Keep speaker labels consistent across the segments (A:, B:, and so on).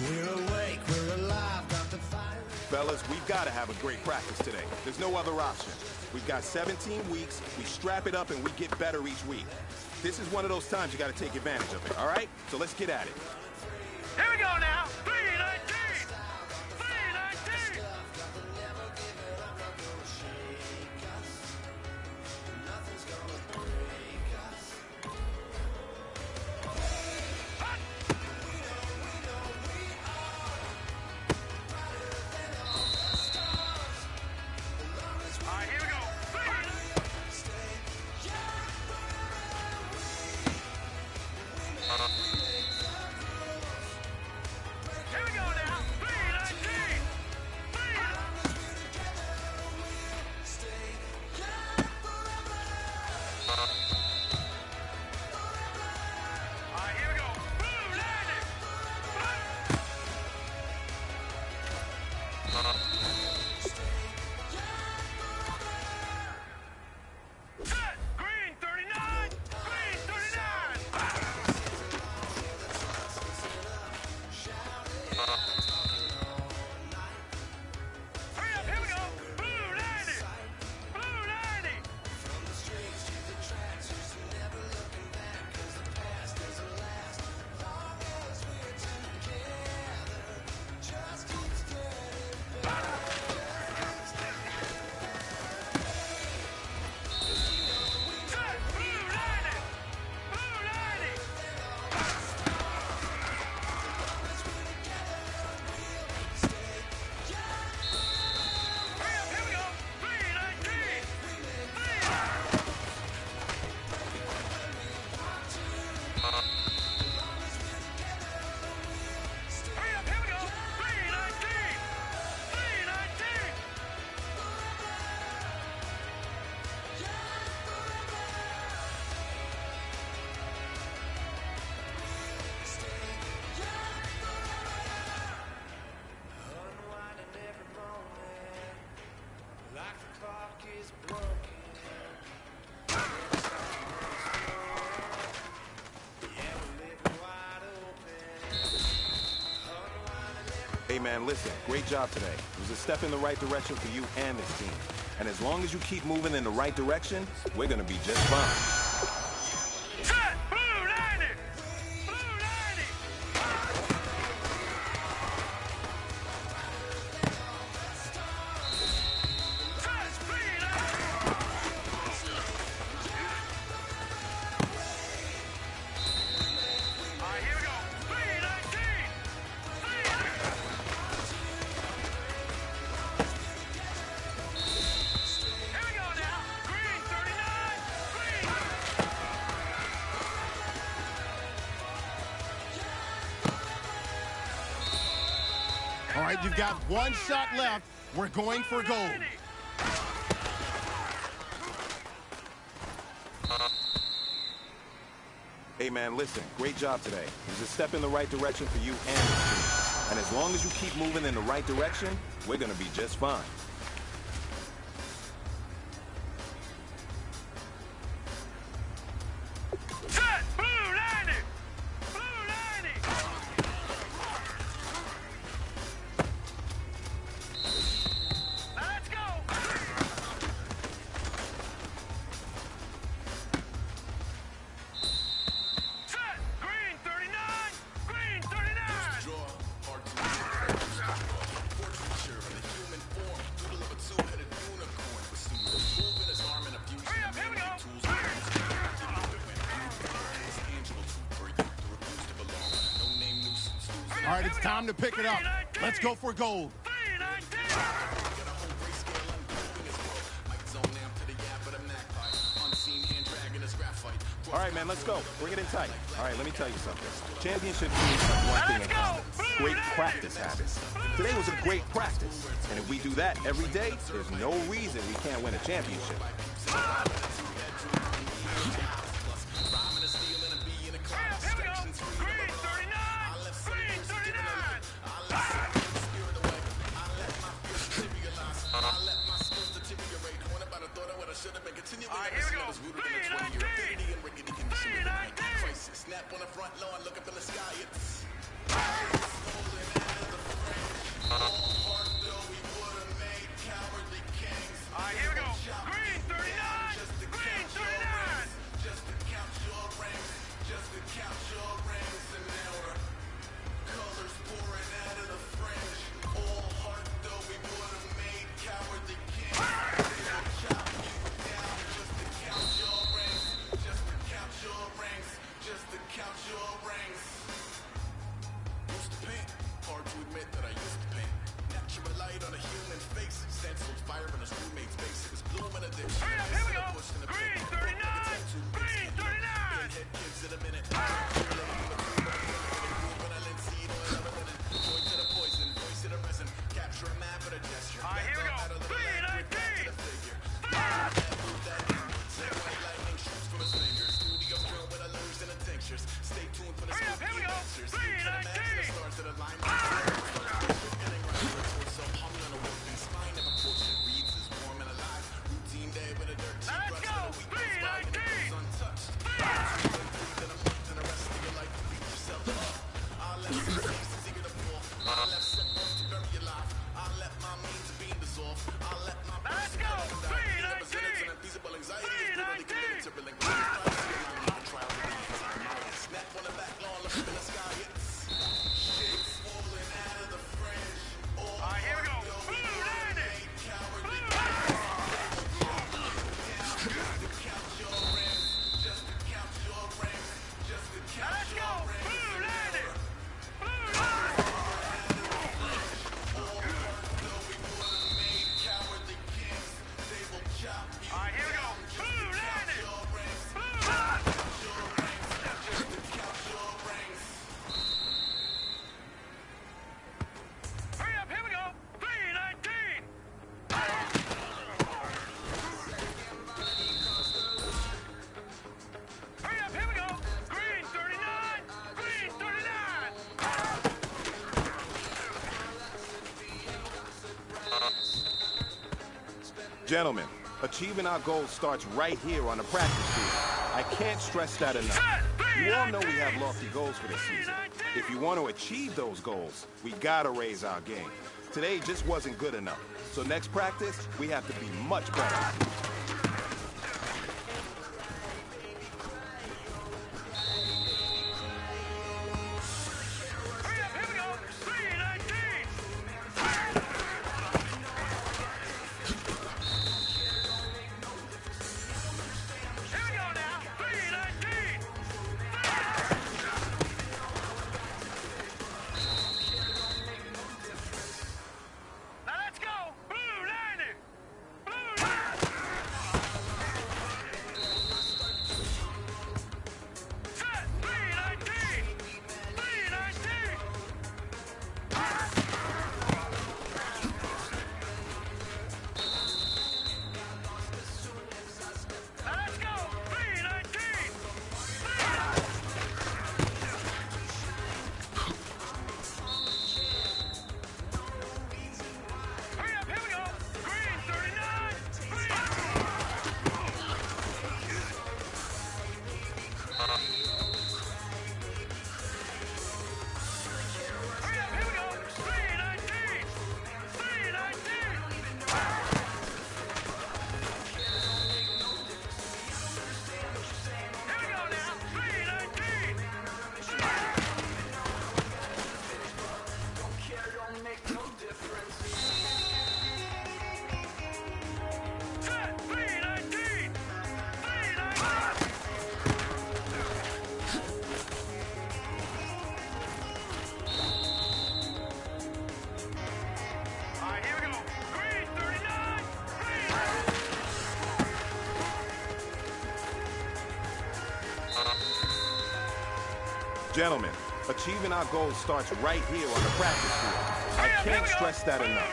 A: We're awake, we're alive, got the fire.
B: Fellas, we've got to have a great practice today. There's no other option. We've got 17 weeks, we strap it up and we get better each week. This is one of those times you got to take advantage of it, all right? So let's get at it.
C: Here we go now. 319. 319. All right, here we go. Here we go now. 319. All right, here we go. Blue landing. Set. Green 39. Green 39. Hurry up, here we go. Blue landing. Blue landing. Set. Blue landing. Blue landing. Hurry up, here we go. 319. Hurry up, here we go. 319. 319.
A: Unwinding every moment, like the clock is broken. Yeah, we're living wide open. Unwinding every
B: Hey man, listen, great job today. It was a step in the right direction for you and this team. And as long as you keep moving in the right direction, we're gonna be just fine.
C: Set. Blue landing. Blue landing. Set. 319. All right, here we go. 319. 319. Here we go now. Green 39. Green.
D: All right, you've got one shot left. We're going for gold.
B: Hey man, listen, great job today. It was a step in the right direction for you and this team. And as long as you keep moving in the right direction, we're gonna be just fine.
C: Set. Blue landing. Blue landing. Now let's go. Set. Green 39. Green 39. Hurry up, here we go.
D: All right, it's time to pick it up. Let's go for gold.
C: 319.
B: All right, man, let's go. Bring it in tight. All right, let me tell you something. Championship teams have one thing in common. Great practice habits. Today was a great practice. And if we do that every day, there's no reason we can't win a championship.
C: Hurry up, here we go. Green 39. Green 39. All right, here we go. 319. 319.
E: Snap on the front lawn, look up in the sky. It's light on a human face. Stenciled fire on his roommate's face. It was bloom and addiction.
C: Hurry up, here we go. Green 39. Green 39.
E: Head gives it a minute. Capture a map at a gesture.
C: All right, here we go. 319.
E: Stay tuned for the
C: Hurry up, here we go. 319.
E: stars of the line. So humming on a working spine of a portion reads as warm and alive. Routine day with a dirt cheap
C: Now let's go. 319.
E: untouched. Then a month and the rest of your life beat yourself up. I left some pieces eager to fall. I left some work to bury your life. I let my means of being dissolved. I let my
C: Let's go. 319.
E: feasible anxiety is brutally committed to relinquish. Snap on the back lawn, look up in the sky. It's shit's falling out of the fringe.
C: All right, here we go. Blue landing. Blue landing. Now let's go. Blue landing. Blue landing. All right, here we go. Blue landing. Blue landing. Hurry up, here we go. 319. Hurry up, here we go. Green 39. Green 39.
B: Gentlemen, achieving our goals starts right here on the practice field. I can't stress that enough. You all know we have lofty goals for this season. If you want to achieve those goals, we gotta raise our game. Today just wasn't good enough. So next practice, we have to be much better.
C: Hurry up, here we go. 319. Here we go now. 319. Now let's go. Blue landing. Blue landing. Set. 319. 319. Now let's go. 319. Hurry up, here we go. Green 39. Hurry up, here we go. 319. 319. Here we go now. 319. Set. 319. 319. All right, here we go. Green 39.
B: Gentlemen, achieving our goals starts right here on the practice field. I can't stress that enough.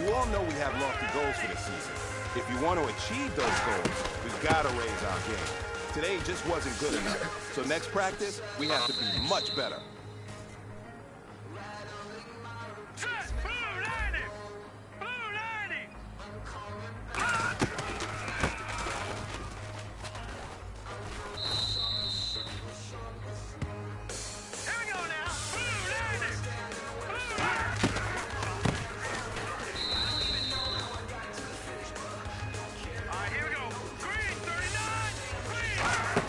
B: You all know we have lofty goals for this season. If you want to achieve those goals, we've got to raise our game. Today just wasn't good enough. So next practice, we have to be much better.
C: Set. Blue landing. Blue landing. Here we go now. Blue landing. Blue landing. All right, here we go. Green 39. Green.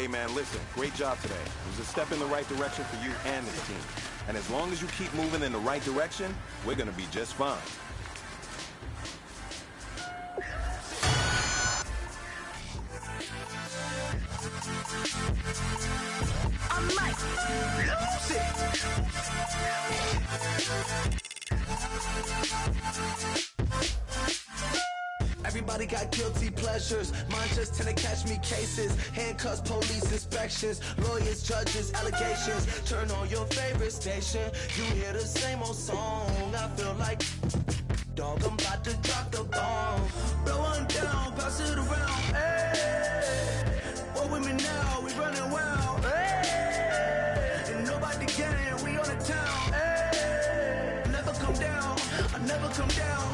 B: Hey, man, listen, great job today. It was a step in the right direction for you and this team. And as long as you keep moving in the right direction, we're going to be just fine.
E: I might lose it. Everybody got guilty pleasures. Mine just tend to catch me cases. Handcuffs, police inspections, lawyers, judges, allegations. Turn on your favorite station. You hear the same old song. I feel like, dog, I'm about to drop the bomb. Blow one down, pass it around. Hey, what with me now? We running wild. Hey, and nobody can. We on the town. Hey, never come down. I never come down.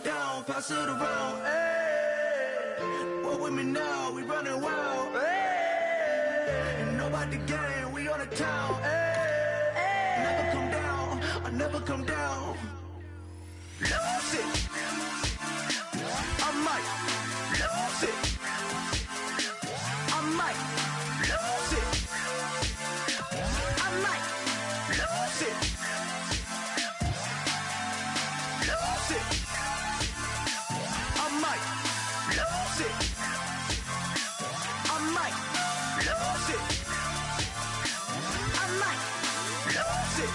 E: Down, pass it around, hey. What with me now? We running wild, hey. And nobody gang, we on the town, hey. Never come down, I never come down. Lose it, I might lose it. I might lose it. I might lose it. Lose it. I might lose it. I might lose it. I might lose it.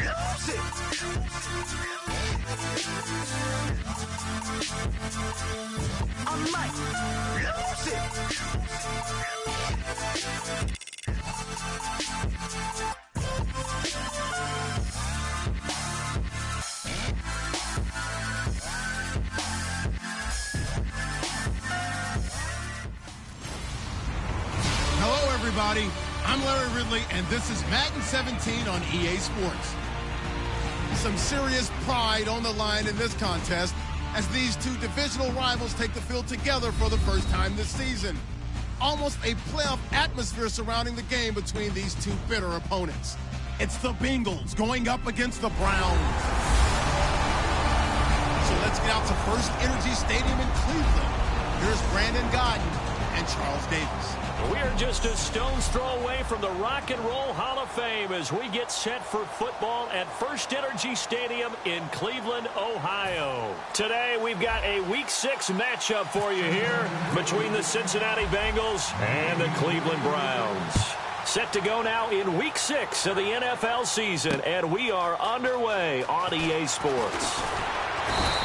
E: Lose it. I might lose it.
D: Hello, everybody. I'm Larry Ridley, and this is Madden 17 on EA Sports. Some serious pride on the line in this contest as these two divisional rivals take the field together for the first time this season. Almost a playoff atmosphere surrounding the game between these two bitter opponents. It's the Bengals going up against the Browns. So let's get out to First Energy Stadium in Cleveland. Here's Brandon Godden and Charles Davis.
F: We are just a stone's throw away from the Rock and Roll Hall of Fame as we get set for football at First Energy Stadium in Cleveland, Ohio. Today, we've got a Week 6 matchup for you here between the Cincinnati Bengals and the Cleveland Browns. Set to go now in Week 6 of the NFL season, and we are underway on EA Sports.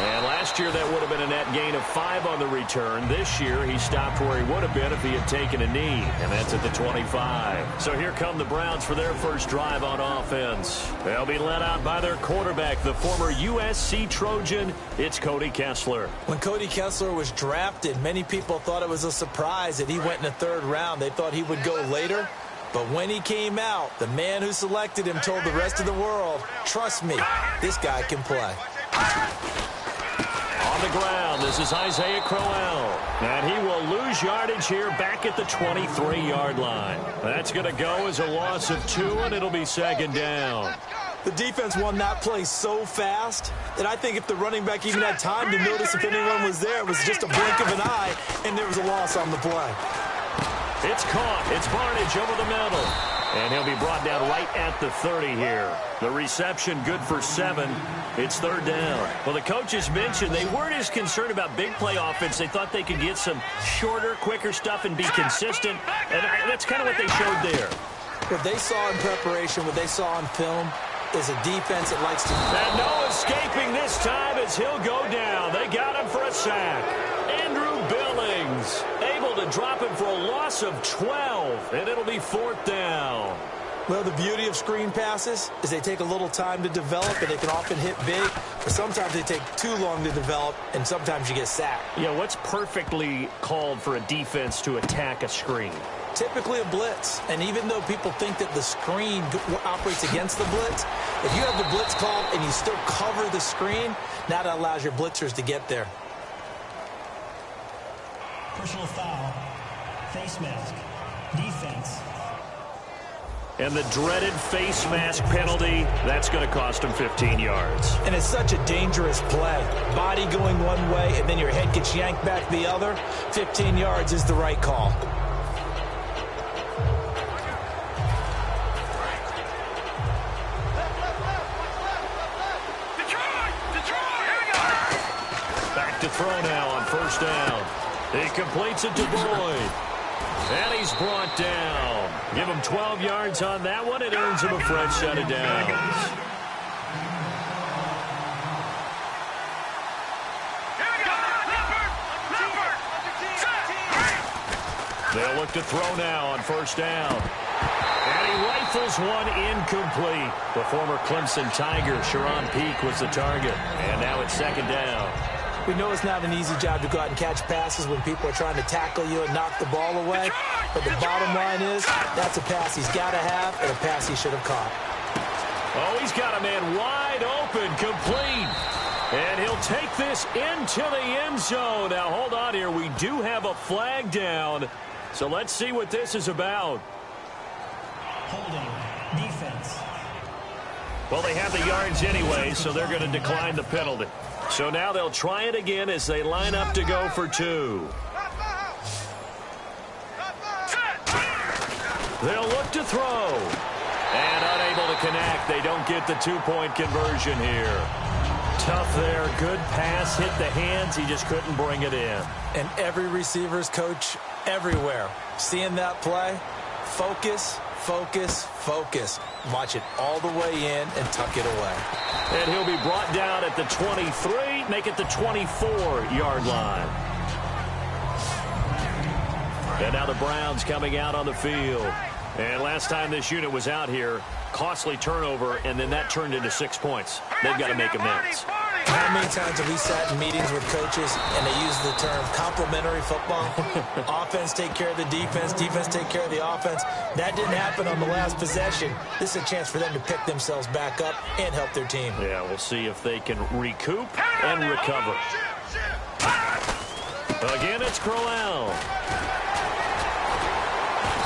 F: And last year, that would have been a net gain of 5 on the return. This year, he stopped where he would have been if he had taken a knee, and that's at the 25. So here come the Browns for their first drive on offense. They'll be led out by their quarterback, the former USC Trojan. It's Cody Kessler.
G: When Cody Kessler was drafted, many people thought it was a surprise that he went in the 3rd round. They thought he would go later. But when he came out, the man who selected him told the rest of the world, trust me, this guy can play.
F: On the ground, this is Isaiah Crowell. And he will lose yardage here back at the 23-yard line. That's going to go as a loss of 2, and it'll be 2nd down.
G: The defense won that play so fast that I think if the running back even had time to notice if anyone was there, it was just a blink of an eye, and there was a loss on the play.
F: It's caught. It's Barnage over the middle. And he'll be brought down right at the 30 here. The reception good for 7. It's 3rd down. Well, the coaches mentioned they weren't as concerned about big play offense. They thought they could get some shorter, quicker stuff and be consistent. And that's kind of what they showed there.
G: What they saw in preparation, what they saw on film, is a defense that likes to...
F: And no escaping this time as he'll go down. They got him for a sack. Andrew Billings able to drop him for a loss of 12, and it'll be 4th down.
G: Well, the beauty of screen passes is they take a little time to develop, and they can often hit big, but sometimes they take too long to develop, and sometimes you get sacked.
F: Yeah, what's perfectly called for a defense to attack a screen?
G: Typically a blitz, and even though people think that the screen operates against the blitz, if you have the blitz called and you still cover the screen, now that allows your blitzers to get there.
H: Personal foul. Face mask. Defense.
F: And the dreaded face mask penalty, that's going to cost him 15 yards.
G: And it's such a dangerous play. Body going one way, and then your head gets yanked back the other. 15 yards is the right call.
F: Back to throw now on first down. He completes it to Boyd. And he's brought down. Give him 12 yards on that one. It earns him a fresh set of downs. They'll look to throw now on first down. And he rifles one incomplete. The former Clemson Tiger, Sharon Peake, was the target. And now it's second down.
G: We know it's not an easy job to go out and catch passes when people are trying to tackle you and knock the ball away. But the bottom line is, that's a pass he's got to have and a pass he should have caught.
F: Oh, he's got a man wide open, complete. And he'll take this into the end zone. Now, hold on here. We do have a flag down. So let's see what this is about.
H: Holding. Defense.
F: Well, they have the yards anyway, so they're going to decline the penalty. So now they'll try it again as they line up to go for two. They'll look to throw. And unable to connect. They don't get the two-point conversion here. Tough there. Good pass. Hit the hands. He just couldn't bring it in.
G: And every receiver's coach everywhere. Seeing that play, focus, focus, focus. Watch it all the way in and tuck it away.
F: And he'll be brought down at the 23, make it the 24-yard line. And now the Browns coming out on the field. And last time this unit was out here, costly turnover, and then that turned into 6 points. They've got to make amends.
G: How many times have we sat in meetings with coaches and they use the term complementary football? Offense take care of the defense, defense take care of the offense. That didn't happen on the last possession. This is a chance for them to pick themselves back up and help their team.
F: Yeah, we'll see if they can recoup and recover. Again, it's Crowell.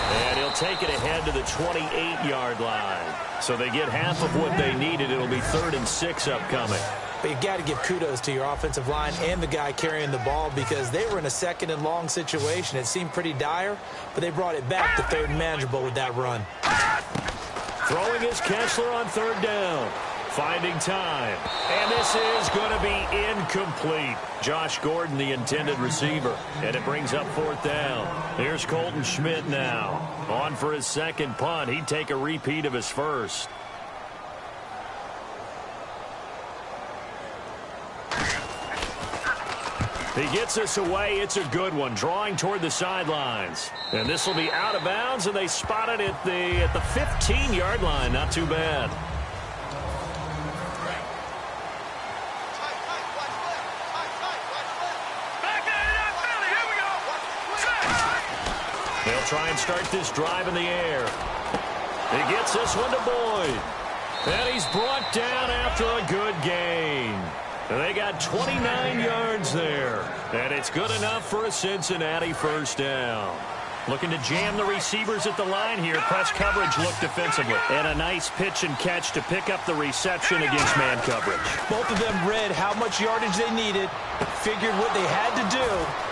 F: And he'll take it ahead to the 28-yard line. So they get half of what they needed. It'll be 3rd and 6 upcoming.
G: But you've got to give kudos to your offensive line and the guy carrying the ball because they were in a 2nd and long situation. It seemed pretty dire, but they brought it back to 3rd and manageable with that run.
F: Throwing is Kessler on 3rd down. Finding time. And this is going to be incomplete. Josh Gordon, the intended receiver. And it brings up 4th down. Here's Colton Schmidt now. On for his 2nd punt. He'd take a repeat of his 1st. He gets this away. It's a good one. Drawing toward the sidelines. And this will be out of bounds, and they spot it at the 15-yard line. Not too bad. They'll try and start this drive in the air. He gets this one to Boyd. And he's brought down after a good gain. And they got 29 yards there. And it's good enough for a Cincinnati 1st down. Looking to jam the receivers at the line here. Press coverage look defensively. And a nice pitch and catch to pick up the reception against man coverage.
G: Both of them read how much yardage they needed, figured what they had to do,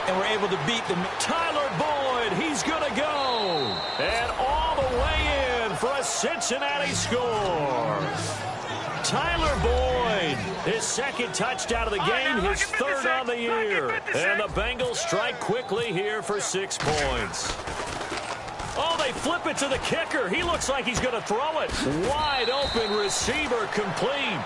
G: and were able to beat them.
F: Tyler Boyd, he's going to go. And all the way in for a Cincinnati score. Tyler Boyd, his 2nd touchdown of the game, his 3rd on the year. And the Bengals strike quickly here for 6 points. Oh, they flip it to the kicker. He looks like he's going to throw it. Wide open receiver complete.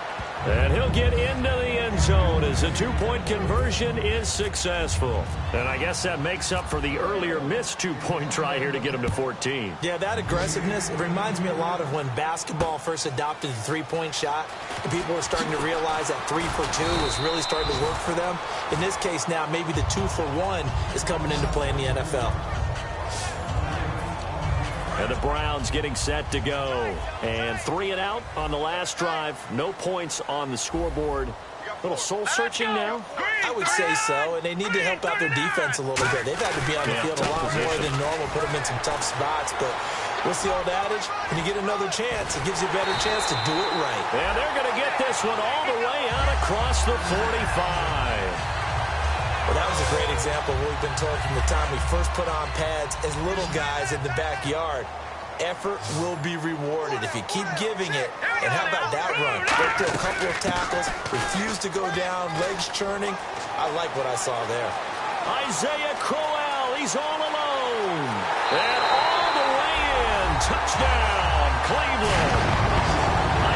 F: And he'll get into the end zone as the 2-point conversion is successful. And I guess that makes up for the earlier missed 2-point try here to get him to 14.
G: Yeah, that aggressiveness, it reminds me a lot of when basketball first adopted the 3-point shot. And people were starting to realize that 3 for 2 was really starting to work for them. In this case now, maybe the 2 for 1 is coming into play in the NFL.
F: And the Browns getting set to go. And 3 and out on the last drive. No points on the scoreboard. Little soul-searching now.
G: I I would say so, and they need to help out their defense a little bit. They've had to be on the field a lot more than normal, put them in some tough spots, but what's the old adage? When you get another chance, it gives you a better chance to do it right.
F: And they're going to get this one all the way out across the 45.
G: Well, that was a great example of what we've been told from the time we first put on pads as little guys in the backyard. Effort will be rewarded if you keep giving it. And how about that run? Break through a couple of tackles, refuse to go down, legs churning. I like what I saw there.
F: Isaiah Crowell, he's all alone. And all the way in. Touchdown, Cleveland.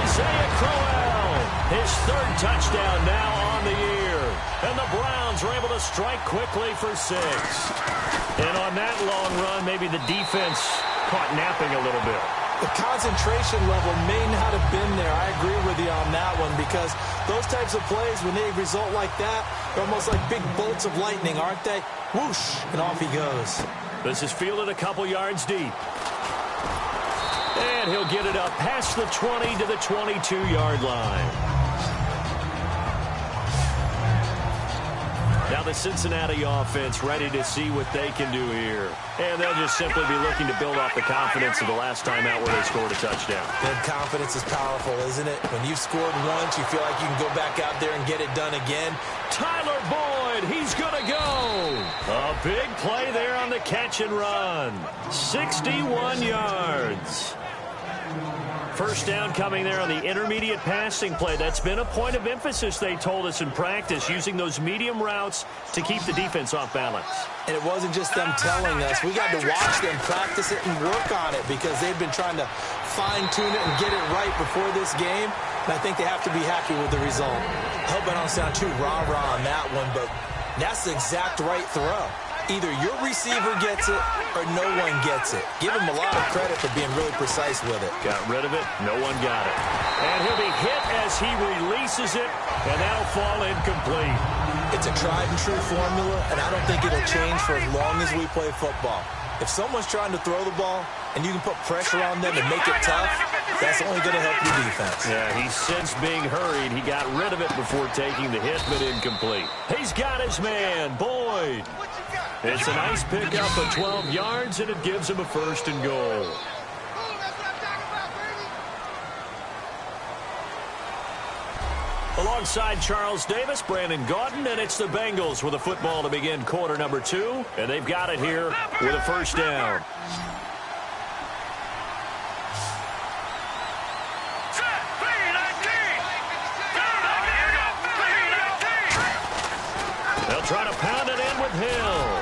F: Isaiah Crowell, his third touchdown now on the year. And the Browns are able to strike quickly for 6. And on that long run, maybe the defense caught napping a little bit.
G: The concentration level may not have been there. I agree with you on that one, because those types of plays, when they result like that, they're almost like big bolts of lightning, aren't they? Whoosh, and off he goes.
F: This is fielded a couple yards deep. And he'll get it up past the 20 to the 22-yard line. Now the Cincinnati offense ready to see what they can do here. And they'll just simply be looking to build off the confidence of the last time out where they scored a touchdown.
G: And confidence is powerful, isn't it? When you've scored once, you feel like you can go back out there and get it done again.
F: Tyler Boyd, he's going to go. A big play there on the catch and run. 61 yards. First down coming there on the intermediate passing play. That's been a point of emphasis, they told us in practice, using those medium routes to keep the defense off balance.
G: And it wasn't just them telling us. We got to watch them practice it and work on it, because they've been trying to fine-tune it and get it right before this game. And I think they have to be happy with the result. I hope I don't sound too rah-rah on that one, but that's the exact right throw. Either your receiver gets it or no one gets it. Give him a lot of credit for being really precise with it.
F: Got rid of it. No one got it. And he'll be hit as he releases it, and that'll fall incomplete.
G: It's a tried-and-true formula, and I don't think it'll change for as long as we play football. If someone's trying to throw the ball and you can put pressure on them and make it tough, that's only going to help your defense.
F: Yeah, he's since being hurried. He got rid of it before taking the hit, but incomplete. He's got his man, Boyd. It's a nice pickup of 12 yards, and it gives him a 1st and goal. Alongside Charles Davis, Brandon Gaudin, and it's the Bengals with a football to begin quarter number 2, and they've got it here with a first down. They'll try to pound it in with Hill.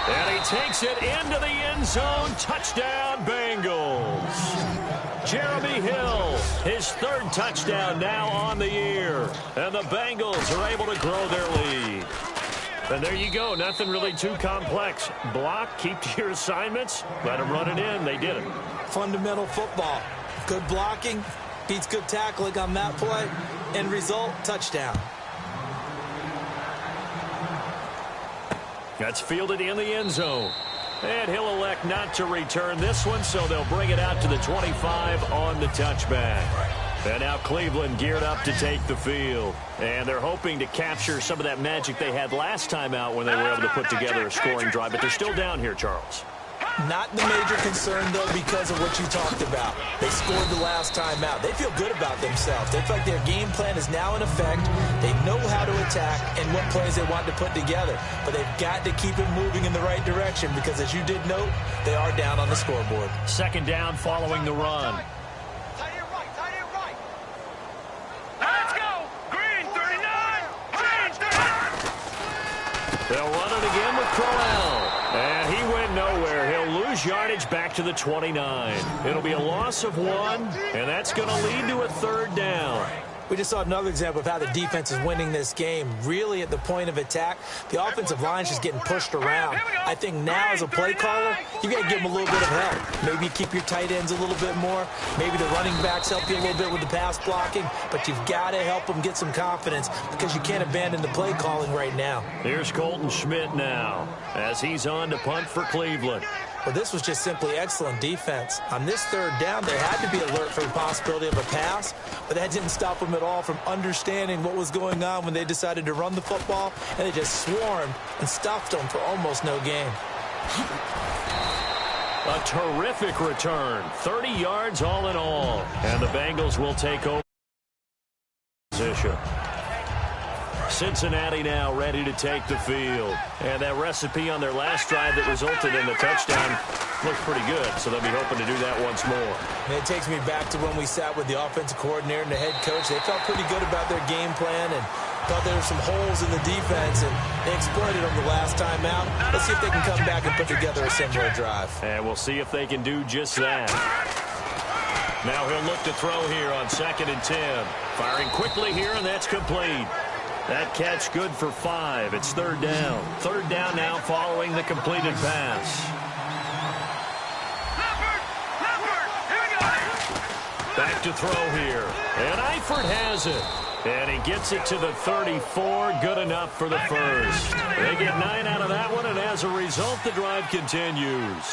F: And he takes it into the end zone. Touchdown, Bengals. Jeremy Hill, his 3rd touchdown now on the year. And the Bengals are able to grow their lead. And there you go. Nothing really too complex. Block, keep to your assignments, let them run it in. They did it.
G: Fundamental football. Good blocking beats good tackling on that play. End result, touchdown.
F: That's fielded in the end zone. And he'll elect not to return this one, so they'll bring it out to the 25 on the touchback. And now Cleveland geared up to take the field. And they're hoping to capture some of that magic they had last time out when they were able to put together a scoring drive. But they're still down here, Charles.
G: Not the major concern, though, because of what you talked about. They scored the last time out. They feel good about themselves. They feel like their game plan is now in effect. They know how to attack and what plays they want to put together. But they've got to keep it moving in the right direction because, as you did note, they are down on the scoreboard.
F: 2nd down following the run.
C: Let's go! Green 39! Green 39!
F: They'll run it again with Crowell. And he went nowhere. He'll lose yardage back to the 29. It'll be a loss of 1, and that's going to lead to a 3rd down.
G: We just saw another example of how the defense is winning this game. Really at the point of attack, the offensive line is just getting pushed around. I think now as a play caller, you got to give them a little bit of help. Maybe keep your tight ends a little bit more. Maybe the running backs help you a little bit with the pass blocking. But you've got to help them get some confidence because you can't abandon the play calling right now.
F: Here's Colton Schmidt now as he's on to punt for Cleveland.
G: Well, this was just simply excellent defense. On this third down, they had to be alert for the possibility of a pass, but that didn't stop them at all from understanding what was going on when they decided to run the football, and they just swarmed and stuffed them for almost no gain.
F: A terrific return, 30 yards all in all, and the Bengals will take over position. Cincinnati now ready to take the field. And that recipe on their last drive that resulted in the touchdown looks pretty good, so they'll be hoping to do that once more.
G: And it takes me back to when we sat with the offensive coordinator and the head coach. They felt pretty good about their game plan and thought there were some holes in the defense, and they exploited them the last time out. Let's see if they can come back and put together a similar drive.
F: And we'll see if they can do just that. Now he'll look to throw here on 2nd and 10. Firing quickly here, and that's complete. That catch good for 5. It's 3rd down. 3rd down now following the completed pass. Back to throw here. And Eifert has it. And he gets it to the 34. Good enough for the first. They get 9 out of that one, and as a result, the drive continues.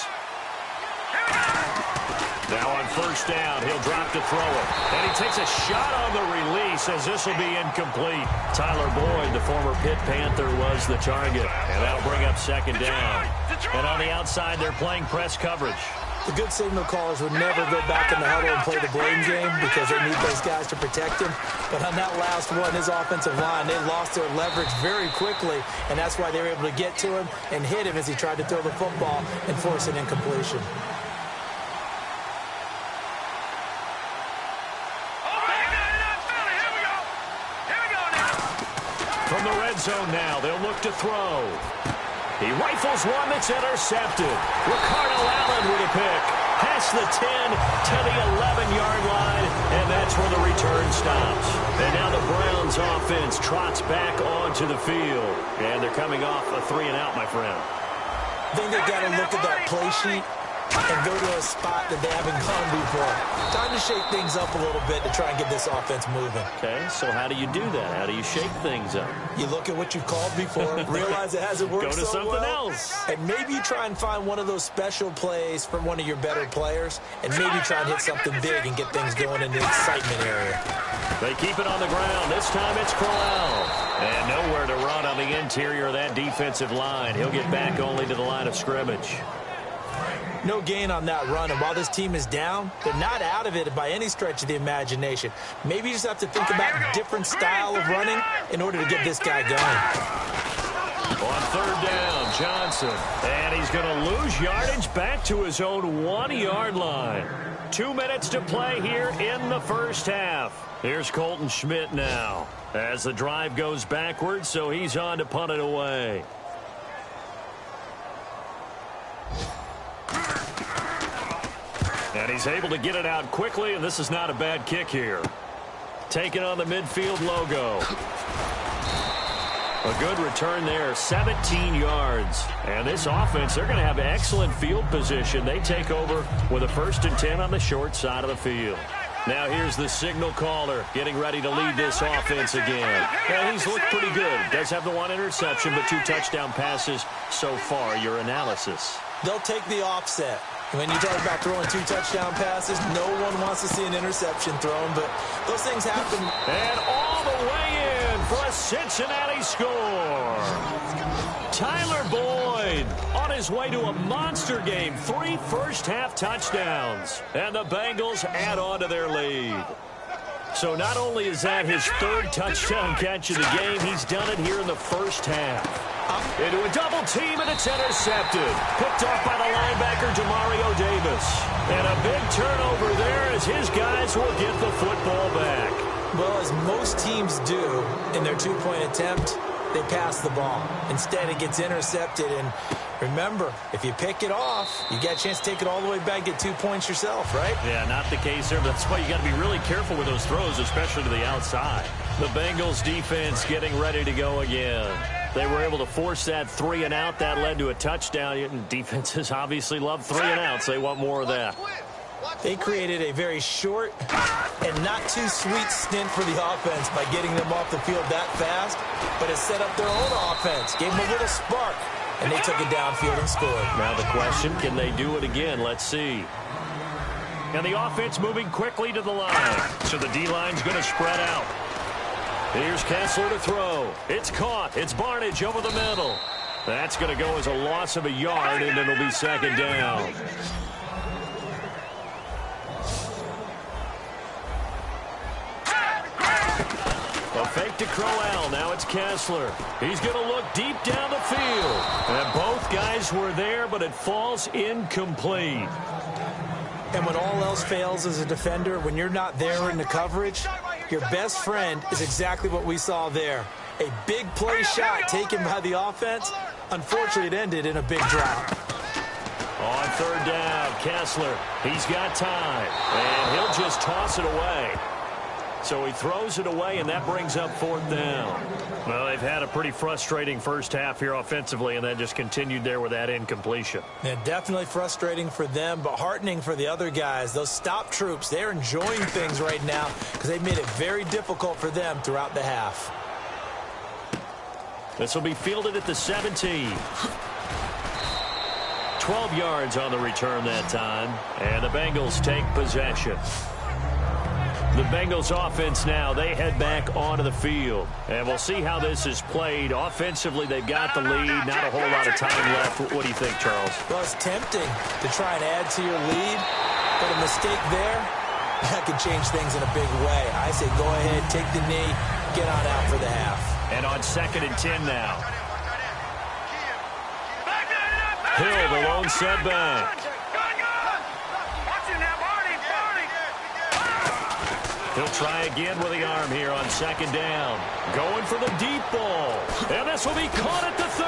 F: Now on 1st down, he'll drop to throw it. And he takes a shot on the release as this will be incomplete. Tyler Boyd, the former Pitt Panther, was the target. And that'll bring up 2nd down. And on the outside, they're playing press coverage.
G: The good signal callers would never go back in the huddle and play the blame game because they need those guys to protect him. But on that last one, his offensive line, they lost their leverage very quickly, and that's why they were able to get to him and hit him as he tried to throw the football and force an incompletion.
F: From the red zone now, they'll look to throw. He rifles one that's intercepted. Ricardo Allen with a pick. Past the 10 to the 11-yard line, and that's where the return stops. And now the Browns offense trots back onto the field. And they're coming off a 3-and-out, my friend.
G: I think they've got to look at that play sheet and go to a spot that they haven't gone before. Time to shake things up a little bit to try and get this offense moving.
F: Okay, so how do you do that? How do you shake things up?
G: You look at what you've called before, realize it hasn't worked
F: so well. Go to something else.
G: And maybe you try and find one of those special plays from one of your better players, and maybe try and hit something big and get things going in the excitement area.
F: They keep it on the ground. This time it's Corral. And nowhere to run on the interior of that defensive line. He'll get back only to the line of scrimmage.
G: No gain on that run, and while this team is down, they're not out of it by any stretch of the imagination. Maybe you just have to think about a different style of running in order to get this guy going.
F: On 3rd down, Johnson. And he's going to lose yardage back to his own 1-yard line. 2 minutes to play here in the first half. Here's Colton Schmidt now as the drive goes backwards, so he's on to punt it away. And he's able to get it out quickly, and this is not a bad kick here. Taking on the midfield logo. A good return there, 17 yards. And this offense, they're going to have excellent field position. They take over with a 1st and 10 on the short side of the field. Now here's the signal caller getting ready to lead this offense again. Well, he's looked pretty good. Does have the 1 interception, but 2 touchdown passes so far. Your analysis.
G: They'll take the offset. When you talk about throwing 2 touchdown passes, no one wants to see an interception thrown, but those things happen.
F: And all the way in for a Cincinnati score. Tyler Boyd on his way to a monster game. 3 first-half touchdowns. And the Bengals add on to their lead. So not only is that his 3rd touchdown catch of the game, he's done it here in the first half. Into a double team, and it's intercepted. Picked off by the linebacker, Demario Davis. And a big turnover there as his guys will get the football back.
G: Well, as most teams do in their 2-point attempt, they pass the ball. Instead, it gets intercepted. And remember, if you pick it off, you get a chance to take it all the way back, get 2 points yourself, right?
F: Yeah, not the case there. But that's why you got to be really careful with those throws, especially to the outside. The Bengals defense getting ready to go again. They were able to force that 3-and-out. That led to a touchdown. Defenses obviously love 3-and-outs. They want more of that.
G: They created a very short And not too sweet stint for the offense by getting them off the field that fast, but it set up their own offense, gave them a little spark, and they took it downfield and scored.
F: Now the question, can they do it again? Let's see. And the offense moving quickly to the line. So the D-line's going to spread out. Here's Kessler to throw. It's caught. It's Barnage over the middle. That's going to go as a loss of a yard, and it'll be second down. A fake to Crowell. Now it's Kessler. He's going to look deep down the field. And both guys were there, but it falls incomplete.
G: And when all else fails as a defender, when you're not there in the coverage, your best friend is exactly what we saw there. A big play shot taken by the offense. Unfortunately, it ended in a big drop.
F: On third down, Kessler. He's got time. And he'll just toss it away. So he throws it away, and that brings up fourth down. Well, they've had a pretty frustrating first half here offensively, and then just continued there with that incompletion.
G: Yeah, definitely frustrating for them, but heartening for the other guys. Those stop troops, they're enjoying things right now because they've made it very difficult for them throughout the half.
F: This will be fielded at the 17. 12 yards on the return that time, and the Bengals take possession. The Bengals offense now, they head back onto the field. And we'll see how this is played. Offensively, they've got the lead. Not a whole lot of time left. What do you think, Charles?
G: Well, it's tempting to try and add to your lead, but a mistake there, that could change things in a big way. I say go ahead, take the knee, get on out for the half.
F: And on 2nd and 10 now. Hill, the lone setback. He'll try again with the arm here on 2nd down. Going for the deep ball. And this will be caught at the 30.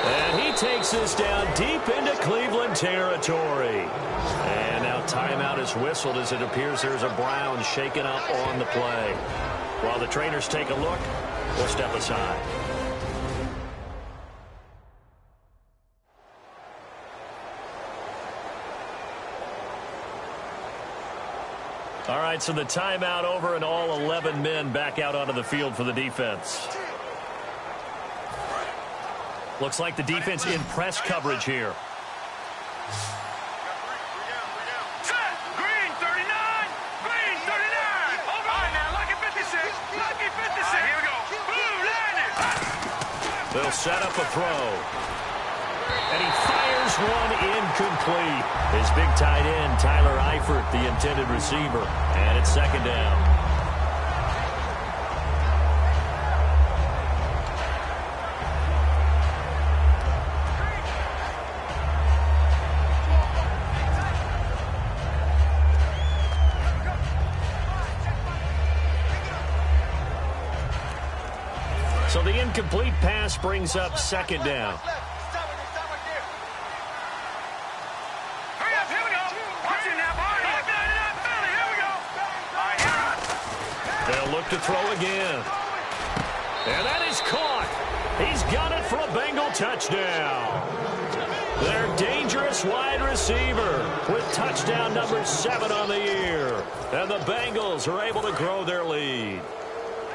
F: And he takes this down deep into Cleveland territory. And now timeout is whistled as it appears there's a Brown shaken up on the play. While the trainers take a look, we'll step aside. All right, so the timeout over and all 11 men back out onto the field for the defense. Looks like the defense in press coverage here.
C: Set, green 39, green 39. All right, now lucky 56, lucky 56. Here we go. Blue landed.
F: They'll set up a throw. And he fires one incomplete. His big tight end, Tyler Eifert, the intended receiver. And it's 2nd down. So the incomplete pass brings up 2nd down. They'll look to throw again. And that is caught. He's got it for a Bengal touchdown. Their dangerous wide receiver with touchdown number 7 on the year. And the Bengals are able to grow their lead.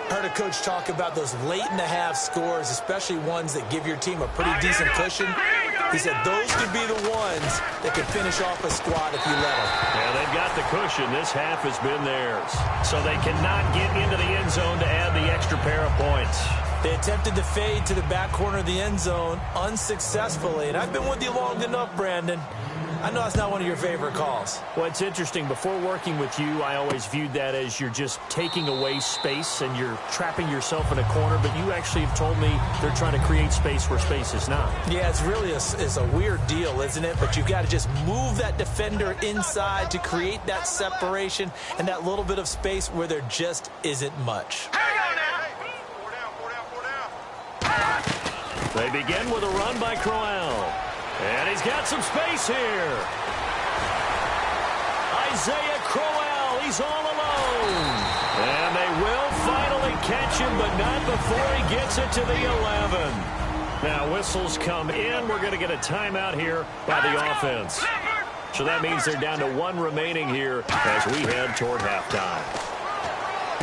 G: I heard a coach talk about those late-in-the-half scores, especially ones that give your team a pretty decent cushion. He said those could be the ones that could finish off a squad if you let them.
F: Yeah, they've got the cushion. This half has been theirs. So they cannot get into the end zone to add the extra pair of points.
G: They attempted to fade to the back corner of the end zone unsuccessfully. And I've been with you long enough, Brandon. I know that's not one of your favorite calls.
F: Well, it's interesting. Before working with you, I always viewed that as you're just taking away space and you're trapping yourself in a corner. But you actually have told me they're trying to create space where space is not.
G: Yeah, it's really it's a weird deal, isn't it? But you've got to just move that defender inside to create that separation and that little bit of space where there just isn't much.
F: They begin with a run by Crowell. And he's got some space here. Isaiah Crowell, he's all alone. And they will finally catch him, but not before he gets it to the 11. Now whistles come in. We're going to get a timeout here by the offense. So that means they're down to 1 remaining here as we head toward halftime.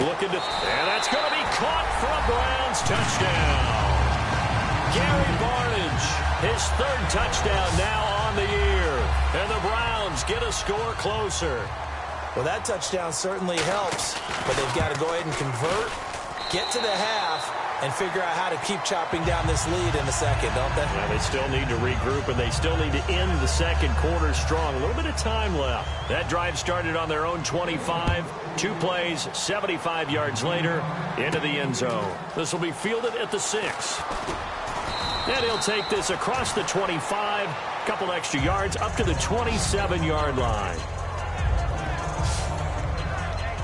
F: Looking to, and that's going to be caught for a Browns touchdown. Gary Barnidge, his 3rd touchdown now on the year. And the Browns get a score closer.
G: Well, that touchdown certainly helps, but they've got to go ahead and convert, get to the half, and figure out how to keep chopping down this lead in the second, don't they?
F: Yeah, they still need to regroup, and they still need to end the second quarter strong. A little bit of time left. That drive started on their own 25. 2 plays, 75 yards later, into the end zone. This will be fielded at the 6. And he'll take this across the 25, couple extra yards, up to the 27-yard line.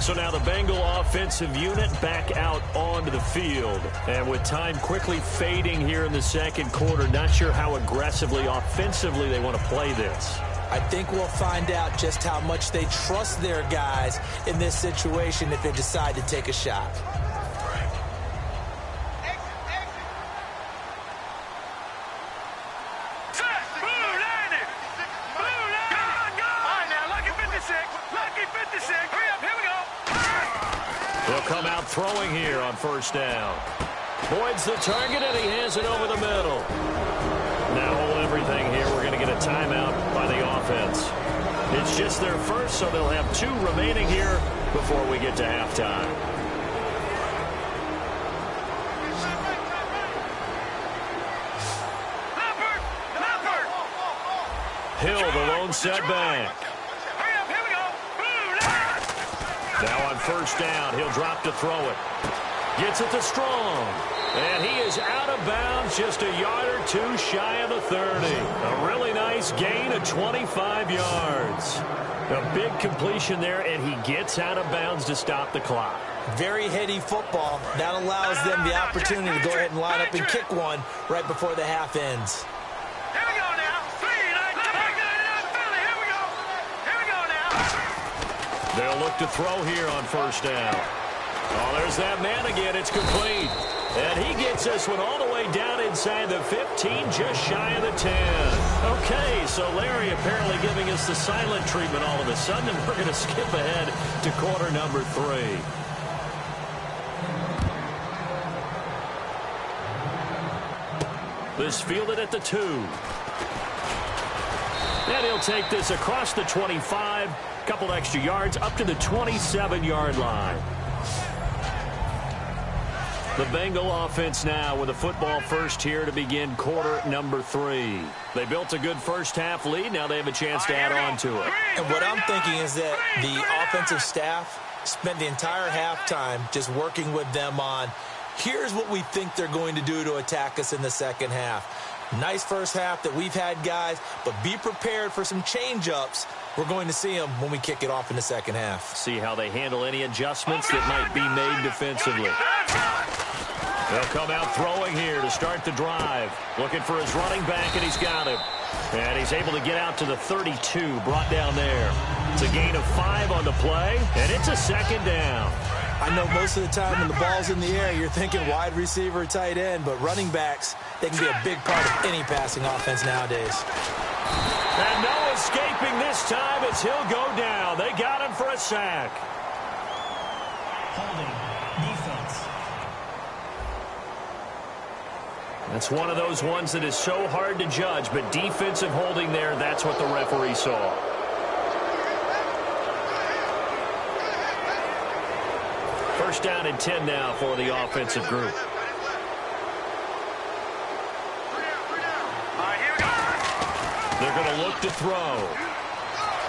F: So now the Bengal offensive unit back out onto the field. And with time quickly fading here in the second quarter, not sure how aggressively, offensively they want to play this.
G: I think we'll find out just how much they trust their guys in this situation if they decide to take a shot.
F: He'll come out throwing here on first down. Boyd's the target, and he hands it over the middle. Now hold everything here. We're going to get a timeout by the offense. It's just their first, so they'll have 2 remaining here before we get to halftime. Hill, the lone setback. Now on first down, he'll drop to throw it. Gets it to Strong. And he is out of bounds, just a yard or 2 shy of the 30. A really nice gain of 25 yards. A big completion there, and he gets out of bounds to stop the clock.
G: Very heady football. That allows them the opportunity to go ahead and line up and kick one right before the half ends.
C: Here we go now. Here we go. Here we go now.
F: They'll look to throw here on first down. Oh, there's that man again. It's complete. And he gets this one all the way down inside the 15, just shy of the 10. Okay, so Larry apparently giving us the silent treatment all of a sudden, and we're going to skip ahead to quarter number 3. This fielded at the 2. And he'll take this across the 25, couple extra yards, up to the 27-yard line. The Bengal offense now with a football first here to begin quarter number 3. They built a good first half lead. Now they have a chance to add on to it.
G: And what I'm thinking is that the offensive staff spent the entire halftime just working with them on, here's what we think they're going to do to attack us in the second half. Nice first half that we've had, guys, but be prepared for some change-ups. We're going to see them when we kick it off in the second half.
F: See how they handle any adjustments that might be made defensively. They'll come out throwing here to start the drive. Looking for his running back, and he's got him. And he's able to get out to the 32, brought down there. It's a gain of 5 on the play, and it's a second down.
G: I know most of the time when the ball's in the air, you're thinking wide receiver, tight end, but running backs, they can be a big part of any passing offense nowadays.
F: And no escaping this time as he'll go down. They got him for a sack.
H: Holding. Defense.
F: That's one of those ones that is so hard to judge, but defensive holding there, that's what the referee saw. First down and 10 now for the offensive group. They're going to look to throw.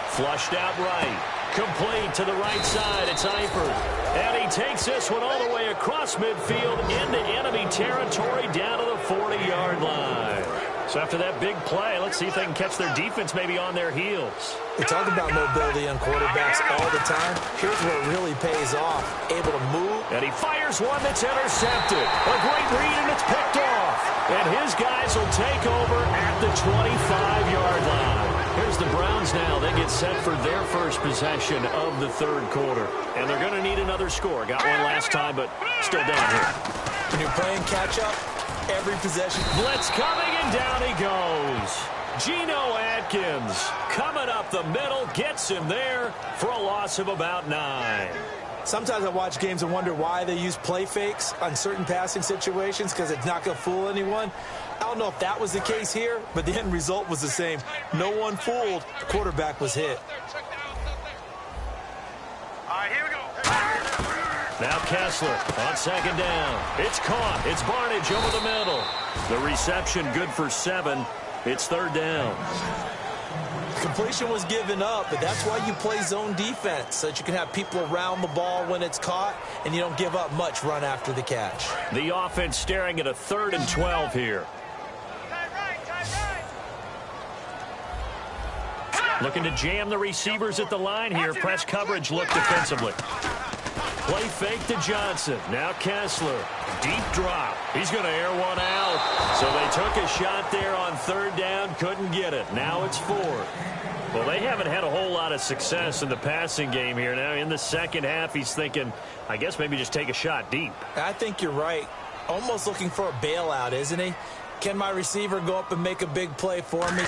F: Flushed out right. Complete to the right side. It's Eifert. And he takes this one all the way across midfield into enemy territory down to the 40-yard line. So after that big play, let's see if they can catch their defense maybe on their heels.
G: We talk about mobility on quarterbacks all the time. Here's where it really pays off. Able to move.
F: And he fires one that's intercepted. A great read, and it's picked off. And his guys will take over at the 25-yard line. Here's the Browns now. They get set for their first possession of the third quarter. And they're going to need another score. Got one last time, but still down here.
G: When you're playing catch-up, every possession.
F: Blitz coming, and down he goes. Geno Atkins coming up the middle, gets him there for a loss of about 9.
G: Sometimes I watch games and wonder why they use play fakes on certain passing situations, because it's not going to fool anyone. I don't know if that was the case here, but the end result was the same. No one fooled. The quarterback was hit.
C: All right, here we go.
F: Now Kessler on second down. It's caught. It's Barnage over the middle. The reception good for 7. It's third down.
G: Completion was given up, but that's why you play zone defense, so that you can have people around the ball when it's caught, and you don't give up much run after the catch.
F: The offense staring at a 3rd and 12 here. Looking to jam the receivers at the line here. Press coverage look defensively. Play fake to Johnson. Now Kessler. Deep drop. He's going to air one out. So they took a shot there on 3rd down. Couldn't get it. Now it's 4th. Well, they haven't had a whole lot of success in the passing game here. Now in the second half, he's thinking, I guess maybe just take a shot deep.
G: I think you're right. Almost looking for a bailout, isn't he? Can my receiver go up and make a big play for me?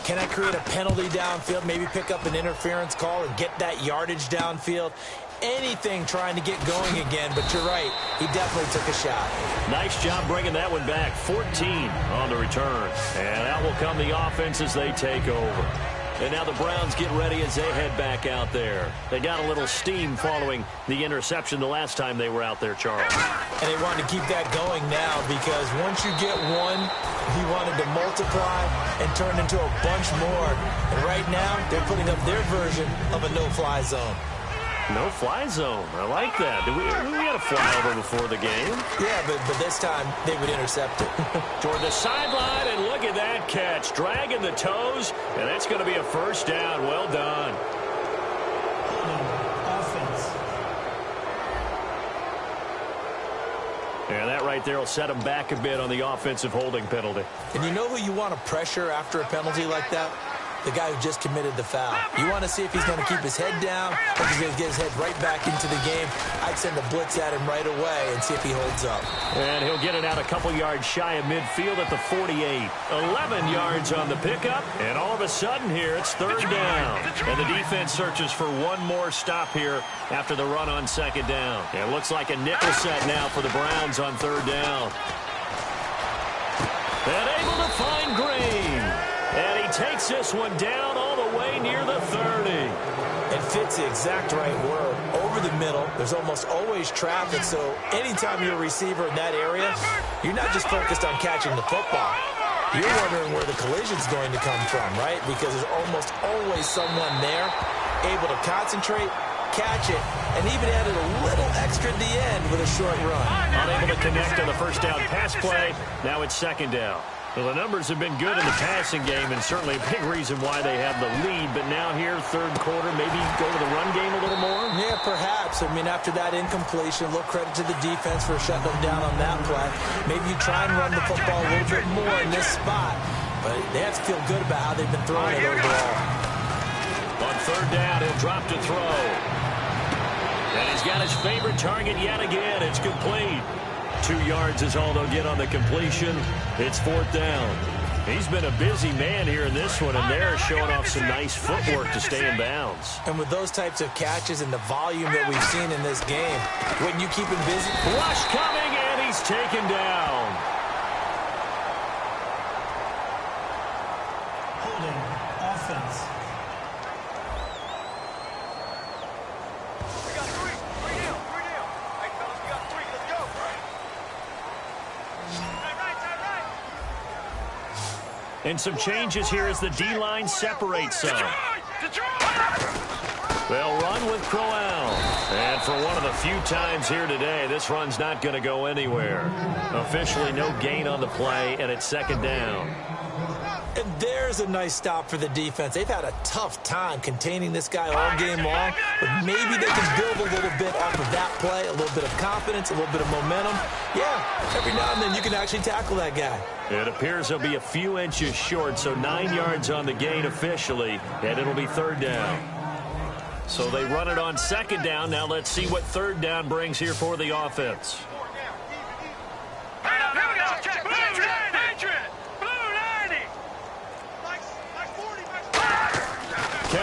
G: Can I create a penalty downfield, maybe pick up an interference call and get that yardage downfield? Anything trying to get going again, but you're right. He definitely took a shot.
F: Nice job bringing that one back. 14 on the return. And out will come the offense as they take over. And now the Browns get ready as they head back out there. They got a little steam following the interception the last time they were out there, Charles.
G: And they wanted to keep that going now, because once you get one, he wanted to multiply and turn into a bunch more. And right now, they're putting up their version of a no-fly zone.
F: No-fly zone. I like that. We had a flyover before the game.
G: Yeah, but this time they would intercept it.
F: Toward the sideline, and look at that catch. Dragging the toes, and that's going to be a first down. Well done.
H: Offense.
F: And that right there will set him back a bit on the offensive holding penalty.
G: And you know who you want to pressure after a penalty like that? The guy who just committed the foul. You want to see if he's going to keep his head down or if he's going to get his head right back into the game. I'd send a blitz at him right away and see if he holds up.
F: And he'll get it out a couple yards shy of midfield at the 48. 11 yards on the pickup, and all of a sudden here it's 3rd down. And the defense searches for one more stop here after the run on 2nd down. And it looks like a nickel set now for the Browns on 3rd down. And able to find Green. And he takes this one down all the way near the 30.
G: It fits the exact right word. Over the middle, there's almost always traffic, so anytime you're a receiver in that area, you're not just focused on catching the football. You're wondering where the collision's going to come from, right? Because there's almost always someone there able to concentrate, catch it, and even added a little extra at the end with a short run.
F: Unable to connect on the first down pass play. Now it's 2nd down. Well, the numbers have been good in the passing game, and certainly a big reason why they have the lead. But now here, 3rd quarter, maybe go to the run game a little more?
G: Yeah, perhaps. I mean, after that incompletion, a little credit to the defense for shutting them down on that play. Maybe you try and run the football a little bit more in this spot. But they have to feel good about how they've been throwing it overall.
F: On 3rd down, he'll drop to throw. And he's got his favorite target yet again. It's complete. 2 yards is all they'll get on the completion. It's 4th down. He's been a busy man here in this one, and they're showing off some nice footwork to stay in bounds.
G: And with those types of catches and the volume that we've seen in this game, wouldn't you keep him busy?
F: Rush coming, and he's taken down.
H: Holding. Offense.
C: We got 3. 3 down. 3 down. Hey, fellas, we got 3. Let's go.
F: And some changes here as the D-line separates some. They'll run with Crowell. And for one of the few times here today, this run's not going to go anywhere. Officially no gain on the play, and it's 2nd down.
G: And there's a nice stop for the defense. They've had a tough time containing this guy all game long, but maybe they can build a little bit off of that play, a little bit of confidence, a little bit of momentum. Yeah, every now and then you can actually tackle that guy.
F: It appears he'll be a few inches short, so 9 yards on the gain officially, and it'll be 3rd down. So they run it on 2nd down. Now let's see what 3rd down brings here for the offense.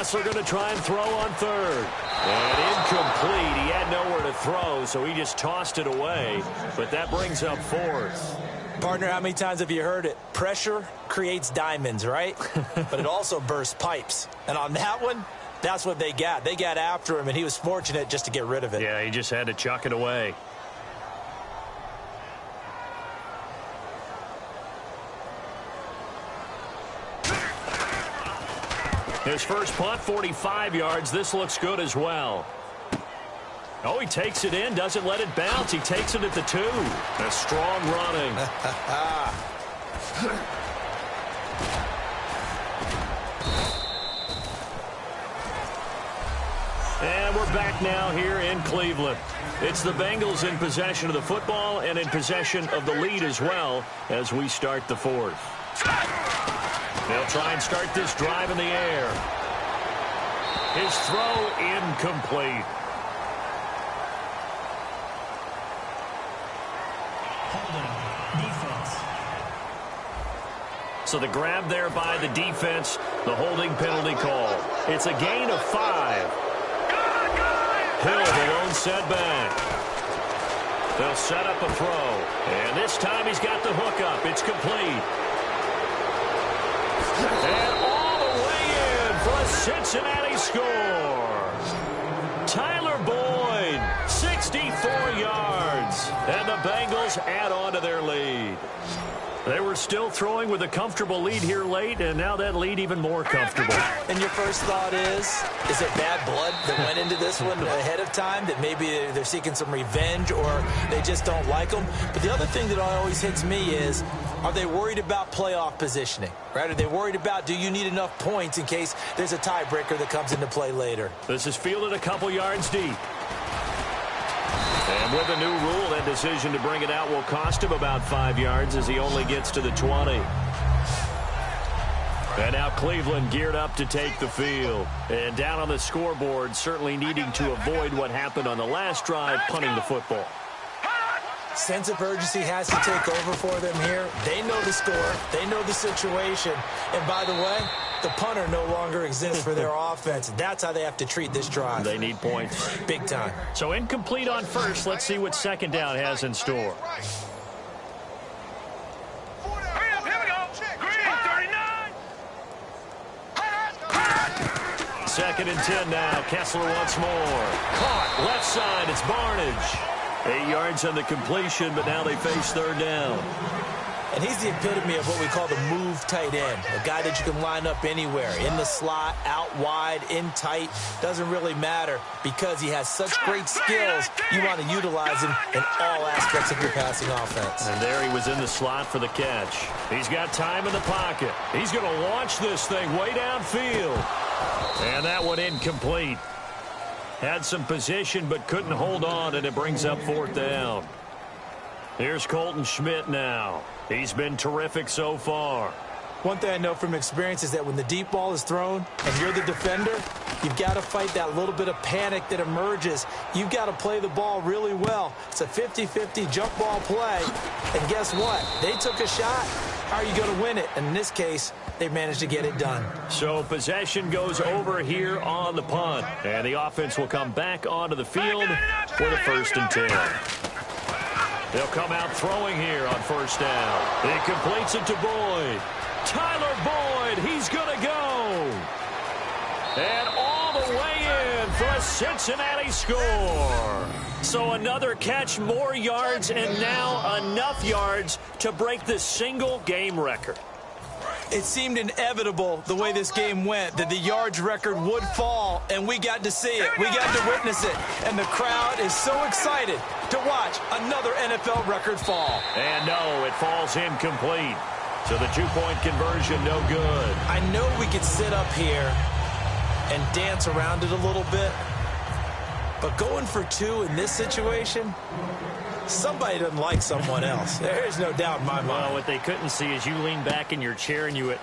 F: Kessler going to try and throw on third. And incomplete. He had nowhere to throw, so he just tossed it away. But that brings up fourth.
G: Partner, how many times have you heard it? Pressure creates diamonds, right? But it also bursts pipes. And on that one, that's what they got. They got after him, and he was fortunate just to get rid of it.
F: Yeah, he just had to chuck it away. His first punt, 45 yards. This looks good as well. Oh, he takes it in, doesn't let it bounce. He takes it at the 2. A strong running. And we're back now here in Cleveland. It's the Bengals in possession of the football and in possession of the lead as well as we start the fourth. They'll try and start this drive in the air. His throw incomplete.
H: Defense.
F: So the grab there by the defense, the holding penalty call. It's a gain of 5. Hill, the lone setback. They'll set up a throw. And this time he's got the hook up. It's complete. And all the way in for a Cincinnati score. Tyler Boyd, 64 yards. And the Bengals add on to their lead. They were still throwing with a comfortable lead here late, and now that lead even more comfortable.
G: And your first thought is it bad blood that went into this one ahead of time, that maybe they're seeking some revenge or they just don't like them? But the other thing that always hits me is, are they worried about playoff positioning, right? Are they worried about, do you need enough points in case there's a tiebreaker that comes into play later?
F: This is fielded a couple yards deep. And with a new rule, that decision to bring it out will cost him about 5 yards as he only gets to the 20. And now Cleveland geared up to take the field. And down on the scoreboard, certainly needing to avoid what happened on the last drive, punting the football.
G: Sense of urgency has to take over for them here. They know the score. They know the situation. And by the way, the punter no longer exists for their offense. That's how they have to treat this drive.
F: They need points.
G: Big time.
F: So incomplete on first. Let's see what second down has in store.
C: Hurry up, here we go. Green, 39.
F: Second and 10 now. Kessler once more. Caught. Left side. It's Barnage. 8 yards on the completion, but now they face third down.
G: And he's the epitome of what we call the move tight end. A guy that you can line up anywhere. In the slot, out wide, in tight. Doesn't really matter because he has such great skills. You want to utilize him in all aspects of your passing offense.
F: And there he was in the slot for the catch. He's got time in the pocket. He's going to launch this thing way downfield. And that one incomplete. Had some position but couldn't hold on, and it brings up fourth down. Here's Colton Schmidt now. He's been terrific so far.
G: One thing I know from experience is that when the deep ball is thrown and you're the defender, you've got to fight that little bit of panic that emerges. You've got to play the ball really well. It's a 50-50 jump ball play. And guess what? They took a shot. How are you going to win it? And in this case, they managed to get it done.
F: So possession goes over here on the punt. And the offense will come back onto the field for the 1st and 10. They'll come out throwing here on first down. He completes it to Boyd. Tyler Boyd, he's going to go. And all the way in for a Cincinnati score. So another catch, more yards, and now enough yards to break the single game record.
G: It seemed inevitable the way this game went that the yards record would fall, and we got to see it. We got to witness it, and the crowd is so excited to watch another NFL record fall.
F: And no, it falls incomplete. So the two-point conversion, no good.
G: I know we could sit up here and dance around it a little bit, but going for two in this situation, Somebody doesn't like someone else. There's no doubt in my mind.
F: Well, what they couldn't see is you lean back in your chair and you went,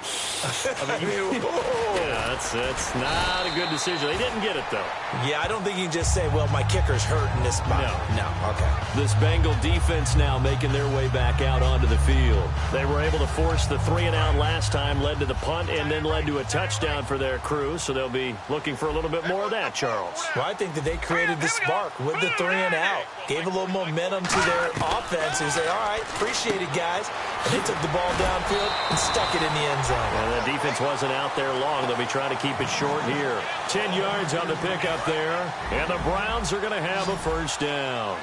F: yeah, that's not a good decision. They didn't get it, though.
G: Yeah, I don't think you can just say, well, my kicker's hurt in this spot. No, okay.
F: This Bengal defense now making their way back out onto the field. They were able to force the 3-and-out last time, led to the punt, and then led to a touchdown for their crew, so they'll be looking for a little bit more of that, Charles.
G: Well, I think that they created the spark with the 3-and-out. Gave a little momentum to their offense and said, all right, appreciate it, guys. And they took the ball downfield and stuck it in the end zone.
F: And the defense wasn't out there long. They'll be trying to keep it short here. 10 yards on the pickup there. And the Browns are going to have a first down.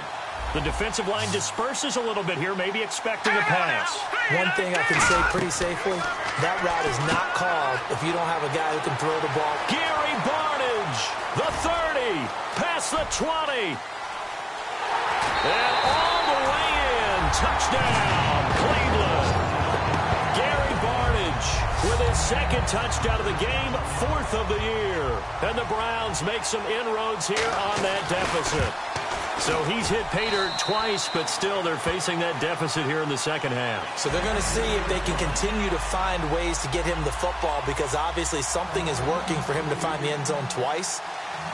F: The defensive line disperses a little bit here, maybe expecting a pass.
G: One thing I can say pretty safely, that route is not called if you don't have a guy who can throw the ball.
F: Gary Barnage, the 30, past the 20. And all the way in, touchdown, Cleveland. Gary Barnage with his second touchdown of the game, 4th of the year. And the Browns make some inroads here on that deficit. So he's hit pay dirt twice, but still they're facing that deficit here in the second half.
G: So they're going to see if they can continue to find ways to get him the football, because obviously something is working for him to find the end zone twice.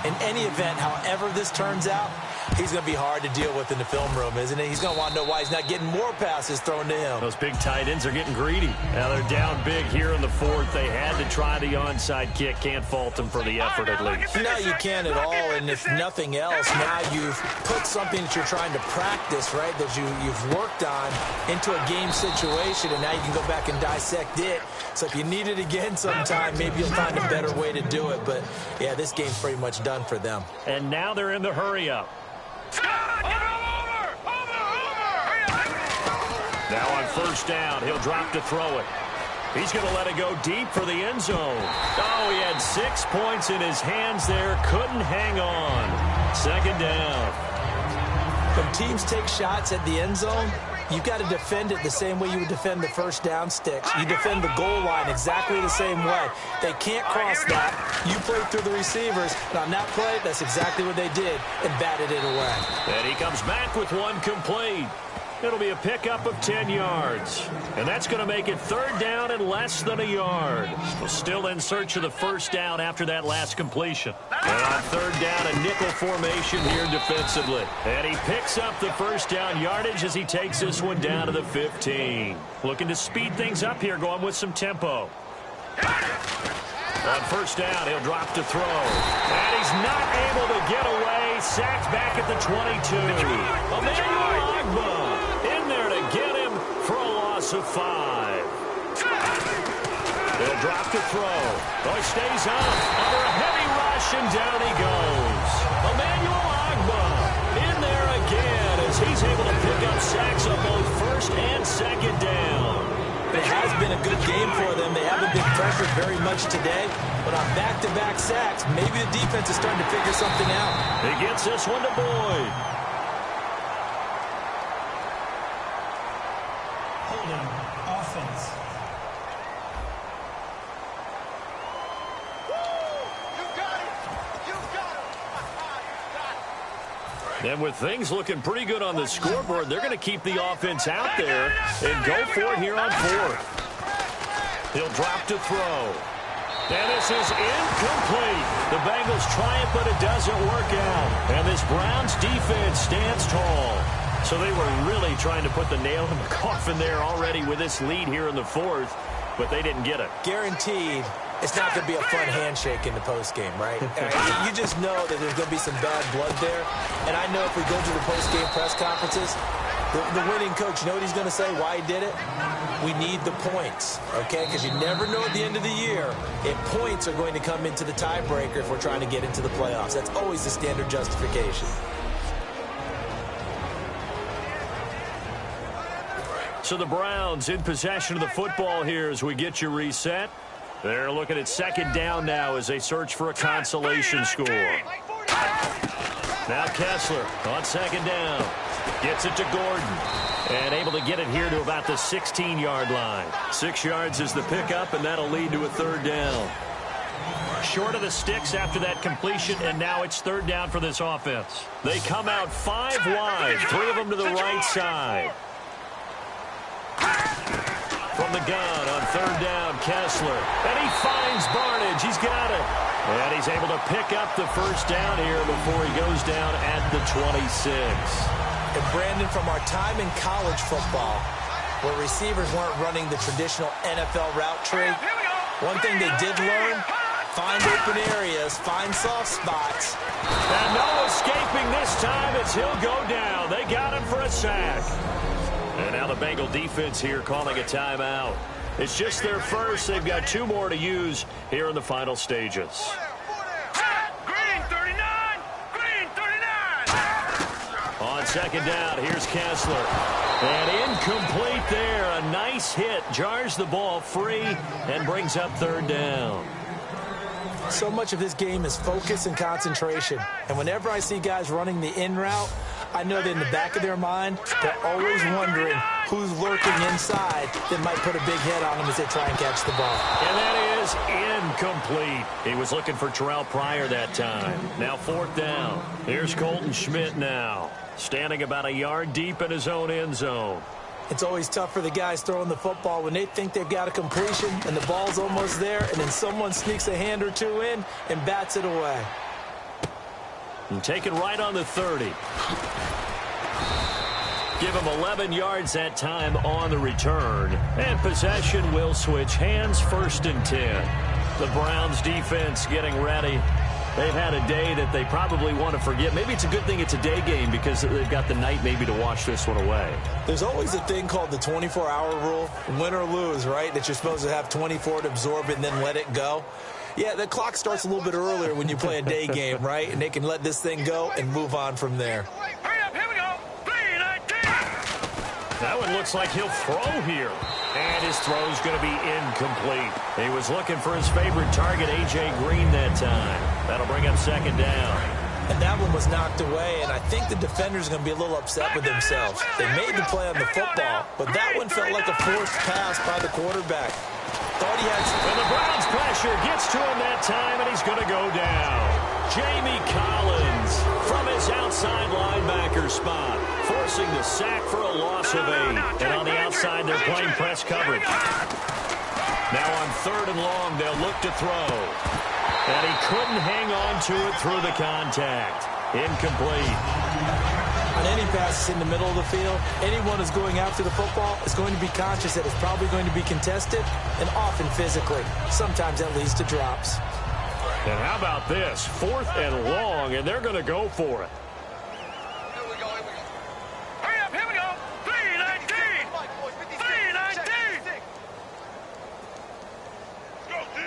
G: In any event, however this turns out, he's going to be hard to deal with in the film room, isn't he? He's going to want to know why he's not getting more passes thrown to him.
F: Those big tight ends are getting greedy. Now they're down big here in the 4th. They had to try the onside kick. Can't fault them for the effort at least.
G: No, you can't at all. And if nothing else, now you've put something that you're trying to practice, right, that you've worked on into a game situation, and now you can go back and dissect it. So if you need it again sometime, maybe you'll find a better way to do it. But, yeah, this game's pretty much done for them.
F: And now they're in the hurry-up. Now on first down, he'll drop to throw it. He's going to let it go deep for the end zone. Oh, he had 6 points in his hands there. Couldn't hang on. Second down.
G: When teams take shots at the end zone, you've got to defend it the same way you would defend the first down sticks. You defend the goal line exactly the same way. They can't cross that. You play through the receivers. And on that play, that's exactly what they did and batted it away.
F: And he comes back with one complete. It'll be a pickup of 10 yards. And that's going to make it 3rd down and less than a yard. We're still in search of the first down after that last completion. And on 3rd down, a nickel formation here defensively. And he picks up the first down yardage as he takes this one down to the 15. Looking to speed things up here, going with some tempo. On first down, he'll drop to throw. And he's not able to get away. Sacked back at the 22. Emmanuel Ogbah in there to get him for a loss of 5. He'll drop to throw. Oh, he stays up under a heavy rush, and down he goes. Emmanuel Ogbah in there again as he's able to pick up sacks on both first and second down.
G: It has been a good game for them. They haven't been pressured very much today, but on back-to-back sacks, maybe the defense is starting to figure something out.
F: He gets this one to Boyd.
H: Holding offense.
F: And with things looking pretty good on the scoreboard, they're going to keep the offense out there and go for it here on 4th. He'll drop to throw. And this is incomplete. The Bengals try it, but it doesn't work out. And this Browns defense stands tall. So they were really trying to put the nail in the coffin there already with this lead here in the 4th, but they didn't get it.
G: Guaranteed. It's not going to be a fun handshake in the postgame, right? You just know that there's going to be some bad blood there. And I know if we go to the postgame press conferences, the winning coach, you know what he's going to say, why he did it? We need the points, okay? Because you never know at the end of the year if points are going to come into the tiebreaker if we're trying to get into the playoffs. That's always the standard justification.
F: So the Browns in possession of the football here as we get you reset. They're looking at second down now as they search for a consolation score. Now Kessler on second down. Gets it to Gordon. And able to get it here to about the 16-yard line. 6 yards is the pickup, and that'll lead to a 3rd down. Short of the sticks after that completion, and now it's third down for this offense. They come out 5 wide, 3 of them to the right side. From the gun on third down, Kessler. And he finds Barnage. He's got it. And he's able to pick up the first down here before he goes down at the 26.
G: And Brandon, from our time in college football, where receivers weren't running the traditional NFL route tree, one thing they did learn, find open areas, find soft spots.
F: And no escaping this time as he'll go down. They got him for a sack. And now the Bengal defense here calling a timeout. It's just their first. They've got 2 more to use here in the final stages.
C: Green 39! Green 39!
F: On second down, here's Kessler. And incomplete there. A nice hit. Jars the ball free and brings up third down.
G: So much of this game is focus and concentration. And whenever I see guys running the in route, I know that in the back of their mind, they're always wondering who's lurking inside that might put a big hit on them as they try and catch the ball.
F: And that is incomplete. He was looking for Terrell Pryor that time. Now fourth down. Here's Colton Schmidt now, standing about a yard deep in his own end zone.
G: It's always tough for the guys throwing the football when they think they've got a completion and the ball's almost there, and then someone sneaks a hand or two in and bats it away.
F: And taken right on the 30. Give him 11 yards that time on the return. And possession will switch hands, 1st and 10. The Browns defense getting ready. They've had a day that they probably want to forget. Maybe it's a good thing it's a day game because they've got the night maybe to wash this one away.
G: There's always a thing called the 24-hour rule, win or lose, right? That you're supposed to have 24 to absorb it and then let it go. Yeah, the clock starts a little bit earlier when you play a day game, right? And they can let this thing go and move on from there.
C: Hurry up, here we go. 3-19!
F: That one looks like he'll throw here. And his throw's going to be incomplete. He was looking for his favorite target, A.J. Green, that time. That'll bring up second down.
G: And that one was knocked away, and I think the defenders are going to be a little upset with themselves. They made the play on the football, but that one felt like a forced pass by the quarterback. Thought he had some...
F: And the Browns pressure gets to him that time, and he's going to go down. Jamie Collins from his outside linebacker spot, forcing the sack for a loss of 8. And on the outside, they're playing press coverage. Now on 3rd and long, they'll look to throw. And he couldn't hang on to it through the contact. Incomplete.
G: On any passes in the middle of the field, anyone who's going after the football is going to be conscious that it's probably going to be contested, and often physically. Sometimes that leads to drops.
F: And how about this? 4th and long, and they're going to go for it.
C: Here we go. Hurry up, here we go. 3-19! 3-19! Let's go, D.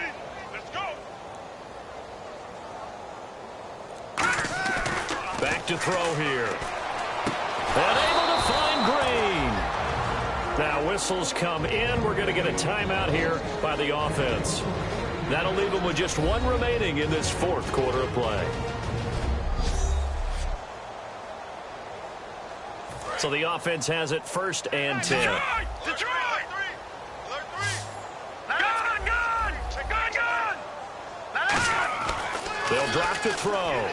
C: Let's go.
F: Back to throw here. And able to find Green. Now whistles come in. We're going to get a timeout here by the offense. That'll leave them with just 1 remaining in this 4th quarter of play. So the offense has it 1st and 10.
C: Detroit!
F: They'll drop to throw.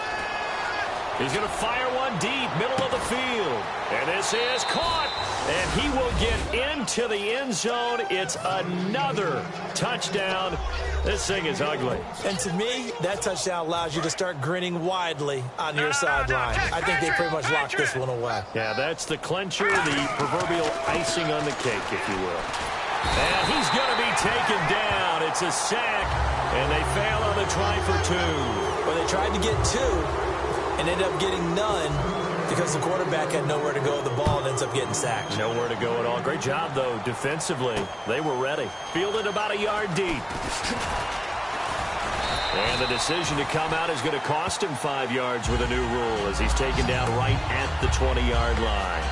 F: He's going to fire one deep, middle of the field. And this is caught. And he will get into the end zone. It's another touchdown. This thing is ugly.
G: And to me, that touchdown allows you to start grinning widely on your sideline. I think they pretty much locked this one away.
F: Yeah, that's the clincher, the proverbial icing on the cake, if you will. And he's going to be taken down. It's a sack, and they fail on the try for 2.
G: Well, they tried to get 2 and ended up getting none because the quarterback had nowhere to go with the ball and ends up getting sacked.
F: Nowhere to go at all. Great job, though, defensively. They were ready. Fielded about a yard deep. And the decision to come out is going to cost him 5 yards with a new rule as he's taken down right at the 20-yard line.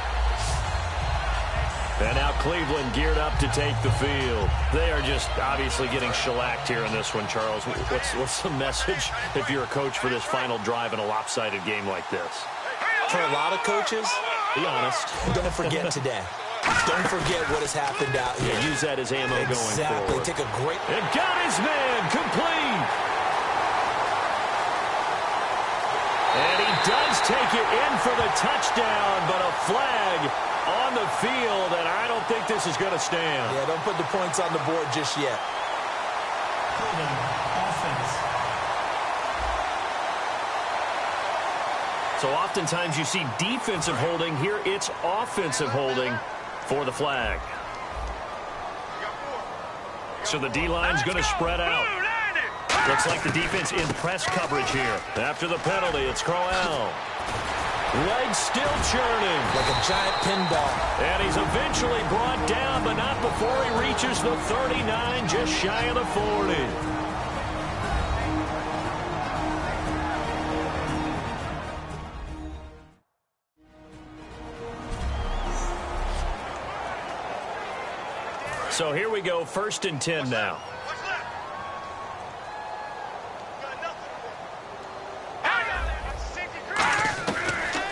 F: And now Cleveland geared up to take the field. They are just obviously getting shellacked here in this one, Charles. What's the message if you're a coach for this final drive in a lopsided game like this?
G: For a lot of coaches,
F: be honest,
G: don't forget today. Don't forget what has happened out here.
F: Yeah, use that as ammo going forward.
G: Exactly. Take a great...
F: And got his man complete. does take it in for the touchdown, but a flag on the field, and I don't think this is going to stand.
G: Yeah, don't put the points on the board just yet.
H: Offense.
F: So oftentimes you see defensive holding. Here it's offensive holding for the flag. So the D-line's going to spread out. Looks like the defense in press coverage here. After the penalty, it's Crowell. Legs still churning.
G: Like a giant pinball.
F: And he's eventually brought down, but not before he reaches the 39, just shy of the 40. So here we go, 1st and 10 now.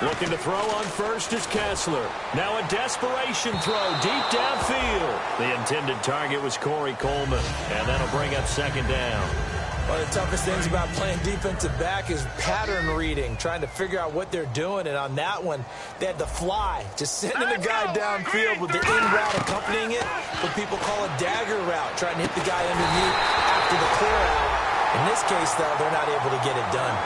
F: Looking to throw on first is Kessler. Now a desperation throw deep downfield. The intended target was Corey Coleman, and that'll bring up 2nd down.
G: One of the toughest things about playing defensive back is pattern reading, trying to figure out what they're doing. And on that one, they had to fly, just sending the guy downfield with the in route accompanying it, what people call a dagger route, trying to hit the guy underneath after the clear out. In this case, though, they're not able to get it done.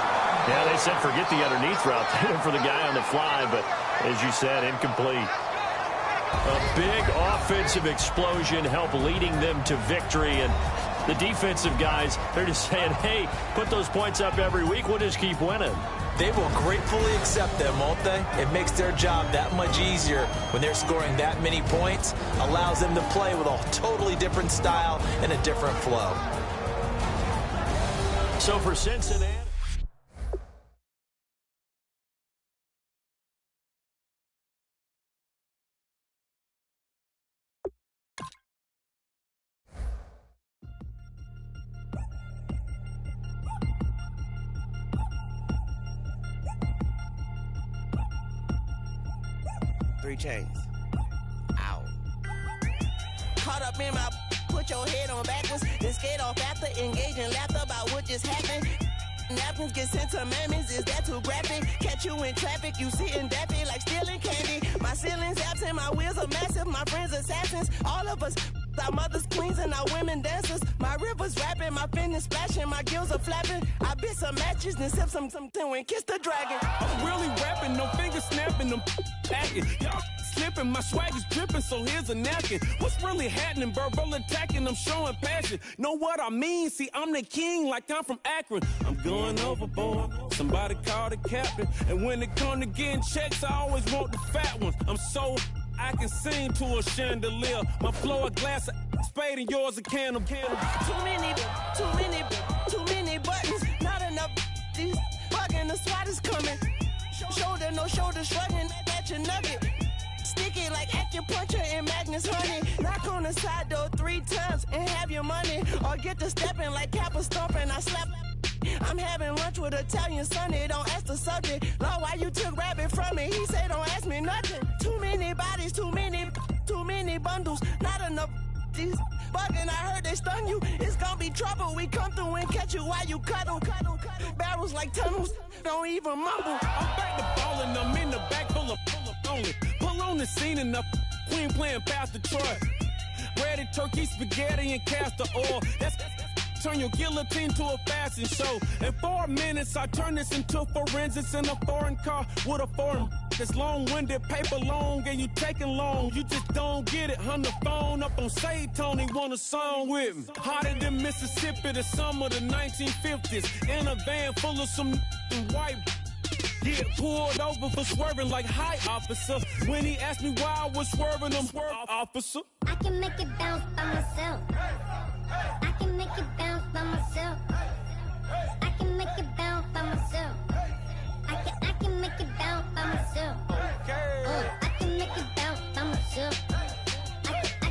F: Yeah, they said forget the underneath route for the guy on the fly, but as you said, incomplete. A big offensive explosion helped leading them to victory, and the defensive guys, they're just saying, hey, put those points up every week, we'll just keep winning.
G: They will gratefully accept them, won't they? It makes their job that much easier when they're scoring that many points, allows them to play with a totally different style and a different flow.
F: So for Cincinnati,
E: Three chains. Ow. Caught up in my, put your head on backwards, then skate off after engaging laughter about what just happened. Napkins get sent to mammies, is that too graphic? Catch you in traffic, you sitting daffy like stealing candy. My ceiling's absent, my wheels are massive, my friends assassins. All of us, our mothers queens and our women dancers. My rivers rapping, my finish splashing, my gills are flapping. I bit some matches, then sip something and kiss the dragon.
I: I'm really rapping, no finger snapping, I'm packing. Y'all slipping, my swag is dripping, so here's a napkin. What's really happening? Verbal attacking, I'm showing passion. Know what I mean? See, I'm the king like I'm from Akron. I'm going overboard, somebody call the captain. And when it come to getting checks, I always want the fat ones. I'm so I can sing to a chandelier. My flow a glass of spade and yours a can of candle.
E: Too many buttons, not enough. These bugging, the SWAT is coming. Shoulder, no shoulder shrugging at your nugget. Sticky like acupuncture and Magnus honey. Knock on the side door 3 times and have your money. Or get to stepping like Kappa stomping. I slap. I'm having lunch with Italian Sonny. Don't ask the subject. Lord, why you took rabbit from me? He said don't ask me nothing. Too many bodies, too many bundles. Not enough. These bugging, I heard they stung you. It's gonna be trouble. We come through and catch you while you cuddle. Barrels like tunnels. Don't even mumble.
I: I'm back to ballin', I'm in the back full of only. Pull on the scene and the queen playing Pastor Troy. Ready turkey, spaghetti, and castor oil. That's turn your guillotine to a fashion show. In 4 minutes, I turn this into forensics in a foreign car with a foreign. It's long-winded, paper long, and you taking long. You just don't get it. Hung the phone up on Say Tony, want a song with me. Hotter than Mississippi, the summer of the 1950s. In a van full of some white. Get pulled over for swerving like hi, officer. When he asked me why I was swerving, I'm swerve, officer.
J: I can make it bounce by myself. I can make it bounce by myself. I can make it bounce by myself. I can make it bounce by myself. I can make it bounce by myself. I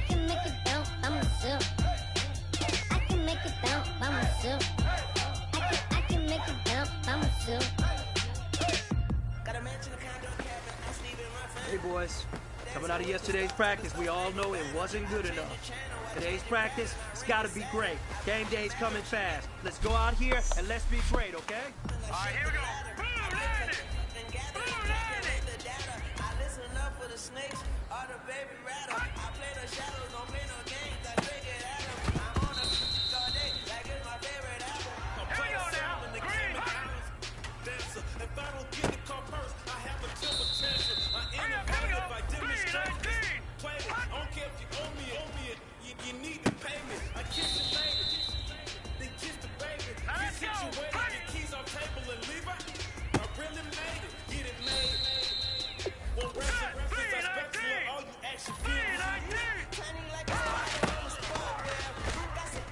J: can make it bounce by myself. I can make it bounce by myself. I can make it bounce by myself.
K: Hey boys, coming out of yesterday's practice, we all know it wasn't good enough. Today's practice, it's gotta be great. Game day's coming fast. Let's go out here and let's be great, okay?
C: All right, here we go. Boom, landed.
E: the snakes are the baby rattle. I play the shadows, don't play no games. I take it at 'em. I'm on the all day, like it's my favorite album.
C: Here we go now. Green.
A: Dancer. If I don't get the car first, I have a temper tantrum. I
C: Here we
A: innovate
C: go.
A: if I demonstrate.
C: 319.
A: Play it. I don't care if you owe me it. You need to pay me. I kiss your baby. Then kiss the baby.
C: Now let's
A: Kiss
C: go.
A: situation, get keys off table and leave it. I really made it. Get it made. One reference, I spectacular. All you action figures.
C: 319.
E: Turning like a spider on the spot web. That's it.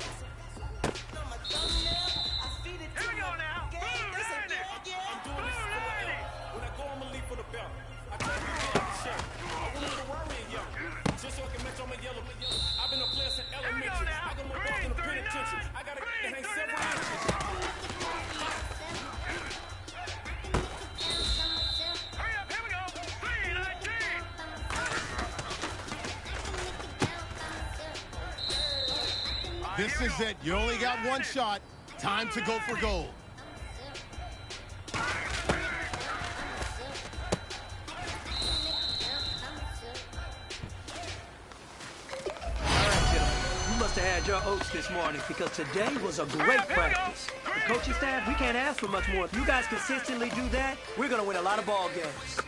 E: On my thumbnail, I feed it to
C: Here we go
E: my
C: now.
E: gang.
C: Blue
E: That's a
C: lady.
E: yeah.
A: I'm doing this
C: Blue
A: for the
C: lady.
A: L. When I go, I'ma leave for the belt. I can't be the shit. I want to worry in yellow. Just so I can match on my yellow. I've been a player since
C: Here we go
A: elementary.
C: now.
A: I got more balls
C: Green
A: in the
C: 39.
A: penitentiary. I got a
C: Green
A: that hang
C: 39.
A: several inches.
C: Hurry up. Here we go. 319.
D: This is it. You only got one shot. Time to go for gold.
K: You must have had your oats this morning because today was a great practice. The coaching staff, we can't ask for much more. If you guys consistently do that, we're going to win a lot of ball games.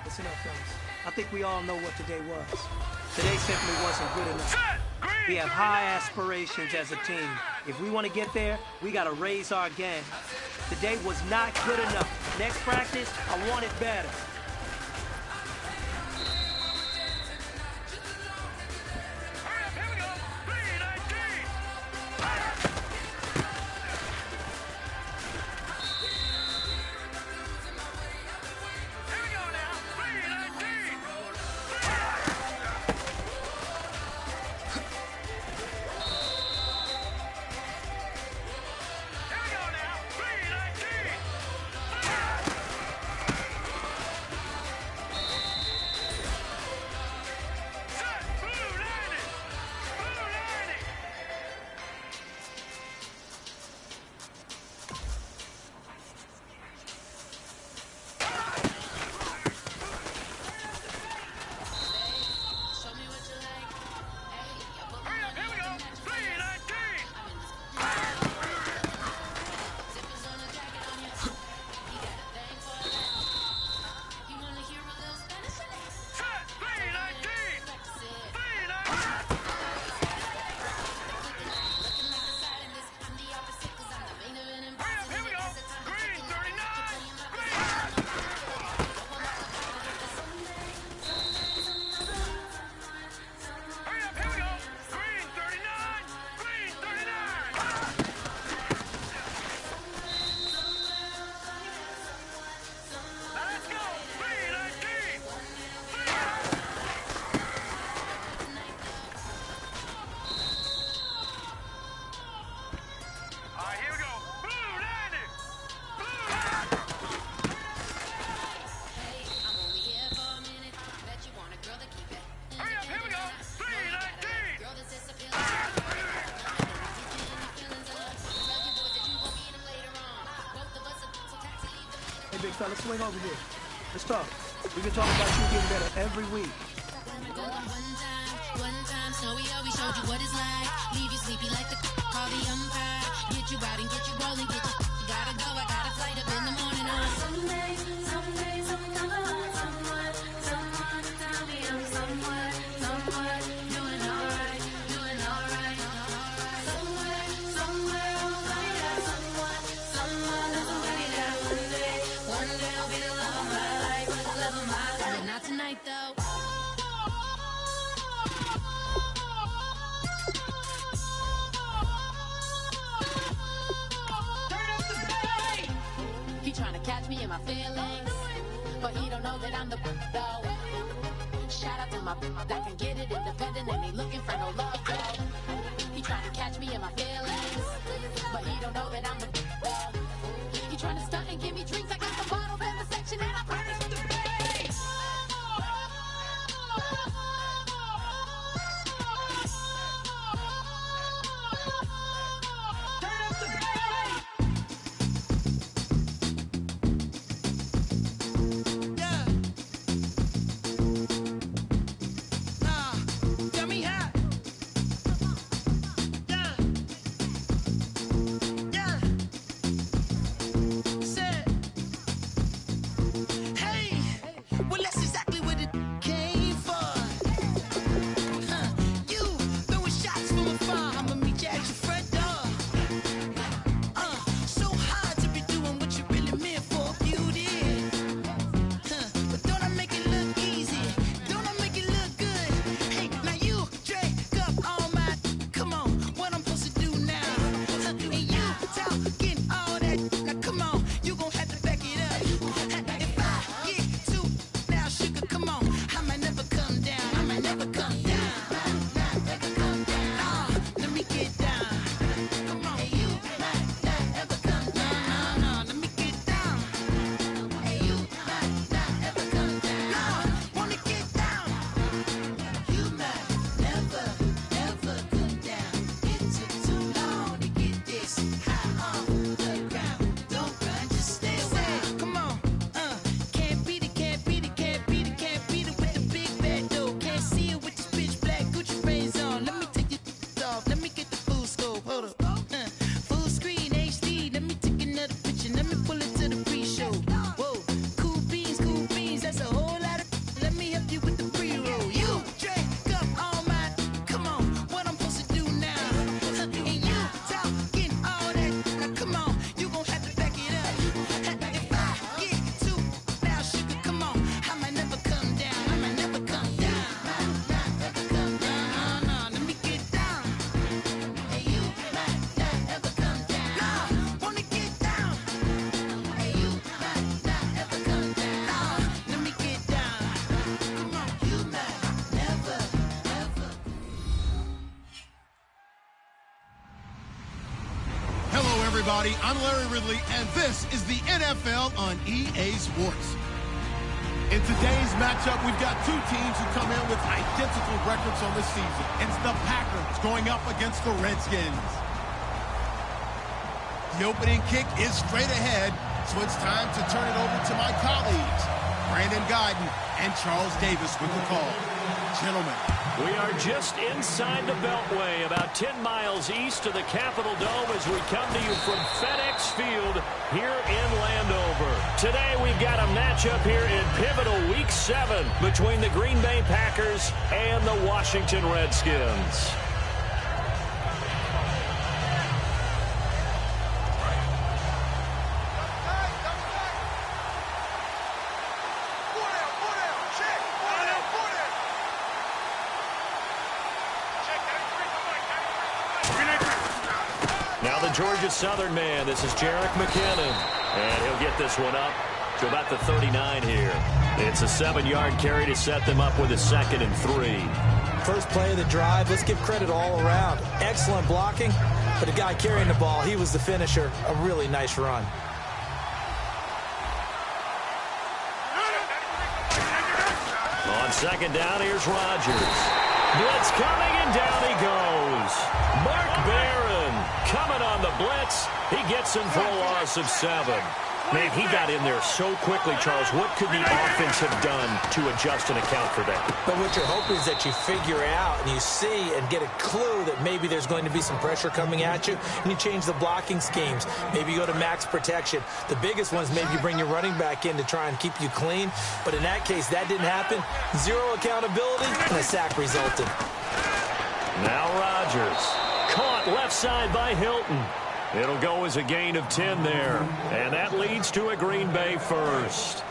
K: Listen up, fellas. I think we all know what today was. Today simply wasn't good enough. We have high aspirations as a team. If we want to get there, we got to raise our game. Today was not good enough. Next practice, I want it better. fella. Swing over here. Let's talk. We've been talking about you getting better every week.
L: One time, Snowy always showed you what it's like. Leave you sleepy like the call the umpire. Get you out and get you rolling, get you gotta go. I got a flight up in the morning on someday, someone to tell me I'm somewhere, doing alright. Somewhere I'll find out someone is away there one day I'll be the love of my life, but not tonight though. Catch me in my feelings, but he don't know that I'm the though. Shout out to my that can get it independent and ain't looking for no love though. He trying to catch me in my feelings, but he don't know that I'm the though. He trying to stunt and give me drinks. I got the bottles in the section and I promise the bass.
D: Everybody, I'm Larry Ridley, and this is the NFL on EA Sports. In today's matchup, we've got two teams who come in with identical records on the season. It's the Packers going up against the Redskins. The opening kick is straight ahead, so it's time to turn it over to my colleagues, Brandon Guyton and Charles Davis with the call. Gentlemen.
F: We are just inside the Beltway, about 10 miles east of the Capitol Dome as we come to you from FedEx Field here in Landover. Today we've got a matchup here in pivotal Week 7 between the Green Bay Packers and the Washington Redskins. Georgia Southern man, this is Jerick McKinnon, and he'll get this one up to about the 39 here. It's a 7-yard carry to set them up with a 2nd and 3.
G: First play of the drive, let's give credit all around. Excellent blocking, but the guy carrying the ball, he was the finisher. A really nice run.
F: On 2nd down, here's Rodgers. Blitz coming, and down he goes. Mark Barron coming on the blitz. He gets him for a loss of 7. Man, he got in there so quickly, Charles. What could the offense have done to adjust and account for that?
G: But what you're hoping is that you figure out and you see and get a clue that maybe there's going to be some pressure coming at you, and you change the blocking schemes. Maybe you go to max protection. The biggest one is maybe you bring your running back in to try and keep you clean. But in that case, that didn't happen. Zero accountability, and a sack resulted.
F: Now Rodgers. Caught left side by Hilton. It'll go as a gain of 10 there. And that leads to a Green Bay first.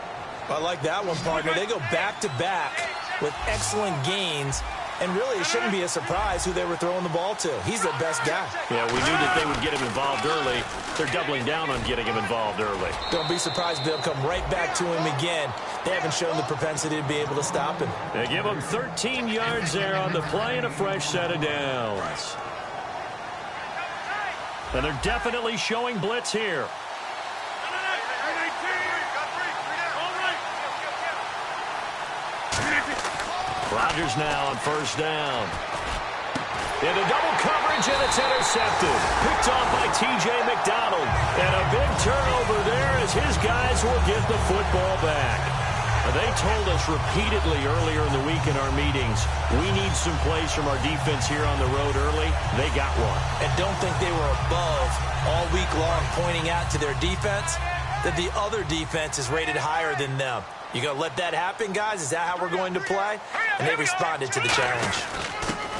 G: I like that one, partner. They go back-to-back with excellent gains. And really, it shouldn't be a surprise who they were throwing the ball to. He's the best guy.
F: Yeah, we knew that they would get him involved early. They're doubling down on getting him involved early.
G: Don't be surprised if they'll come right back to him again. They haven't shown the propensity to be able to stop him.
F: They give him 13 yards there on the play and a fresh set of downs. And they're definitely showing blitz here. Rodgers now on first down. Into double coverage, and it's intercepted. Picked off by T.J. McDonald. And a big turnover there as his guys will get the football back. They told us repeatedly earlier in the week in our meetings, we need some plays from our defense here on the road early. They got one.
G: And don't think they were above all week long pointing out to their defense that the other defense is rated higher than them. You going to let that happen, guys? Is that how we're going to play? And they responded to the challenge.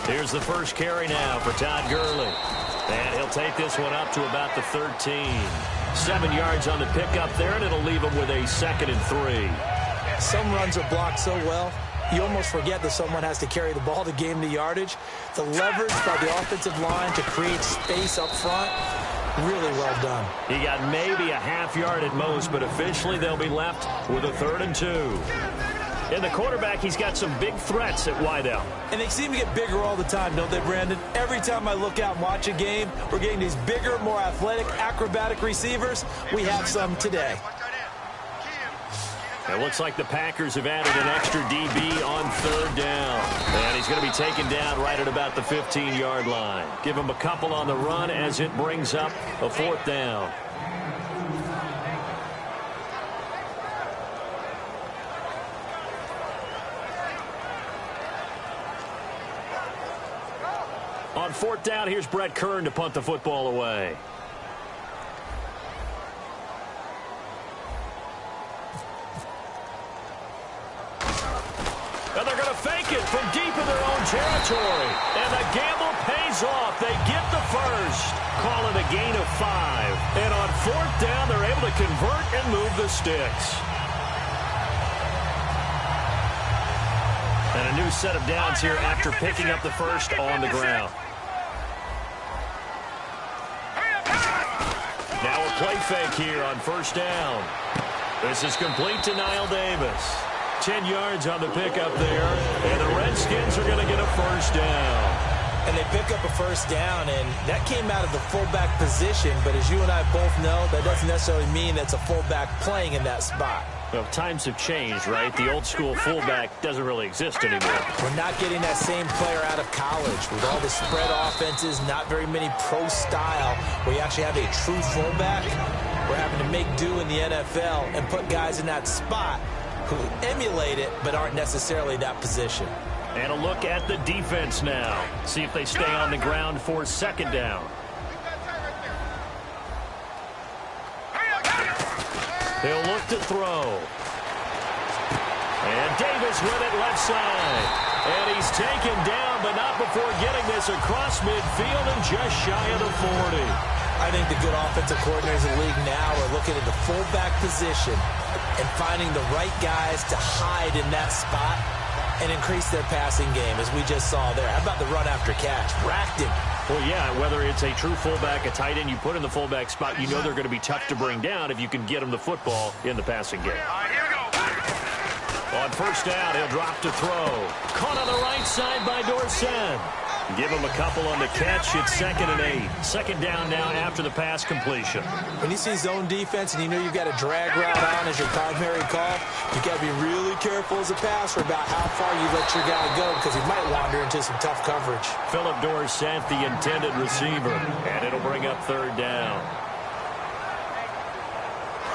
F: Here's the first carry now for Todd Gurley. And he'll take this one up to about the 13. 7 yards on the pickup there, and it'll leave him with a 2nd and 3.
G: Some runs are blocked so well, you almost forget that someone has to carry the ball to gain the yardage. The leverage by the offensive line to create space up front, really well done.
F: He got maybe a half yard at most, but officially they'll be left with a 3rd and 2. In the quarterback, he's got some big threats at wideout.
G: And they seem to get bigger all the time, don't they, Brandon? Every time I look out and watch a game, we're getting these bigger, more athletic, acrobatic receivers. We have some today.
F: It looks like the Packers have added an extra DB on 3rd down. And he's going to be taken down right at about the 15-yard line. Give him a couple on the run as it brings up a 4th down. On 4th down, here's Brett Kern to punt the football away. And they're going to fake it from deep in their own territory. And the gamble pays off. They get the first. Call it a gain of 5. And on 4th down, they're able to convert and move the sticks. And a new set of downs here after picking up the first on the ground. Now a play fake here on 1st down. This is complete to Niall Davis. 10 yards on the pickup there, and the Redskins are going to get a 1st down.
G: And they pick up a 1st down, and that came out of the fullback position, but as you and I both know, that doesn't necessarily mean that's a fullback playing in that spot.
F: Well, times have changed, right? The old school fullback doesn't really exist anymore.
G: We're not getting that same player out of college with all the spread offenses, not very many pro style, where you actually have a true fullback. We're having to make do in the NFL and put guys in that spot who emulate it but aren't necessarily that position.
F: And a look at the defense now. See if they stay on the ground for 2nd down. He'll look to throw. And Davis with it left side. And he's taken down, but not before getting this across midfield and just shy of the 40.
G: I think the good offensive coordinators in the league now are looking at the fullback position and finding the right guys to hide in that spot and increase their passing game, as we just saw there. How about the run after catch? Racked him.
F: Well, yeah, whether it's a true fullback, a tight end you put in the fullback spot, you know they're going to be tough to bring down if you can get them the football in the passing game. On 1st down, he'll drop to throw. Caught on the right side by Dorsett. Give him a couple on the catch. It's 2nd and 8. 2nd down now after the pass completion.
G: When you see zone defense and you know you've got a drag route on as your primary call, you got to be really careful as a passer about how far you let your guy go, because he might wander into some tough coverage.
F: Philip Dorsett, the intended receiver, and it'll bring up 3rd down.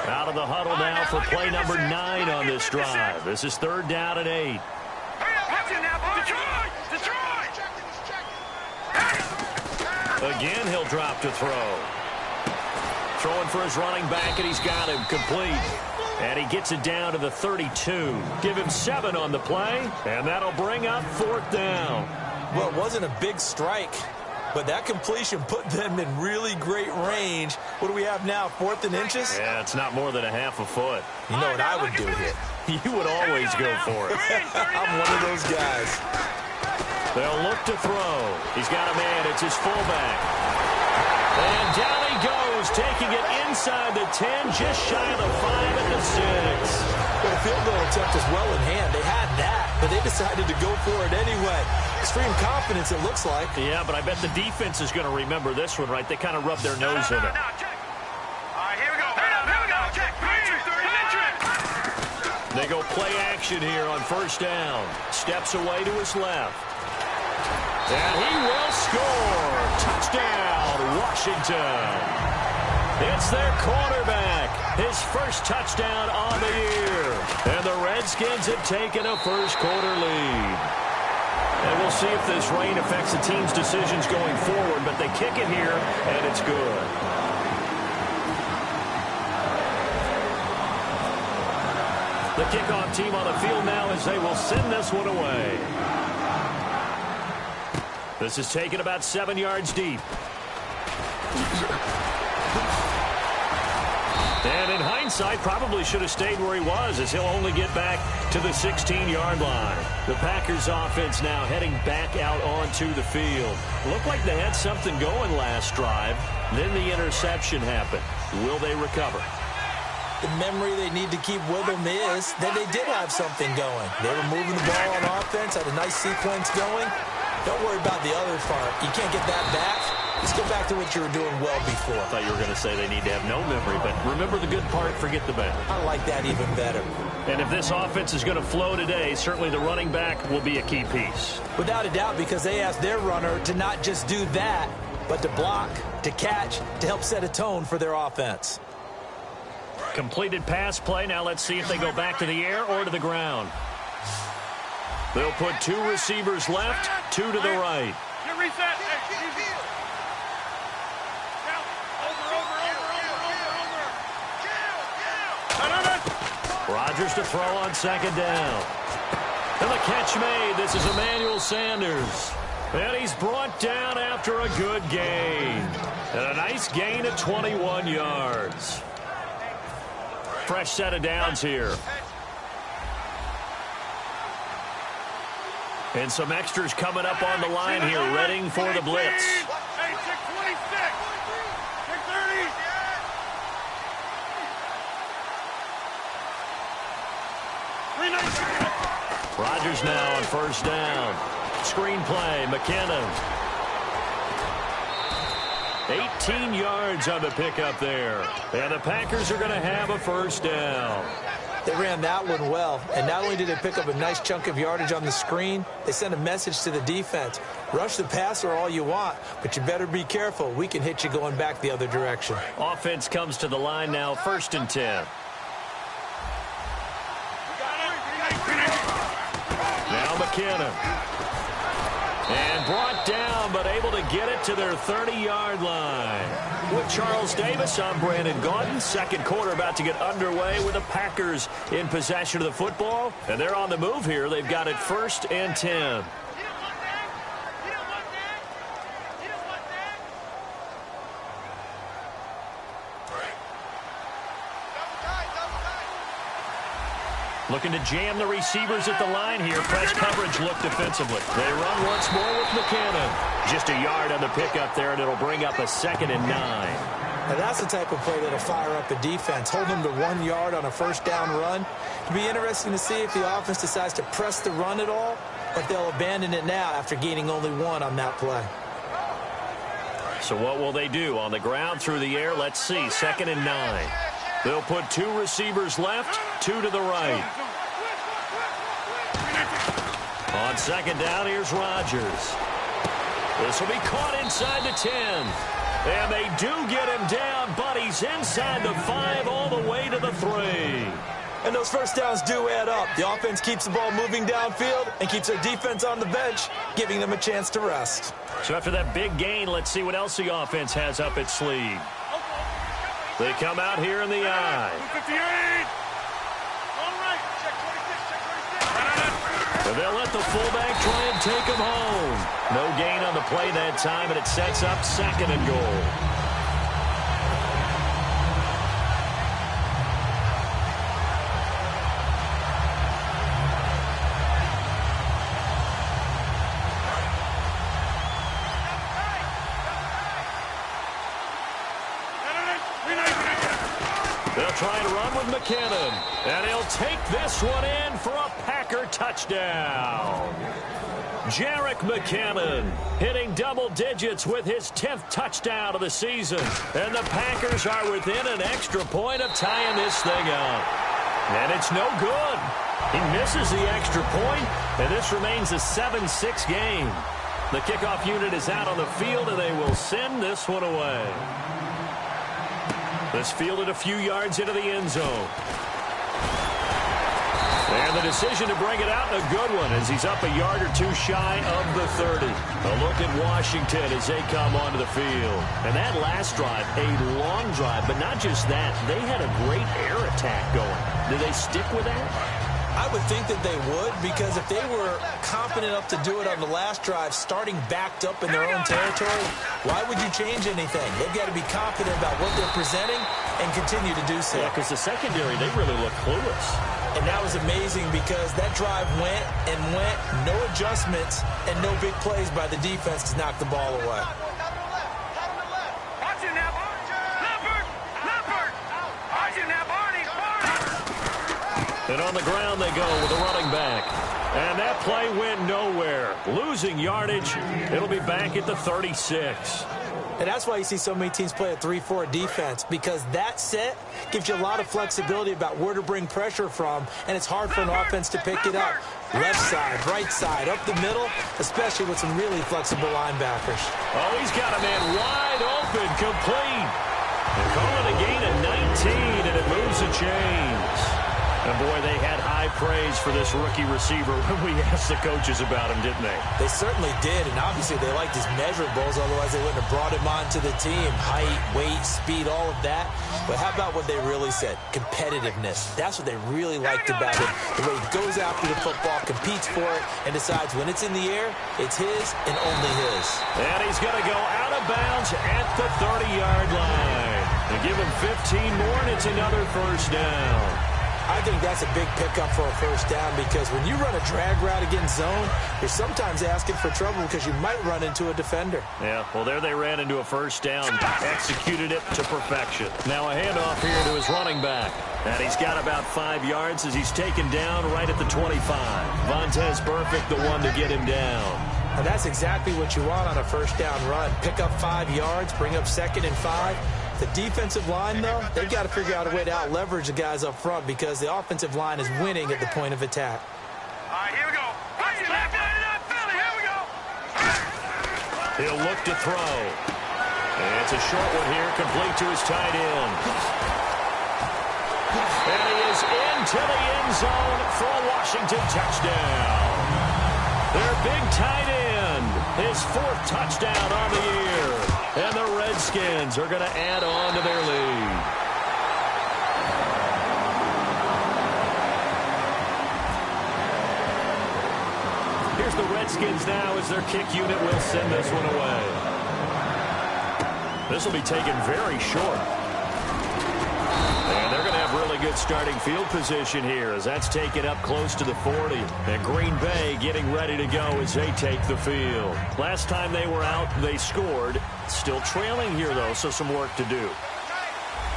F: Out of the huddle now for play number 9 on this drive. This is 3rd down and 8. Again, he'll drop to throw. Throwing for his running back, and he's got him complete. And he gets it down to the 32. Give him 7 on the play, and that'll bring up 4th down.
G: Well, it wasn't a big strike, but that completion put them in really great range. What do we have now, 4th and inches?
F: Yeah, it's not more than a half a foot.
G: You know what I would do here?
F: You would always go for it.
G: I'm one of those guys.
F: They'll look to throw. He's got a man. It's his fullback. And down he goes, taking it inside the 10, just shy of the 5 at the 6.
G: Well, the field goal attempt is well in hand. They had that, but they decided to go for it anyway. Extreme confidence, it looks like.
F: Yeah, but I bet the defense is going to remember this one, right? They kind of rub their nose in it.
C: All right, here we go. Here we go. Check.
F: They go play action here on 1st down. Steps away to his left. And he will score. Touchdown, Washington. It's their quarterback. His first touchdown on the year. And the Redskins have taken a first-quarter lead. And we'll see if this rain affects the team's decisions going forward, but they kick it here, and it's good. The kickoff team on the field now as they will send this one away. This is taken about 7 yards deep. And in hindsight, probably should have stayed where he was, as he'll only get back to the 16-yard line. The Packers offense now heading back out onto the field. Looked like they had something going last drive. Then the interception happened. Will they recover?
G: The memory they need to keep with them is that they did have something going. They were moving the ball on offense, had a nice sequence going. Don't worry about the other part. You can't get that back. Let's go back to what you were doing well before.
F: I thought you were going to say they need to have no memory, but remember the good part, forget the bad.
G: I like that even better.
F: And if this offense is going to flow today, certainly the running back will be a key piece.
G: Without a doubt, because they asked their runner to not just do that, but to block, to catch, to help set a tone for their offense.
F: Completed pass play. Now let's see if they go back to the air or to the ground. They'll put 2 receivers left, 2 to the right.
C: Get reset.
F: Rodgers to throw on 2nd down. And the catch made. This is Emmanuel Sanders. And he's brought down after a good gain. And a nice gain of 21 yards. Fresh set of downs here. And some extras coming up on the line here, readying for the blitz.
C: Hey, 626. 630.
F: Rodgers now on 1st down. Screen play, McKinnon. 18 yards on the pickup there. And the Packers are going to have a 1st down.
G: They ran that one well, and not only did they pick up a nice chunk of yardage on the screen, they sent a message to the defense. Rush the passer all you want, but you better be careful. We can hit you going back the other direction.
F: Offense comes to the line now, 1st and 10. Now McKinnon. And brought down, but able to get it to their 30-yard line. With Charles Davis, I'm Brandon Gaudin. 2nd quarter about to get underway with the Packers in possession of the football. And they're on the move here. They've got it 1st and 10. Looking to jam the receivers at the line here. Press coverage look defensively. They run once more with McKinnon. Just a yard on the pickup there, and it'll bring up a 2nd and 9.
G: Now that's the type of play that'll fire up a defense. Hold them to 1 yard on a 1st down run. It'll be interesting to see if the offense decides to press the run at all, or if they'll abandon it now after gaining only 1 on that play.
F: So what will they do? On the ground, through the air, let's see. 2nd and 9. They'll put 2 receivers left, 2 to the right. On 2nd down, here's Rodgers. This will be caught inside the 10. And they do get him down, but he's inside the 5 all the way to the 3.
G: And those first downs do add up. The offense keeps the ball moving downfield and keeps their defense on the bench, giving them a chance to rest.
F: So after that big gain, let's see what else the offense has up its sleeve. They come out here in the I.
C: 258. All right. Check 26.
F: And they'll let the fullback try and take him home. No gain on the play that time, and it sets up 2nd and goal. They'll try and run with McKinnon, and he'll take this one in for a Packer touchdown. Jerick McKinnon hitting double digits with his 10th touchdown of the season, and the Packers are within an extra point of tying this thing up. And it's no good. He misses the extra point, and this remains a 7-6 game. The kickoff unit is out on the field, and they will send this one away. This fielded a few yards into the end zone. And the decision to bring it out, a good one, as he's up a yard or two shy of the 30. A look at Washington as they come onto the field. And that last drive, a long drive, but not just that. They had a great air attack going. Do they stick with that?
G: I would think that they would, because if they were confident enough to do it on the last drive, starting backed up in their own territory, why would you change anything? They've got to be confident about what they're presenting and continue to do so.
F: Yeah, because the secondary, they really look clueless.
G: And that was amazing because that drive went and went, no adjustments and no big plays by the defense to knock the ball away.
C: Watch it now, Leopard! Leopard! Watch it now, Barney!
F: And on the ground they go with a running back. And that play went nowhere. Losing yardage. It'll be back at the 36.
G: And that's why you see so many teams play a 3-4 defense, because that set gives you a lot of flexibility about where to bring pressure from, and it's hard for an offense to pick it up. Left side, right side, up the middle, especially with some really flexible linebackers.
F: Oh, he's got a man wide open, complete. And call it a gain of 19, and it moves the chains. And, boy, they had high praise for this rookie receiver when we asked the coaches about him, didn't they?
G: They certainly did, and obviously they liked his measurables, otherwise they wouldn't have brought him onto the team. Height, weight, speed, all of that. But how about what they really said? Competitiveness. That's what they really liked about him. The way he goes after the football, competes for it, and decides when it's in the air, it's his and only his.
F: And he's going to go out of bounds at the 30-yard line. And give him 15 more, and it's another first down.
G: I think that's a big pickup for a first down, because when you run a drag route against zone, you're sometimes asking for trouble because you might run into a defender.
F: Yeah, well, there they ran into a first down, executed it to perfection. Now a handoff here to his running back. And he's got about 5 yards as he's taken down right at the 25. Vontaze Burfict, the one to get him down.
G: And that's exactly what you want on a first down run. Pick up 5 yards, bring up 2nd and 5. The defensive line, though, they've got to figure out a way to out-leverage the guys up front, because the offensive line is winning at the point of attack.
C: All right, here we go. Watch it, left eye, Philly, here we go.
F: He'll look to throw. And it's a short one here, complete to his tight end. And he is into the end zone for a Washington touchdown. Their big tight end, his 4th touchdown on the year. And the Redskins are going to add on to their lead. Here's the Redskins now as their kick unit will send this one away. This will be taken very short. And they're going to have really good starting field position here as that's taken up close to the 40. And Green Bay getting ready to go as they take the field. Last time they were out, they scored. Still trailing here, though, so some work to do.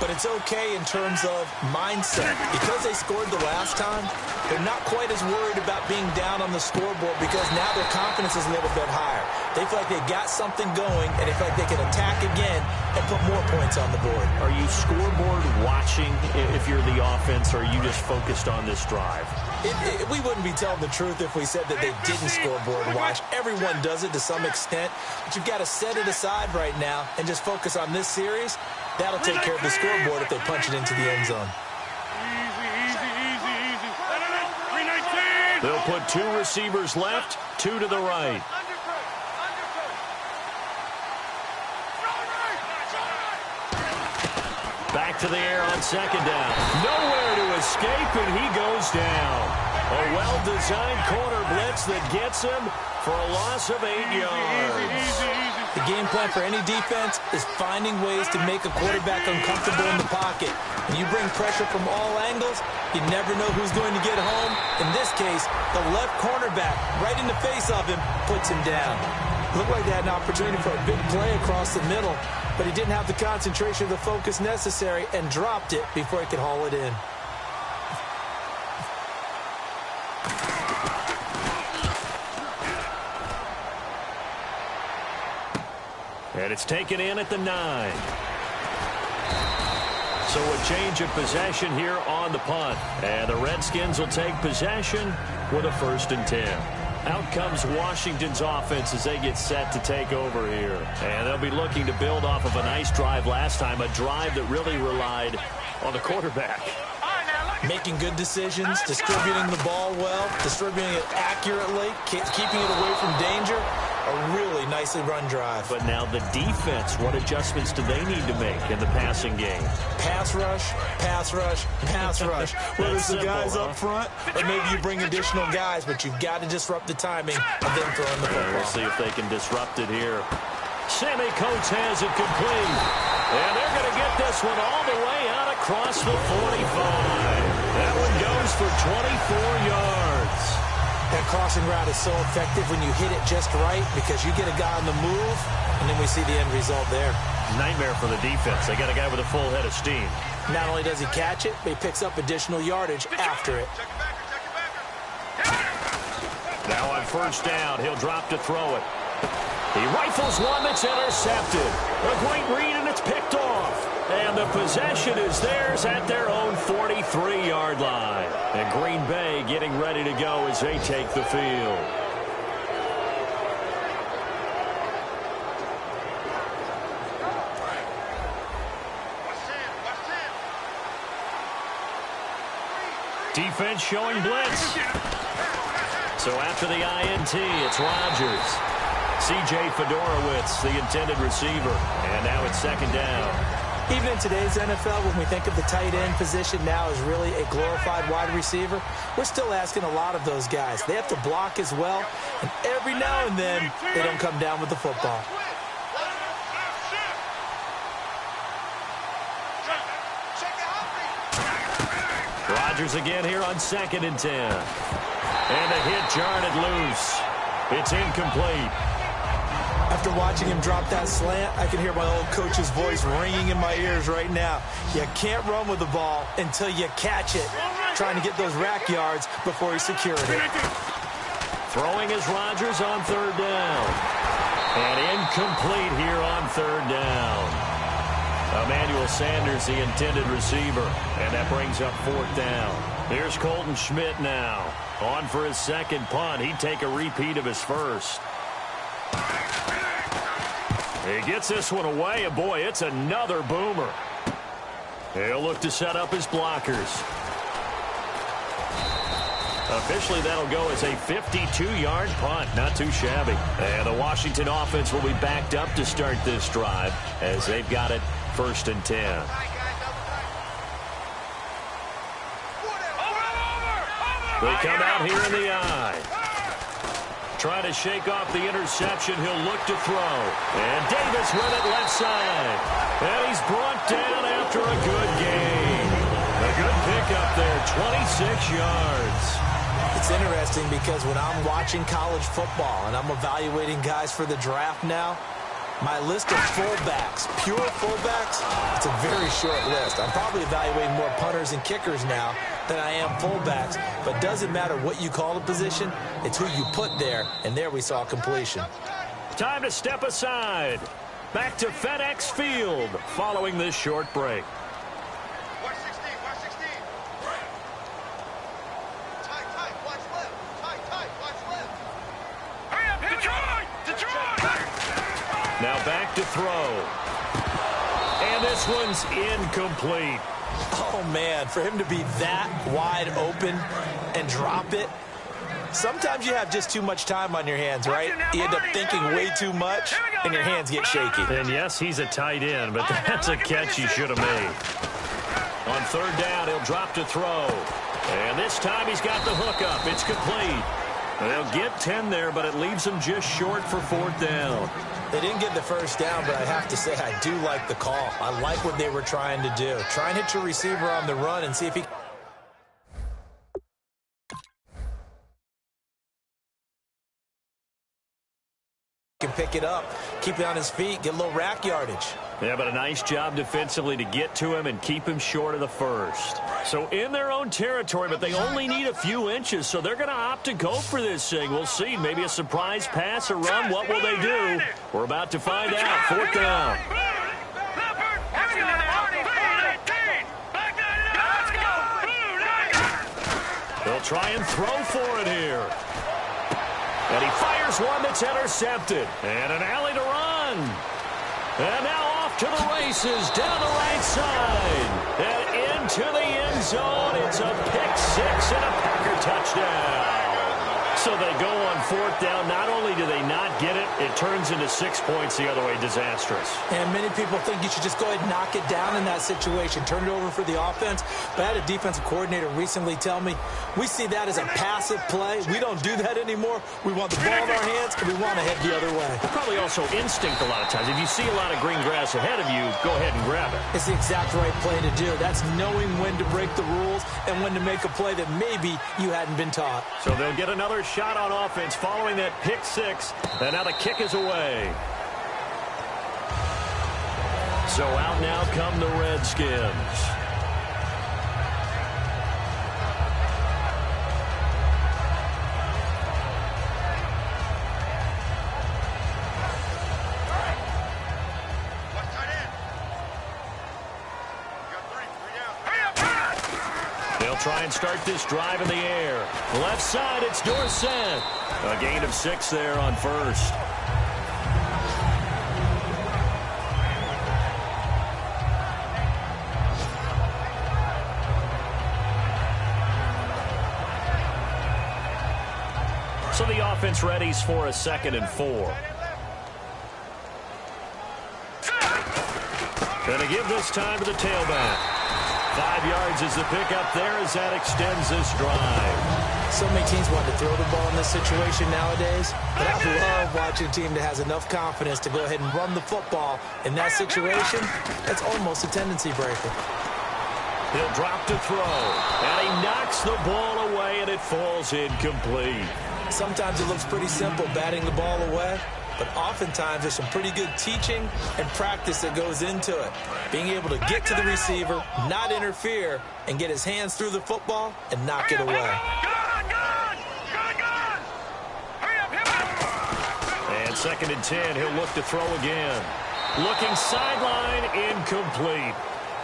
G: But it's okay in terms of mindset. Because they scored the last time, they're not quite as worried about being down on the scoreboard, because now their confidence is a little bit higher. They feel like they got something going, and they feel like they can attack again and put more points on the board.
F: Are you scoreboard watching if you're the offense, or are you just focused on this drive?
G: We wouldn't be telling the truth if we said that they didn't scoreboard watch. Everyone does it to some extent, but you've got to set it aside right now and just focus on this series. That'll take care of the scoreboard if they punch it into the end zone.
F: They'll put 2 receivers left, 2 to the right. Back to the air on second down. Nowhere to escape, and he goes down. A well-designed corner blitz that gets him for a loss of 8 yards.
G: The game plan for any defense is finding ways to make a quarterback uncomfortable in the pocket. When you bring pressure from all angles, you never know who's going to get home. In this case, the left cornerback, right in the face of him, puts him down. Looked like they had an opportunity for a big play across the middle, but he didn't have the concentration or the focus necessary and dropped it before he could haul it in.
F: And it's taken in at the 9. So a change of possession here on the punt. And the Redskins will take possession with a 1st and 10. Out comes Washington's offense as they get set to take over here. And they'll be looking to build off of a nice drive last time, a drive that really relied on the quarterback.
G: Making good decisions, distributing the ball well, distributing it accurately, keeping it away from danger. A really nicely run drive.
F: But now the defense, what adjustments do they need to make in the passing game?
G: Pass rush, pass rush, pass rush. Whether it's the guys up front or maybe you bring additional guys, but you've got to disrupt the timing of them throwing the football.
F: We'll see if they can disrupt it here. Sammy Coates has it complete. And they're going to get this one all the way out across the 45. That one goes for 24 yards.
G: That crossing route is so effective when you hit it just right because you get a guy on the move, and then we see the end result there.
F: Nightmare for the defense. They got a guy with a full head of steam.
G: Not only does he catch it, but he picks up additional yardage after it.
F: Now on 1st down, he'll drop to throw it. He rifles one that's intercepted. A great read, and it's picked off. And the possession is theirs at their own 43-yard line. And Green Bay getting ready to go as they take the field. Defense showing blitz. So after the INT, it's Rodgers. C.J. Fedorowicz, the intended receiver. And now it's 2nd down.
G: Even in today's NFL, when we think of the tight end position now as really a glorified wide receiver, we're still asking a lot of those guys. They have to block as well, and every now and then, they don't come down with the football.
F: Rodgers again here on 2nd and 10. And the hit jarred it loose. It's incomplete.
G: After watching him drop that slant, I can hear my old coach's voice ringing in my ears right now. You can't run with the ball until you catch it. Trying to get those rack yards before he secured it.
F: Throwing is Rodgers on 3rd down. And incomplete here on 3rd down. Emmanuel Sanders, the intended receiver. And that brings up 4th down. Here's Colton Schmidt now. On for his 2nd punt. He'd take a repeat of his 1st. He gets this one away, and boy, it's another boomer. He'll look to set up his blockers. Officially, that'll go as a 52-yard punt. Not too shabby. And the Washington offense will be backed up to start this drive as they've got it 1st and 10. They come out here in the eye. Trying to shake off the interception. He'll look to throw. And Davis with it left side. And he's brought down after a good game. A good pickup there, 26 yards.
G: It's interesting because when I'm watching college football and I'm evaluating guys for the draft now, my list of fullbacks, pure fullbacks, it's a very short list. I'm probably evaluating more punters and kickers now than I am fullbacks, but doesn't matter what you call the position, it's who you put there, and there we saw completion.
F: Time to step aside. Back to FedEx Field following this short break. this one's incomplete.
G: Oh, man, for him to be that wide open and drop it, sometimes you have just too much time on your hands, right? You end up thinking way too much, and your hands get shaky.
F: And yes, he's a tight end, but that's a catch he should have made. On third down, he'll drop to throw. And this time he's got the hook up. It's complete. They'll get 10 there, but it leaves them just short for fourth down.
G: They didn't get the first down, but I have to say I do like the call. I like what they were trying to do. Try and hit your receiver on the run and see if he can pick it up, keep it on his feet, get a little rack yardage.
F: Yeah, but a nice job defensively to get to him and keep him short of the first. So in their own territory, but they only need a few inches, so they're going to opt to go for this thing. We'll see. Maybe a surprise pass or run. What will they do? We're about to find out. Fourth down. They'll try and throw for it here. And he fires one that's intercepted. And an alley to run. And now off to the races, down the right side. And into the end zone. It's a pick six and a Packer touchdown. So they go on fourth down. Not only do they not get it, it turns into 6 points the other way. Disastrous.
G: And many people think you should just go ahead and knock it down in that situation. Turn it over for the offense. But I had a defensive coordinator recently tell me, we see that as a passive play. We don't do that anymore. We want the ball in our hands, and we want to head the other way.
F: Probably also instinct a lot of times. If you see a lot of green grass ahead of you, go ahead and grab it.
G: It's the exact right play to do. That's knowing when to break the rules and when to make a play that maybe you hadn't been taught.
F: So they'll get another shot on offense following that pick six. And now the kick is away. So out now come the Redskins. They'll try and start this drive in the air. Left side, it's Dorsett. A gain of 6 there on first. So the offense readies for a 2nd and 4. Going to give this time to the tailback. 5 yards is the pickup there as that extends this drive.
G: So many teams want to throw the ball in this situation nowadays, but I love watching a team that has enough confidence to go ahead and run the football. In that situation, it's almost a tendency breaker.
F: He'll drop to throw, and he knocks the ball away, and it falls incomplete.
G: Sometimes it looks pretty simple batting the ball away, but oftentimes there's some pretty good teaching and practice that goes into it. Being able to get to the receiver, not interfere, and get his hands through the football and knock it away.
F: And 2nd and 10, he'll look to throw again. Looking sideline, incomplete.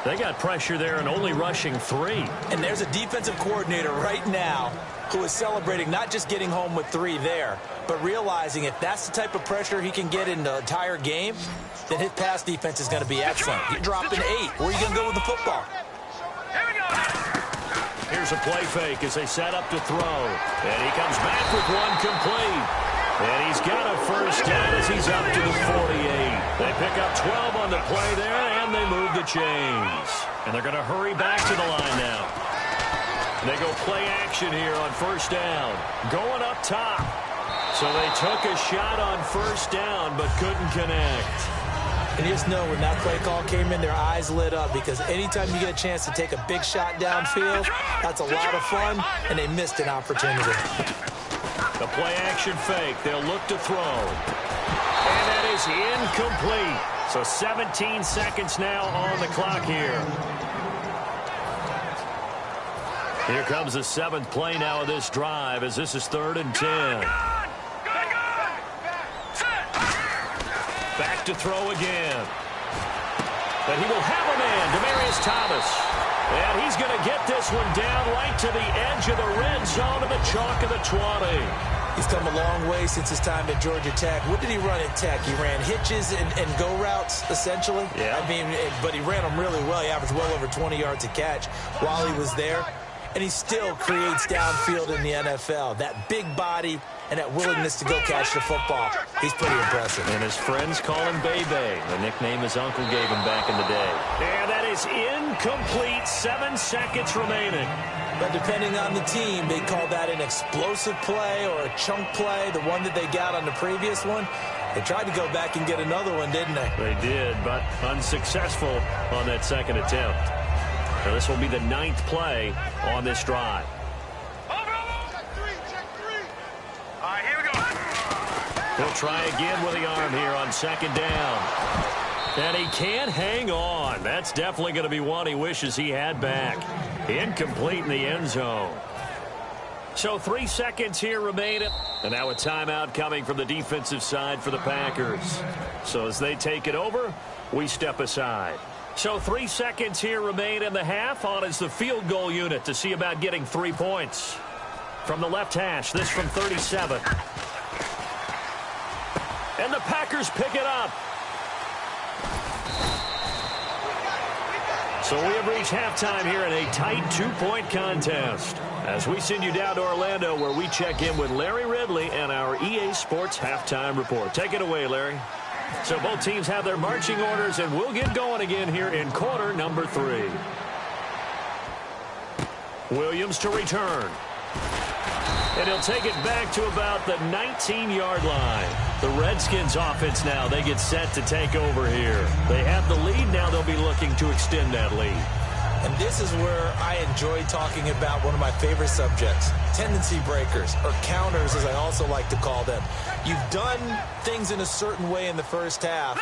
F: They got pressure there and only rushing 3.
G: And there's a defensive coordinator right now who is celebrating not just getting home with 3 there, but realizing if that's the type of pressure he can get in the entire game, then his pass defense is going to be excellent. He dropped an 8. Where are you going to go with the football?
F: Here's a play fake as they set up to throw. And he comes back with one complete. And he's got a first down as he's up to the 48. They pick up 12 on the play there, and they move the chains. And they're going to hurry back to the line now. They go play action here on first down. Going up top. So they took a shot on first down, but couldn't connect.
G: And you just know when that play call came in, their eyes lit up, because anytime you get a chance to take a big shot downfield, that's a lot of fun, and they missed an opportunity.
F: The play action fake. They'll look to throw. And that is incomplete. So 17 seconds now on the clock here. Here comes the 7th play now of this drive as this is 3rd and 10. Back to throw again. But he will have a man, Demaryius Thomas. And he's going to get this one down right to the edge of the red zone of the chalk of the 20.
G: He's come a long way since his time at Georgia Tech. What did he run at Tech? He ran hitches and go routes, essentially.
F: Yeah.
G: I mean, but he ran them really well. He averaged well over 20 yards a catch while he was there. And he still creates downfield in the NFL. That big body and that willingness to go catch the football. He's pretty impressive.
F: And his friends call him Bebe, the nickname his uncle gave him back in the day. And that is incomplete. 7 seconds remaining.
G: But depending on the team, they call that an explosive play or a chunk play, the one that they got on the previous one. They tried to go back and get another one, didn't they?
F: They did, but unsuccessful on that second attempt. Now this will be the 9th play on this drive.
C: All right, here we go.
F: He'll try again with the arm here on second down. And he can't hang on. That's definitely going to be one he wishes he had back. Incomplete in the end zone. So 3 seconds here remain. And now a timeout coming from the defensive side for the Packers. So as they take it over, we step aside. So 3 seconds here remain in the half. On is the field goal unit to see about getting 3 points. From the left hash, this from 37. And the Packers pick it up. So we have reached halftime here in a tight 2-point contest. As we send you down to Orlando where we check in with Larry Ridley and our EA Sports Halftime Report. Take it away, Larry. So both teams have their marching orders, and we'll get going again here in quarter number 3. Williams to return. And he'll take it back to about the 19-yard line. The Redskins offense now, they get set to take over here. They have the lead. Now they'll be looking to extend that lead.
G: And this is where I enjoy talking about one of my favorite subjects, tendency breakers, or counters as I also like to call them. You've done things in a certain way in the first half,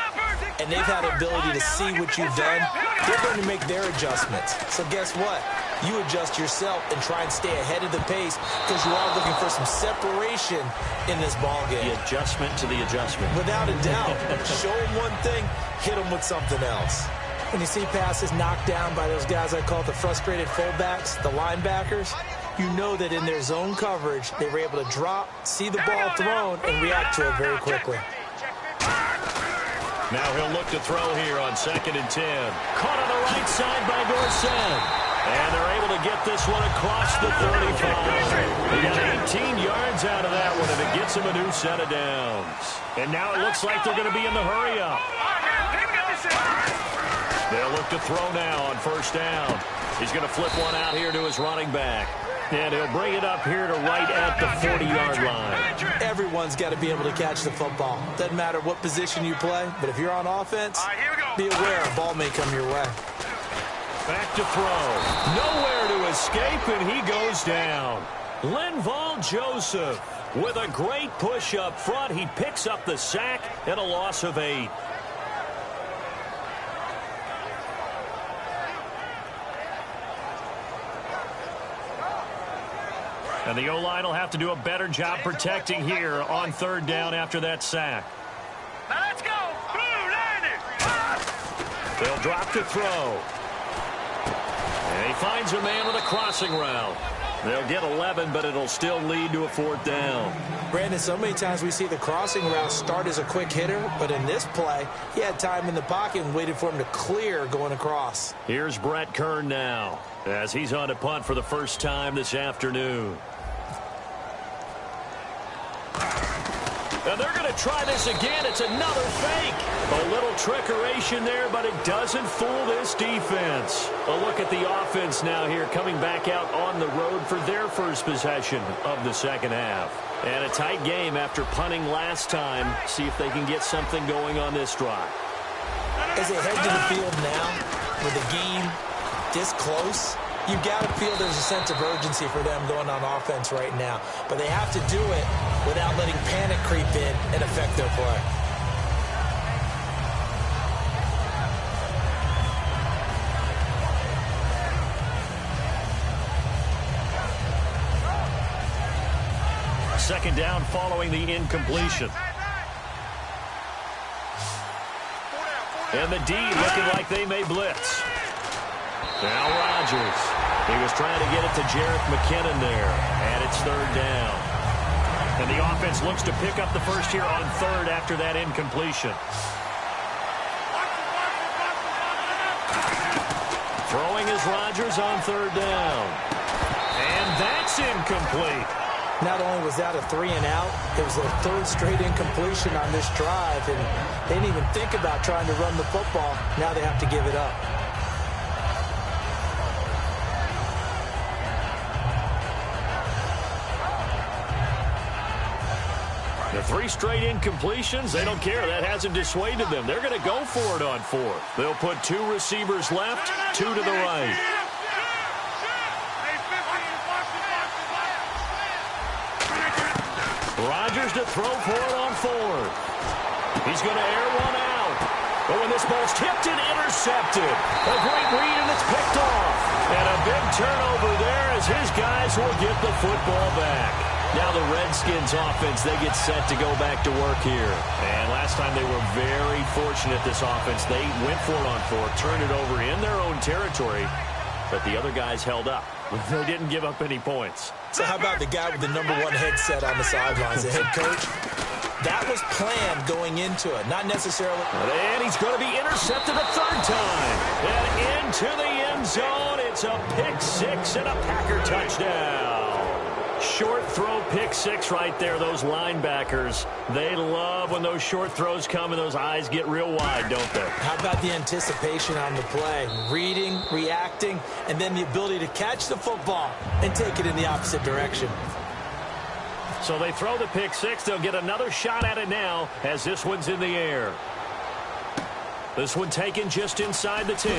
G: and they've had the ability to see what you've done. They're going to make their adjustments. So guess what? You adjust yourself and try and stay ahead of the pace because you are looking for some separation in this ball game.
F: The adjustment to the adjustment.
G: Without a doubt. Show them one thing, hit them with something else. When you see passes knocked down by those guys I call the frustrated fullbacks, the linebackers, you know that in their zone coverage, they were able to drop, see the ball thrown, and react to it very quickly.
F: Now he'll look to throw here on 2nd and 10. Caught on the right side by Dorsett. And they're able to get this one across the 35. They got 18 yards out of that one, and it gets them a new set of downs. And now it looks like they're going to be in the hurry-up. They'll look to throw now on 1st down. He's going to flip one out here to his running back. And he'll bring it up here to right at the 40-yard line.
G: Everyone's got to be able to catch the football. Doesn't matter what position you play, but if you're on offense, be aware a ball may come your way.
F: Back to throw. Nowhere to escape, and he goes down. Linval Joseph with a great push up front. He picks up the sack and a loss of 8. And the O-line will have to do a better job protecting here on 3rd down after that sack.
C: Now let's go. Blue, landed.
F: They'll drop to throw. And he finds a man with a crossing route. They'll get 11, but it'll still lead to a 4th down.
G: Brandon, so many times we see the crossing route start as a quick hitter, but in this play, he had time in the pocket and waited for him to clear going across.
F: Here's Brett Kern now, as he's on to punt for the first time this afternoon. And they're going to try this again. It's another fake. A little trickeration there, but it doesn't fool this defense. A look at the offense now here, coming back out on the road for their first possession of the second half. And a tight game after punting last time. See if they can get something going on this drive.
G: As they head to the field now, with the game this close, you've got to feel there's a sense of urgency for them going on offense right now. But they have to do it without letting panic creep in and affect their play.
F: Second down following the incompletion. And the D looking like they may blitz. Now Rodgers. He was trying to get it to Jerick McKinnon there. And it's 3rd down. And the offense looks to pick up the first here on third after that incompletion. Throwing is Rodgers on third down. And that's incomplete.
G: Not only was that a 3-and-out, it was their third straight incompletion on this drive, and they didn't even think about trying to run the football. Now they have to give it up.
F: The 3 straight incompletions, they don't care. That hasn't dissuaded them. They're going to go for it on fourth. They'll put 2 receivers left, 2 to the right. Rodgers to throw for it on fourth. He's going to air one out. But when this ball's tipped and intercepted, a great read and it's picked off. And a big turnover there as his guys will get the football back. Now the Redskins offense, they get set to go back to work here. And last time they were very fortunate, this offense. They went for it on fourth, turned it over in their own territory, but the other guys held up. They didn't give up any points.
G: So how about the guy with the #1 headset on the sidelines, the head coach? That was planned going into it, not necessarily.
F: And he's going to be intercepted a third time. And into the end zone, it's a pick six and a Packer touchdown. Short throw pick six right there. Those linebackers, they love when those short throws come and those eyes get real wide, don't they?
G: How about the anticipation on the play? Reading, reacting, and then the ability to catch the football and take it in the opposite direction.
F: So they throw the pick six. They'll get another shot at it now as this one's in the air. This one taken just inside the 10.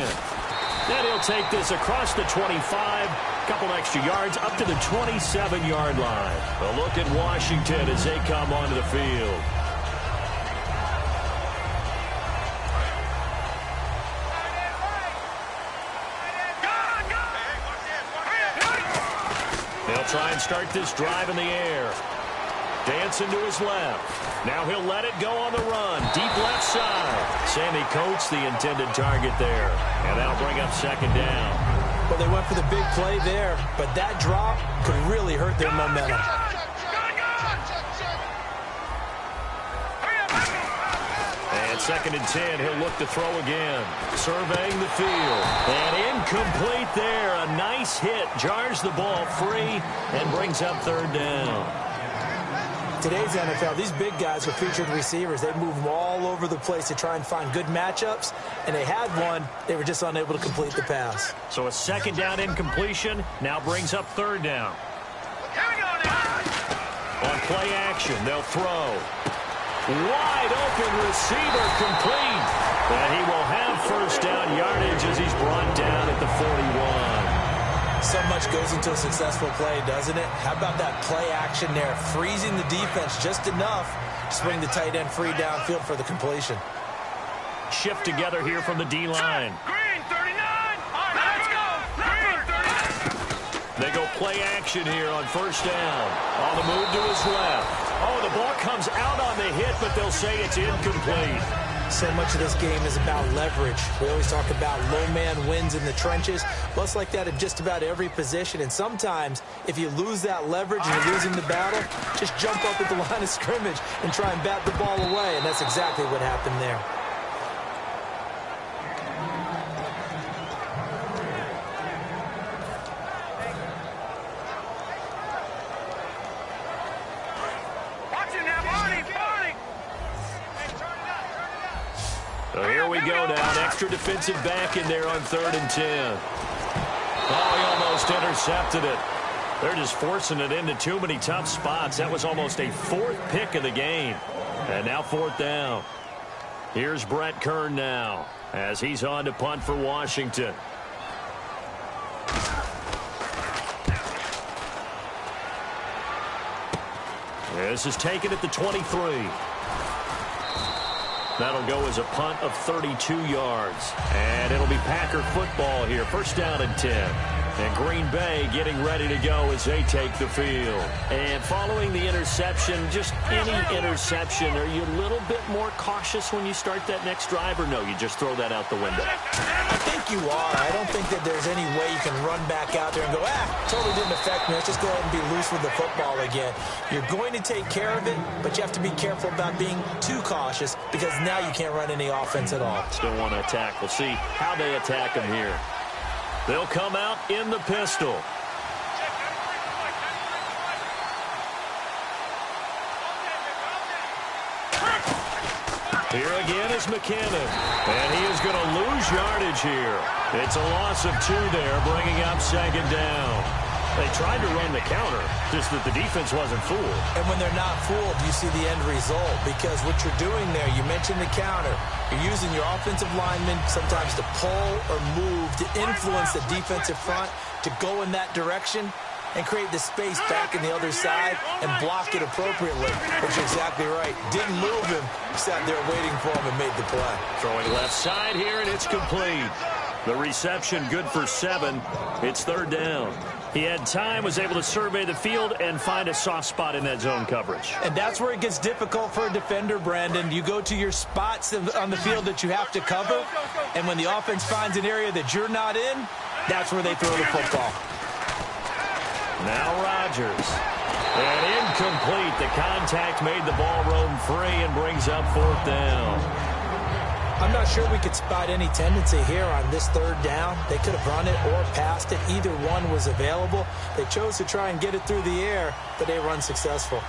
F: Then he'll take this across the 25. Couple extra yards up to the 27-yard line. A look at Washington as they come onto the field. They'll try and start this drive in the air. Dancing to his left. Now he'll let it go on the run. Deep left side. Sammy Coates, the intended target there. And that'll bring up second down.
G: Well, they went for the big play there, but that drop could really hurt their momentum.
F: And second and 10, he'll look to throw again. Surveying the field. And incomplete there. A nice hit. Jars the ball free and brings up third down.
G: Today's NFL, these big guys are featured receivers. They move them all over the place to try and find good matchups, and they had one. They were just unable to complete the pass.
F: So a second down incompletion now brings up third down. On play action, they'll throw. Wide open receiver complete. And he will have first down yardage as he's brought down at the 41.
G: So much goes into a successful play, doesn't it? How about that play action there? Freezing the defense just enough to swing the tight end free downfield for the completion.
F: Shift together here from the D-line.
C: Green 39. Let's go. Green 39.
F: They go play action here on first down. On the move to his left. Oh, the ball comes out on the hit, but they'll say it's incomplete.
G: So much of this game is about leverage. We always talk about low man wins in the trenches. Well, it's like that in just about every position. And sometimes, if you lose that leverage and you're losing the battle, just jump up at the line of scrimmage and try and bat the ball away. And that's exactly what happened there.
F: So here we go now. Extra defensive back in there on 3rd and 10. Oh, he almost intercepted it. They're just forcing it into too many tough spots. That was almost a 4th pick of the game. And now 4th down. Here's Brett Kern now as he's on to punt for Washington. This is taken at the 23. That'll go as a punt of 32 yards. And it'll be Packer football here. First down and 10. And Green Bay getting ready to go as they take the field. And following the interception, just any interception, are you a little bit more cautious when you start that next drive, or no, you just throw that out the window?
G: I think you are. I don't think that there's any way you can run back out there and go, totally didn't affect me. Let's just go ahead and be loose with the football again. You're going to take care of it, but you have to be careful about being too cautious because now you can't run any offense at all.
F: Still want to attack. We'll see how they attack him here. They'll come out in the pistol. Here again is McKinnon, and he is going to lose yardage here. It's a loss of 2 there, bringing up second down. They tried to run the counter, just that the defense wasn't fooled.
G: And when they're not fooled, you see the end result, because what you're doing there, you mentioned the counter. You're using your offensive linemen sometimes to pull or move to influence the defensive front to go in that direction and create the space back in the other side and block it appropriately, which is exactly right. Didn't move him, sat there waiting for him and made the play.
F: Throwing left side here, and it's complete. The reception good for 7. It's third down. He had time, was able to survey the field and find a soft spot in that zone coverage.
G: And that's where it gets difficult for a defender, Brandon. You go to your spots on the field that you have to cover, and when the offense finds an area that you're not in, that's where they throw the football.
F: Now Rodgers. And incomplete. The contact made the ball roam free and brings up fourth down.
G: I'm not sure we could spot any tendency here on this third down. They could have run it or passed it. Either one was available. They chose to try and get it through the air, but they were unsuccessful.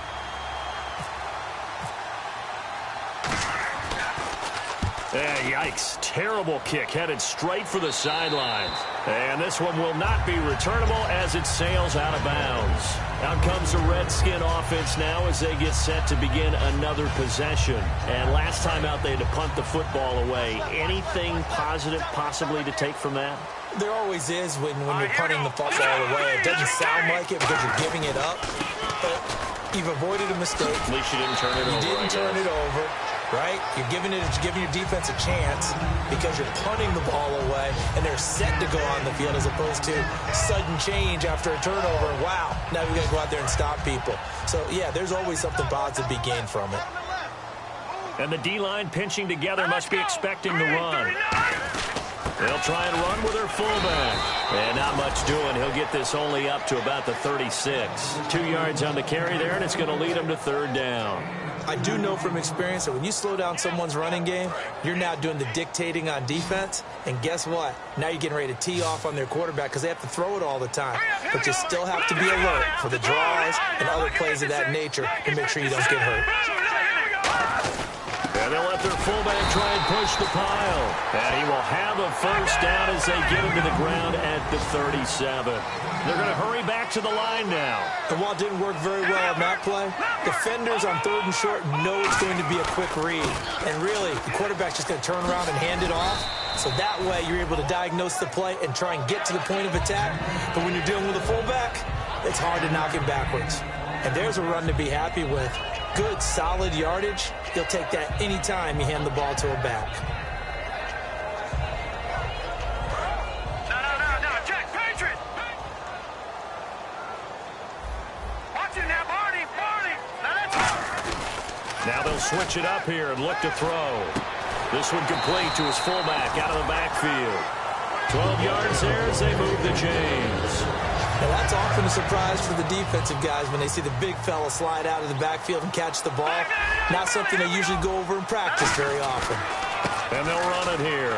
F: Yikes. Terrible kick headed straight for the sidelines. And this one will not be returnable as it sails out of bounds. Out comes the Redskin offense now as they get set to begin another possession. And last time out they had to punt the football away. Anything positive possibly to take from that?
G: There always is when you're punting the football away. It doesn't sound like it because you're giving it up. But you've avoided a mistake.
F: At least you didn't turn it over.
G: You didn't turn it over. Right? You're giving your defense a chance because you're punting the ball away and they're set to go on the field as opposed to sudden change after a turnover. Wow, now we got to go out there and stop people. So, yeah, there's always something positive to be gained from it.
F: And the D-line pinching together must be expecting the run. They'll try and run with their fullback. And not much doing. He'll get this only up to about the 36. 2 yards on the carry there, and it's going to lead him to third down.
G: I do know from experience that when you slow down someone's running game, you're now doing the dictating on defense. And guess what? Now you're getting ready to tee off on their quarterback because they have to throw it all the time. But you still have to be alert for the draws and other plays of that nature to make sure you don't get hurt.
F: And they'll let their fullback try and push the pile. And he will have a first down as they get him to the ground at the 37. They're going to hurry back to the line now.
G: And while it didn't work very well on that play, defenders on third and short know it's going to be a quick read. And really, the quarterback's just going to turn around and hand it off. So that way, you're able to diagnose the play and try and get to the point of attack. But when you're dealing with a fullback, it's hard to knock it backwards. And there's a run to be happy with. Good, solid yardage. You'll take that anytime you hand the ball to a back.
C: No, Jack, Patriot! Watch it now, Barney!
F: Now they'll switch it up here and look to throw. This one complete to his fullback out of the backfield. 12 yards there as they move the chains.
G: Now that's often a surprise for the defensive guys when they see the big fella slide out of the backfield and catch the ball. Not something they usually go over in practice very often.
F: And they'll run it here.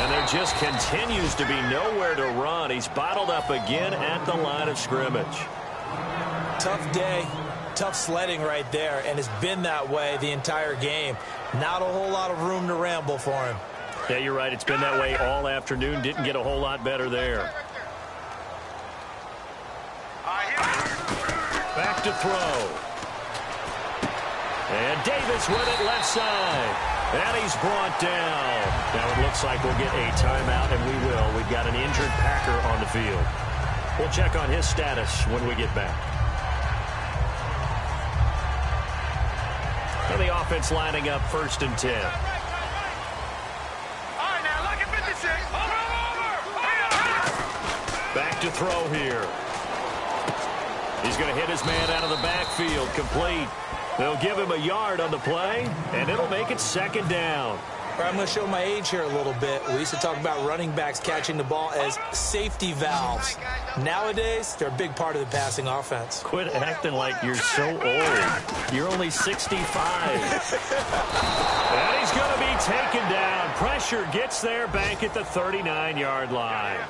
F: And there just continues to be nowhere to run. He's bottled up again at the line of scrimmage.
G: Tough day, tough sledding right there, and it's been that way the entire game. Not a whole lot of room to ramble for him.
F: Yeah, you're right. It's been that way all afternoon. Didn't get a whole lot better there. Back to throw. And Davis with it left side. And he's brought down. Now it looks like we'll get a timeout, and we will. We've got an injured Packer on the field. We'll check on his status when we get back. And the offense lining up 1st and 10.
C: All right, now look at 56. Over.
F: Back to throw here. He's going to hit his man out of the backfield. Complete. They'll give him a yard on the play, and it'll make it 2nd down.
G: I'm going to show my age here a little bit. We used to talk about running backs catching the ball as safety valves. Nowadays, they're a big part of the passing offense.
F: Quit acting like you're so old. You're only 65. And he's going to be taken down. Pressure gets there back at the 39-yard line.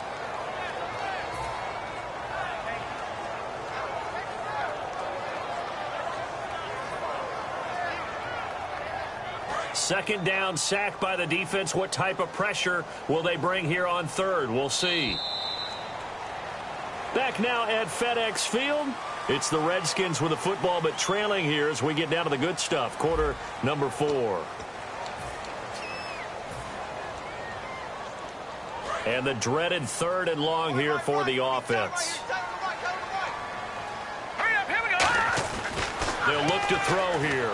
F: Second down, sack by the defense. What type of pressure will they bring here on 3rd? We'll see. Back now at FedEx Field. It's the Redskins with the football, but trailing here as we get down to the good stuff. Quarter number 4. And the dreaded 3rd and long here for the offense. They'll look to throw here.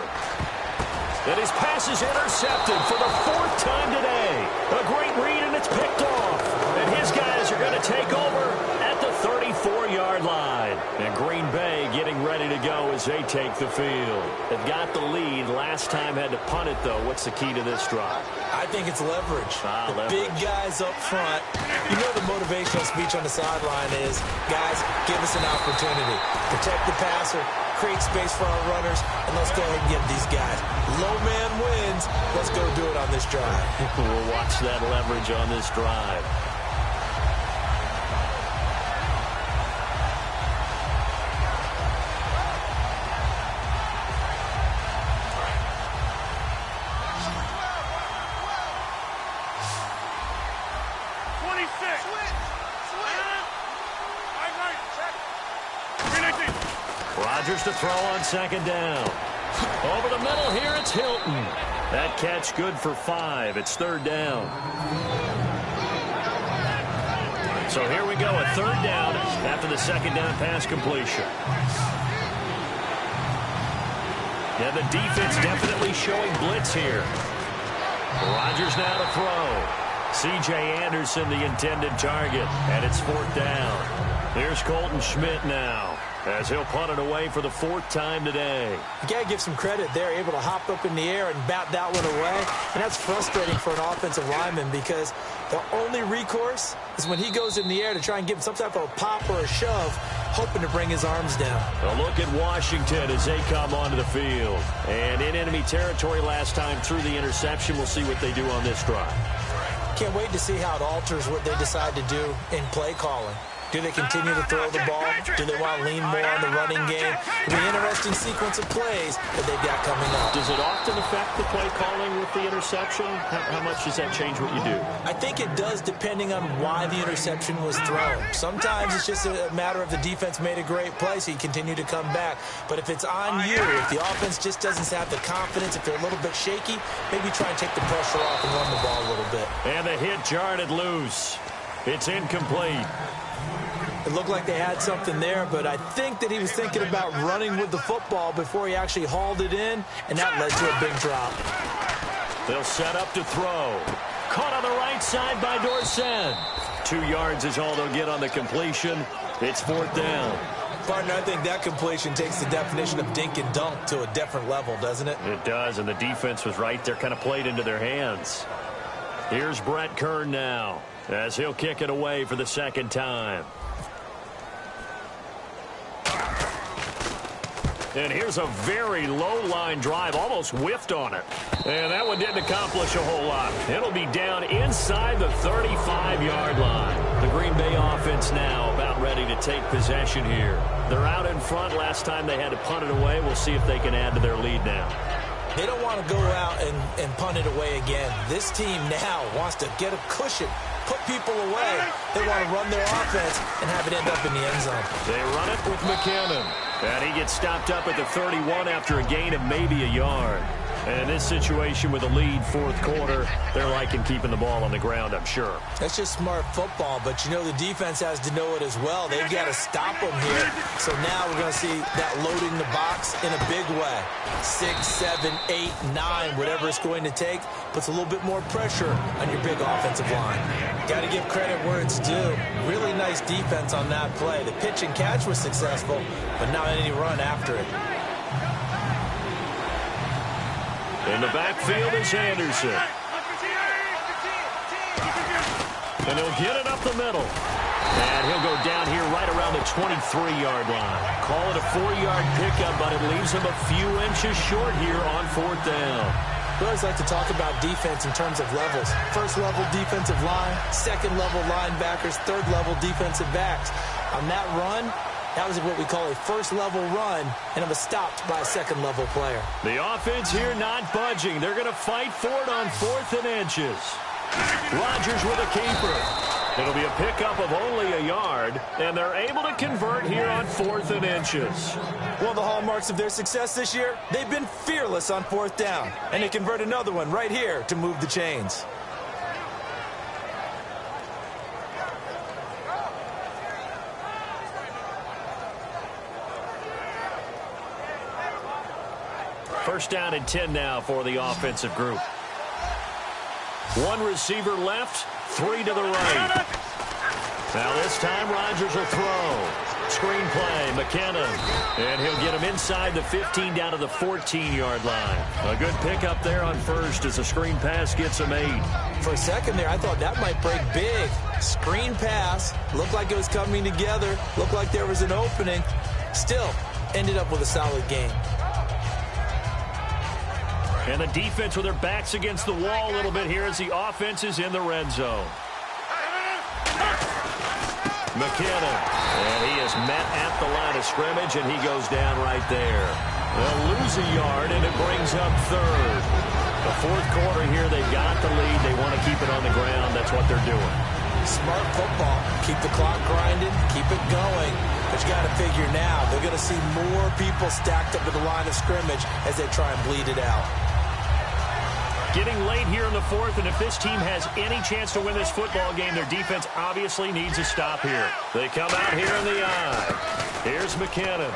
F: And his pass is intercepted for the 4th time today. A great read, and it's picked off. And his guys are going to take over at the 34-yard line. And Green Bay getting ready to go as they take the field. They've got the lead. Last time had to punt it, though. What's the key to this drive?
G: I think it's leverage.
F: Leverage.
G: Big guys up front. You know the motivational speech on the sideline is, guys, give us an opportunity. Protect the passer. Create space for our runners, and let's go ahead and give these guys. Low man wins. Let's go do it on this drive.
F: We'll watch that leverage on this drive. Rodgers to throw on 2nd down. Over the middle here, it's Hilton. That catch good for 5. It's 3rd down. So here we go, a 3rd down after the 2nd down pass completion. Yeah, the defense definitely showing blitz here. Rodgers now to throw. C.J. Anderson, the intended target, and it's 4th down. Here's Colton Schmidt now, as he'll punt it away for the 4th time today.
G: You got to give some credit. They're able to hop up in the air and bat that one away. And that's frustrating for an offensive lineman because the only recourse is when he goes in the air to try and give some type of a pop or a shove, hoping to bring his arms down.
F: A look at Washington as they come onto the field. And in enemy territory last time through the interception. We'll see what they do on this drive.
G: Can't wait to see how it alters what they decide to do in play calling. Do they continue to throw the ball? Do they want to lean more on the running game? It'll be an interesting sequence of plays that they've got coming up.
F: Does it often affect the play calling with the interception? How much does that change what you do?
G: I think it does depending on why the interception was thrown. Sometimes it's just a matter of the defense made a great play, so you continue to come back. But if it's on you, if the offense just doesn't have the confidence, if they're a little bit shaky, maybe try and take the pressure off and run the ball a little bit.
F: And the hit jarred it loose. It's incomplete.
G: It looked like they had something there, but I think that he was thinking about running with the football before he actually hauled it in, and that led to a big drop.
F: They'll set up to throw. Caught on the right side by Dorsett. 2 yards is all they'll get on the completion. It's 4th down.
G: Partner, I think that completion takes the definition of dink and dunk to a different level, doesn't it?
F: It does, and the defense was right there, kind of played into their hands. Here's Brett Kern now, as he'll kick it away for the 2nd time. And here's a very low-line drive, almost whiffed on it. And that one didn't accomplish a whole lot. It'll be down inside the 35-yard line. The Green Bay offense now about ready to take possession here. They're out in front. Last time they had to punt it away. We'll see if they can add to their lead now.
G: They don't want to go out and punt it away again. This team now wants to get a cushion, put people away. They want to run their offense and have it end up in the end zone.
F: They run it with McKinnon. And he gets stopped up at the 31 after a gain of maybe a yard. And this situation with a lead fourth quarter, they're liking keeping the ball on the ground, I'm sure.
G: That's just smart football, but you know the defense has to know it as well. They've got to stop them here. So now we're going to see that loading the box in a big way. 6, 7, 8, 9, whatever it's going to take, puts a little bit more pressure on your big offensive line. Got to give credit where it's due. Really nice defense on that play. The pitch and catch was successful, but not any run after it.
F: In the backfield is Anderson. And he'll get it up the middle. And he'll go down here right around the 23-yard line. Call it a 4-yard pickup, but it leaves him a few inches short here on fourth down.
G: We always like to talk about defense in terms of levels. First-level defensive line, second-level linebackers, third-level defensive backs. On that run, that was what we call a first-level run, and it was stopped by a second-level player.
F: The offense here not budging. They're going to fight for it on 4th and inches. Rodgers with a keeper. It'll be a pickup of only a yard, and they're able to convert here on 4th and inches.
G: One of the hallmarks of their success this year, they've been fearless on 4th down, and they convert another one right here to move the chains.
F: First down and 10 now for the offensive group. One receiver left, 3 to the right. Now this time Rodgers will throw. Screen play, McKinnon. And he'll get him inside the 15 down to the 14-yard line. A good pickup there on first as the screen pass gets him 8.
G: For a second there, I thought that might break big. Screen pass, looked like it was coming together, looked like there was an opening. Still, ended up with a solid game.
F: And the defense with their backs against the wall a little bit here as the offense is in the red zone. McKinnon. And he is met at the line of scrimmage, and he goes down right there. They'll lose a yard, and it brings up 3rd. The fourth quarter here, they've got the lead. They want to keep it on the ground. That's what they're doing.
G: Smart football. Keep the clock grinding. Keep it going. But you got to figure now, they're going to see more people stacked up at the line of scrimmage as they try and bleed it out.
F: Getting late here in the fourth, and if this team has any chance to win this football game, their defense obviously needs a stop here. They come out here in the eye. Here's McKinnon.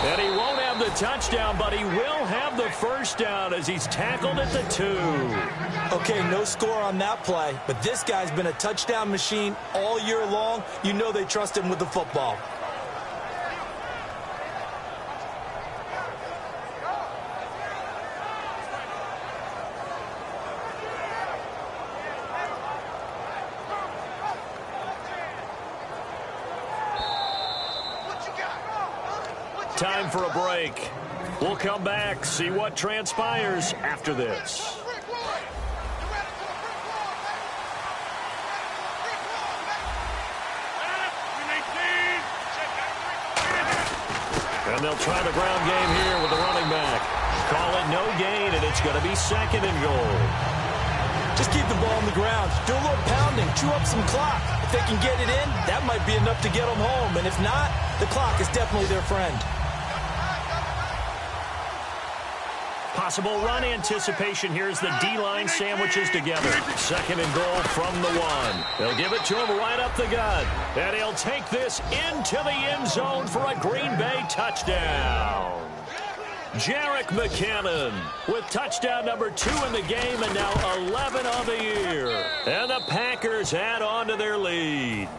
F: And he won't have the touchdown, but he will have the first down as he's tackled at the 2.
G: Okay, no score on that play, but this guy's been a touchdown machine all year long. You know they trust him with the football.
F: Time for a break. We'll come back, see what transpires after this. And they'll try the ground game here with the running back. Call it no gain, and it's going to be 2nd and goal.
G: Just keep the ball on the ground. Do a little pounding. Chew up some clock. If they can get it in, that might be enough to get them home. And if not, the clock is definitely their friend.
F: Possible run anticipation. Here's the D-line sandwiches together. 2nd and goal from the 1. They'll give it to him right up the gut. And he'll take this into the end zone for a Green Bay touchdown. Jerick McKinnon with touchdown number 2 in the game and now 11 on the year. And the Packers add on to their lead.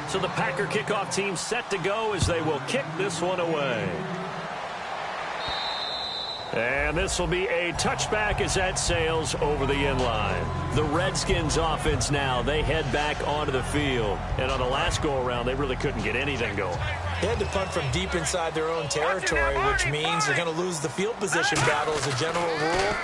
F: So the Packer kickoff team set to go as they will kick this one away. And this will be a touchback as that sails over the end line. The Redskins offense now, they head back onto the field. And on the last go-around, they really couldn't get anything going.
G: They had to punt from deep inside their own territory, which means they're going to lose the field position battle as a general rule.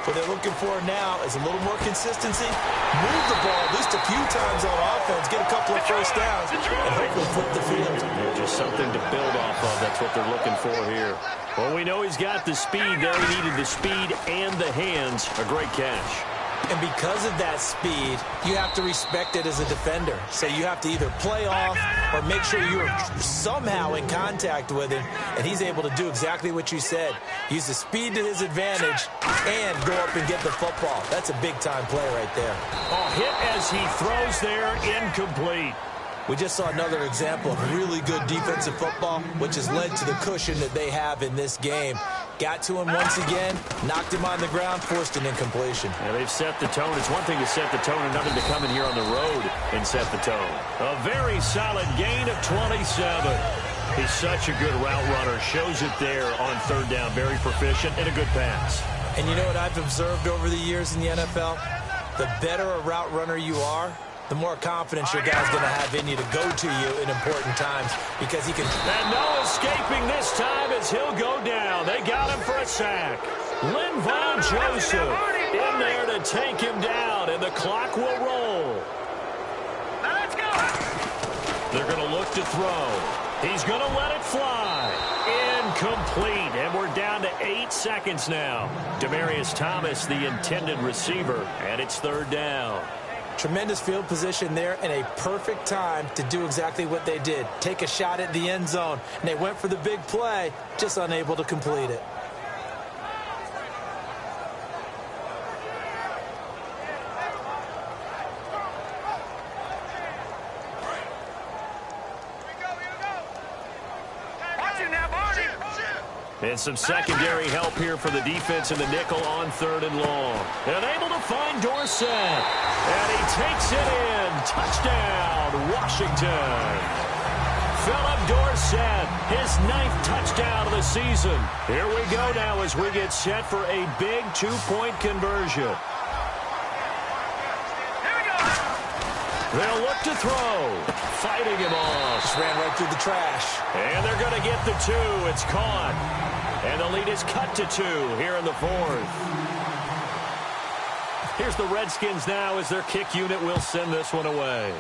G: What they're looking for now is a little more consistency, move the ball at least a few times on offense, get a couple of first downs, and hopefully flip the field.
F: Yeah, just something to build off of. That's what they're looking for here. Well, we know he's got the speed there. He needed the speed and the hands. A great catch.
G: And because of that speed, you have to respect it as a defender. So you have to either play off or make sure you're somehow in contact with him, and he's able to do exactly what you said. Use the speed to his advantage and go up and get the football. That's a big-time play right there.
F: A hit as he throws there, incomplete.
G: We just saw another example of really good defensive football, which has led to the cushion that they have in this game. Got to him once again, knocked him on the ground, forced an incompletion.
F: Yeah, they've set the tone. It's one thing to set the tone, another to come in here on the road and set the tone. A very solid gain of 27. He's such a good route runner. Shows it there on third down. Very proficient and a good pass.
G: And you know what I've observed over the years in the NFL? The better a route runner you are, the more confidence your guy's going to have in you to go to you in important times because he can...
F: And no escaping this time as he'll go down. They got him for a sack. Linval Joseph in there to take him down, and the clock will roll.
C: Now let's go.
F: They're going to look to throw. He's going to let it fly. Incomplete, and we're down to 8 seconds now. Demaryius Thomas, the intended receiver, and it's third down.
G: Tremendous field position there and a perfect time to do exactly what they did. Take a shot at the end zone. And they went for the big play, just unable to complete it.
F: And some secondary help here for the defense in the nickel on third and long. And able to find Dorsett. And he takes it in. Touchdown, Washington. Philip Dorsett, his 9th touchdown of the season. Here we go now as we get set for a big 2-point conversion.
C: Here we go.
F: They'll look to throw. Fighting him off.
G: Just ran right through the trash.
F: And they're going to get the 2. It's caught. And the lead is cut to 2 here in the 4th. Here's the Redskins now as their kick unit will send this one away.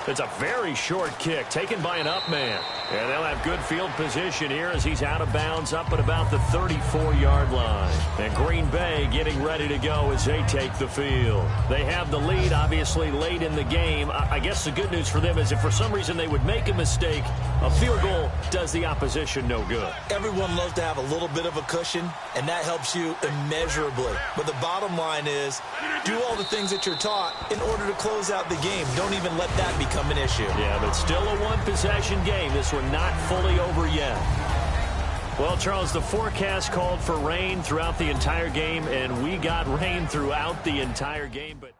F: It's a very short kick taken by an up man. And they'll have good field position here as he's out of bounds up at about the 34-yard line. And Green Bay getting ready to go as they take the field. They have the lead, obviously, late in the game. I guess the good news for them is if for some reason they would make a mistake, a field goal does the opposition no good.
G: Everyone loves to have a little bit of a cushion, and that helps you immeasurably. But the bottom line is, do all the things that you're taught in order to close out the game. Don't even let that become an issue.
F: Yeah, but still a one-possession game. This one not fully over yet. Well, Charles, the forecast called for rain throughout the entire game, and we got rain throughout the entire game, but...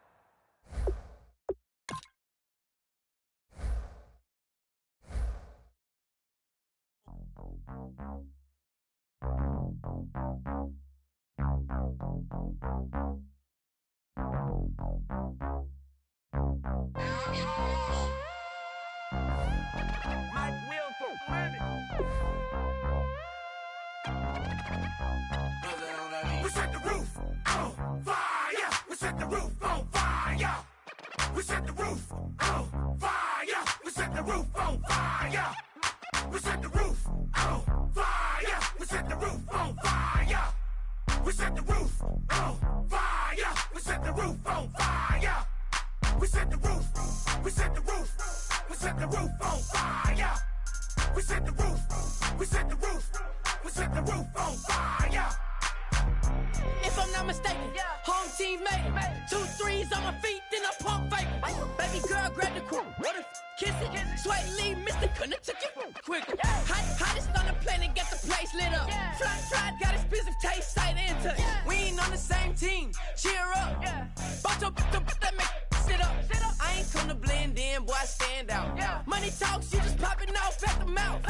A: We set the roof on fire. We set the roof on fire. We set the roof on fire. We set the roof on fire. We set the roof on fire. We set the roof on fire. We set the roof on fire. We set the roof on fire. We set the roof. We set the roof. We set the roof on fire. We set the roof. We set the roof. We set the roof on fire.
M: If I'm not mistaken, home team made it. 2 threes on my feet, then I pump fake. Baby girl, grab the crew. Kiss it. Sweat lead, Mr. Couldn't took it quicker. Hottest on the planet, got the place lit up. Fly, got expensive taste, sight into it. We ain't on the same team. Cheer up. Both up, that make sit up. I ain't come to blend in, boy, I stand out. Money talks, you just popping off at the mouth.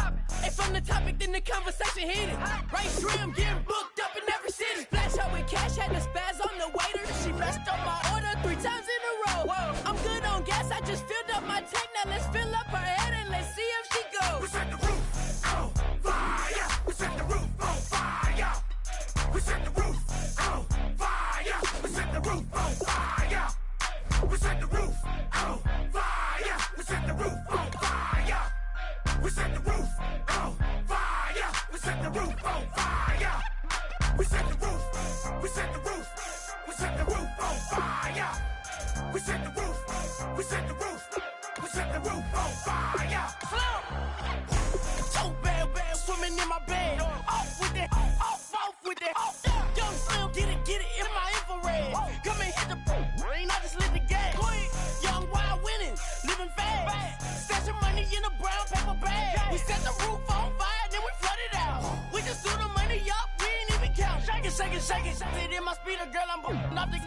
M: If from the topic, then the conversation heated. Race trim, getting booked up in every city. Splash out with cash, had the spaz on the waiter. She messed up my order 3 times in a row. I'm good on gas, I just filled up my tank. Now let's fill up her head and let's see if she goes.
A: We set the roof on fire. We set the roof on fire. We set the roof on fire. We set the roof on fire. We set the roof on fire. We set the roof on fire. We set the roof on fire. We set the roof on fire. We set the roof. We set the roof. We set We set the roof. We set the roof. We set the roof on fire.
M: So bad, swimming in my bed. Off with that, off with that. Young Slim, get it in my infrared. Come and hit the rain, I just lit the gas. Young wild winning, living fast. Stashing money in a brown paper bag. We set the roof on fire, then we flood it out. We just threw the money up, we ain't even count. Shake it, shake it, shake it. It in my speeder, girl, I'm nothing,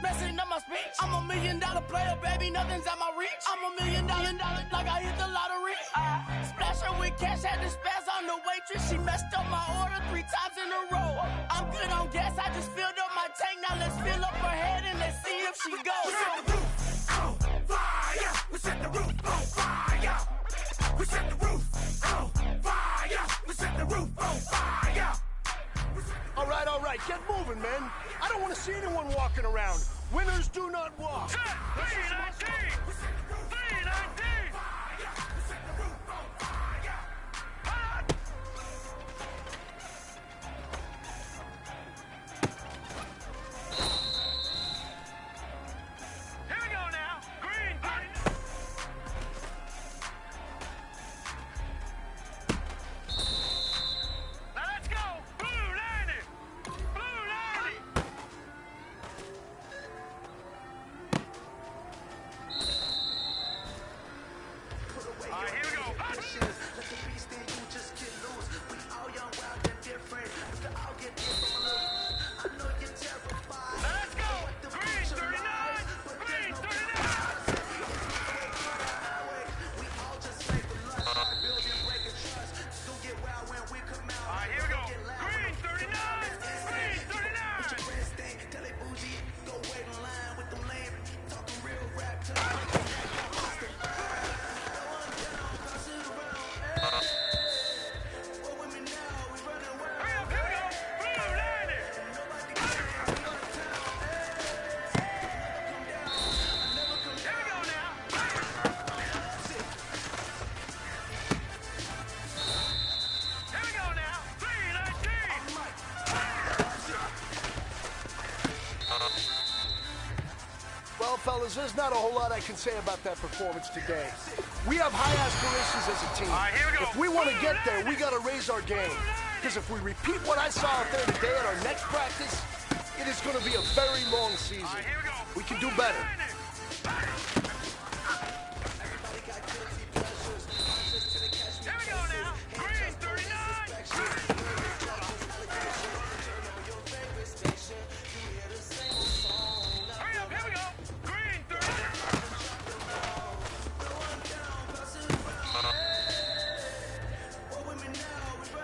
M: messing up my speech. I'm $1 million player, baby, nothing's at my reach. I'm $1 million, like I hit the lottery. Splash her with cash, had to spaz on the waitress. She messed up my order 3 times in a row. I'm good on gas, I just filled up my tank. Now let's fill up her head and let's see if she goes.
A: We set the roof on fire. We set the roof on fire. We set the roof on fire. We set the roof on fire.
N: All right, get moving, man. I don't want to see anyone walking around. Winners do not walk.
C: Set 319! 319! Here we go now. Green 30. Now let's go. Blue 90. Blue 90. All right, here we go. Punch.
E: Let the beast in you just get loose. We all young, wild, and different. We can all get different. I know you're terrified.
C: Now let's go. Green 39. Green 39.
E: We all just make the lust. Building, breaking trust. Still get wild when we come out.
C: All right, here we go. Green 39. Green 39.
E: Tell it bougie. Go wait in line with them lame. Talking real rap.
N: Well, fellas, there's not a whole lot I can say about that performance today. We have high aspirations as a team.
C: All right, here we go.
N: If we want to get there, we got to raise our game. Because if we repeat what I saw out there today at our next practice, it is going to be a very long season.
C: All right, here we go.
N: We can do better.
C: Here we go now. Green 39. Hurry up, here we go. Green 39.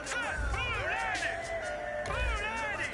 C: Set blue 90. Blue 90.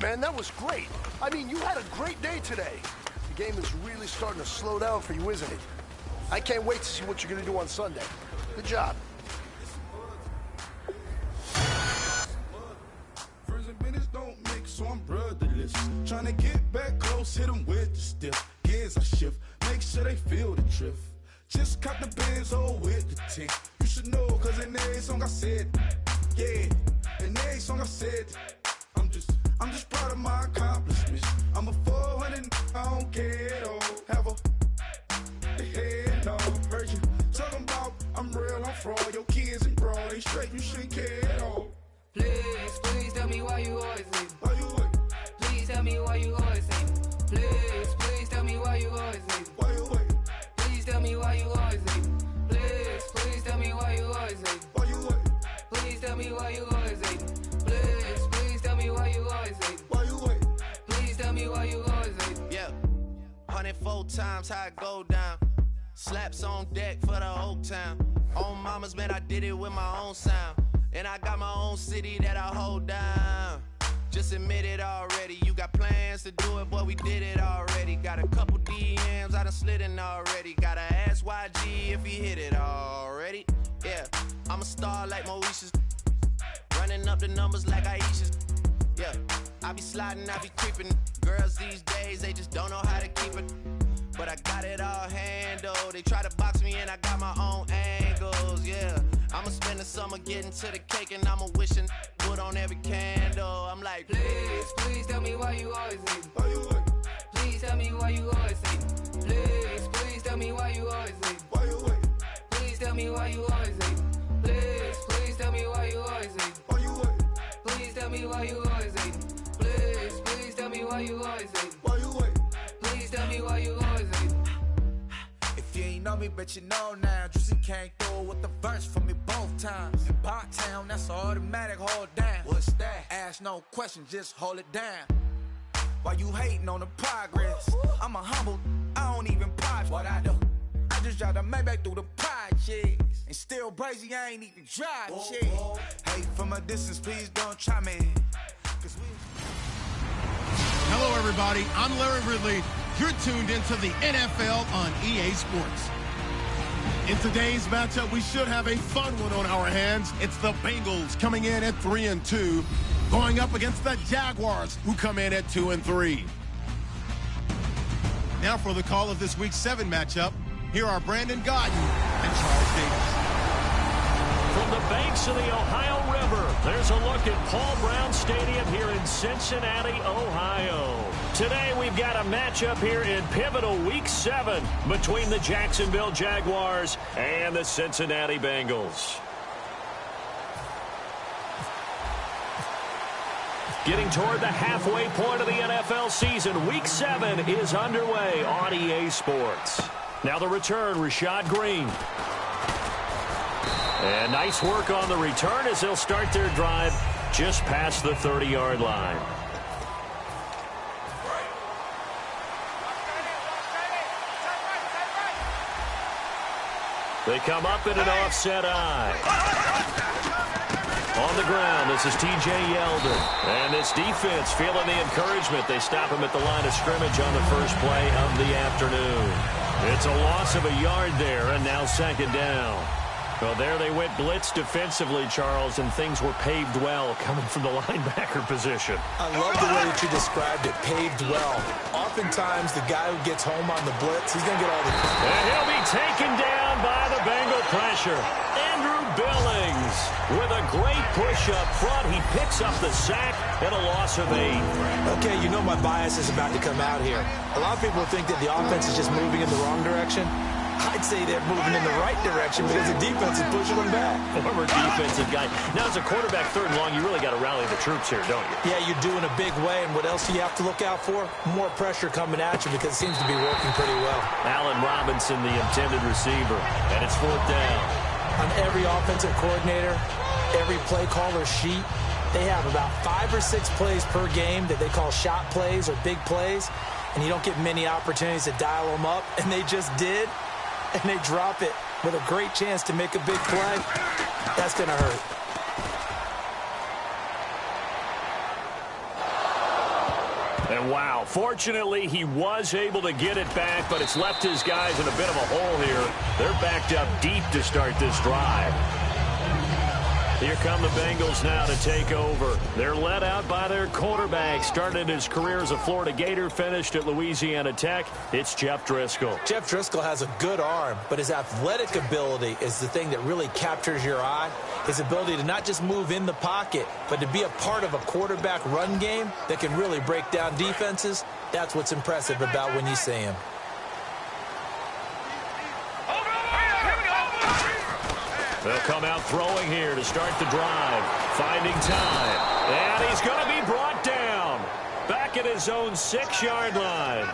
N: man, that was great. I mean, you had a great day today. The game is really starting to slow down for you, isn't it? I can't wait to see what you're going to do on Sunday. Good job.
O: First minutes don't make, so I'm brotherless. Trying to get back close, hit them with the stiff. Gears I shift, make sure they feel the drift. Just cop the Benz, oh, with the tick. You should know, cause in every song I said, yeah, in every song I said, I'm just proud of my accomplishments. I'm a 400, I don't care at all. Have a head, no, heard you talking about I'm real, I'm fraud. Your kids and broad, they straight, you shouldn't care at all.
P: Please tell me why you always leave.
O: Why you wait?
P: Please tell me why you always leave. Please tell me why you always leave.
O: Why you wait?
P: Please tell me why you always leave. Please tell me why you always leave.
O: Why you wait?
P: Please tell me why you always leave. Please tell me why you always leave.
O: Why you wait?
P: Please tell me why you always leave.
Q: Yeah, 104 times how it go down. Slaps on deck for the whole town. On mamas, man, I did it with my own sound. And I got my own city that I hold down. Just admit it already. You got plans to do it, boy, we did it already. Got a couple DMs, I done slid in already. Gotta ask YG if he hit it already. Yeah, I'm a star like Moesha's. Running up the numbers like Aisha's. Yeah, I be sliding, I be creeping. Girls these days, they just don't know how to keep it. But I got it all handled. They try to box me in, I got my own angles, yeah. I'ma spend the summer getting to the cake and I'ma wishing wood on every candle. I'm like,
P: please tell me why you always leave.
O: Why you wait?
P: Please tell me why you always leave. Please tell me why you always leave.
O: Why you wait?
P: Please tell me why you always leave. Please tell me why you always leave.
O: Why you wait?
P: Please tell me why you always leave. Please tell me why you always leave.
O: Why you wait?
P: Please tell me why you always leave.
R: If you ain't know me, but you know now. Juicy came through with the verse for me both times. In Bot-town, that's automatic, hold down. What's that? Ask no question, just hold it down. Why you hating on the progress? I'm a humble, I don't even pop what I do. I just drive the Maybach through the projects. And still crazy, I ain't even drive shit. Hey, from a distance, please don't try me.
D: Hello, everybody. I'm Larry Ridley. You're tuned into the NFL on EA Sports. In today's matchup, we should have a fun one on our hands. It's the Bengals coming in at 3-2, going up against the Jaguars, who come in at 2-3. Now for the call of this Week 7 matchup, here are Brandon Gaudin and Charles Davis.
F: From the banks of the Ohio River, there's a look at Paul Brown Stadium here in Cincinnati, Ohio. Today we've got a matchup here in pivotal Week 7 between the Jacksonville Jaguars and the Cincinnati Bengals. Getting toward the halfway point of the NFL season, Week 7 is underway on EA Sports. Now the return, Rashad Green. And nice work on the return as they'll start their drive just past the 30-yard line. They come up in an offset eye. On the ground, this is T.J. Yeldon. And this defense feeling the encouragement. They stop him at the line of scrimmage on the first play of the afternoon. It's a loss of a yard there, and now second down. Well, there they went blitz defensively, Charles, and things were paved well coming from the linebacker position.
G: I love the way that you described it, paved well. Oftentimes, the guy who gets home on the blitz, he's going to get all the credit.
F: And he'll be taken down by the Bengal pressure. Andrew Billings with a great push up front. He picks up the sack and a loss of 8.
G: Okay, you know my bias is about to come out here. A lot of people think that the offense is just moving in the wrong direction. I'd say they're moving in the right direction because the defense is pushing them back.
F: Former defensive guy. Now, as a quarterback, third and long, you really got to rally the troops here, don't you?
G: Yeah, you do in a big way. And what else do you have to look out for? More pressure coming at you because it seems to be working pretty well.
F: Allen Robinson, the intended receiver, and it's fourth down.
G: On every offensive coordinator, every play caller sheet, they have about 5 or 6 plays per game that they call shot plays or big plays, and you don't get many opportunities to dial them up, and they just did. And they drop it with a great chance to make a big play. That's going to hurt.
F: And wow, fortunately he was able to get it back, but it's left his guys in a bit of a hole here. They're backed up deep to start this drive. Here come the Bengals now to take over. They're led out by their quarterback. Started his career as a Florida Gator, finished at Louisiana Tech. It's Jeff Driscoll.
G: Jeff Driscoll has a good arm, but his athletic ability is the thing that really captures your eye. His ability to not just move in the pocket, but to be a part of a quarterback run game that can really break down defenses. That's what's impressive about when you see him.
F: They'll come out throwing here to start the drive. Finding time. And he's going to be brought down. Back at his own 6-yard line.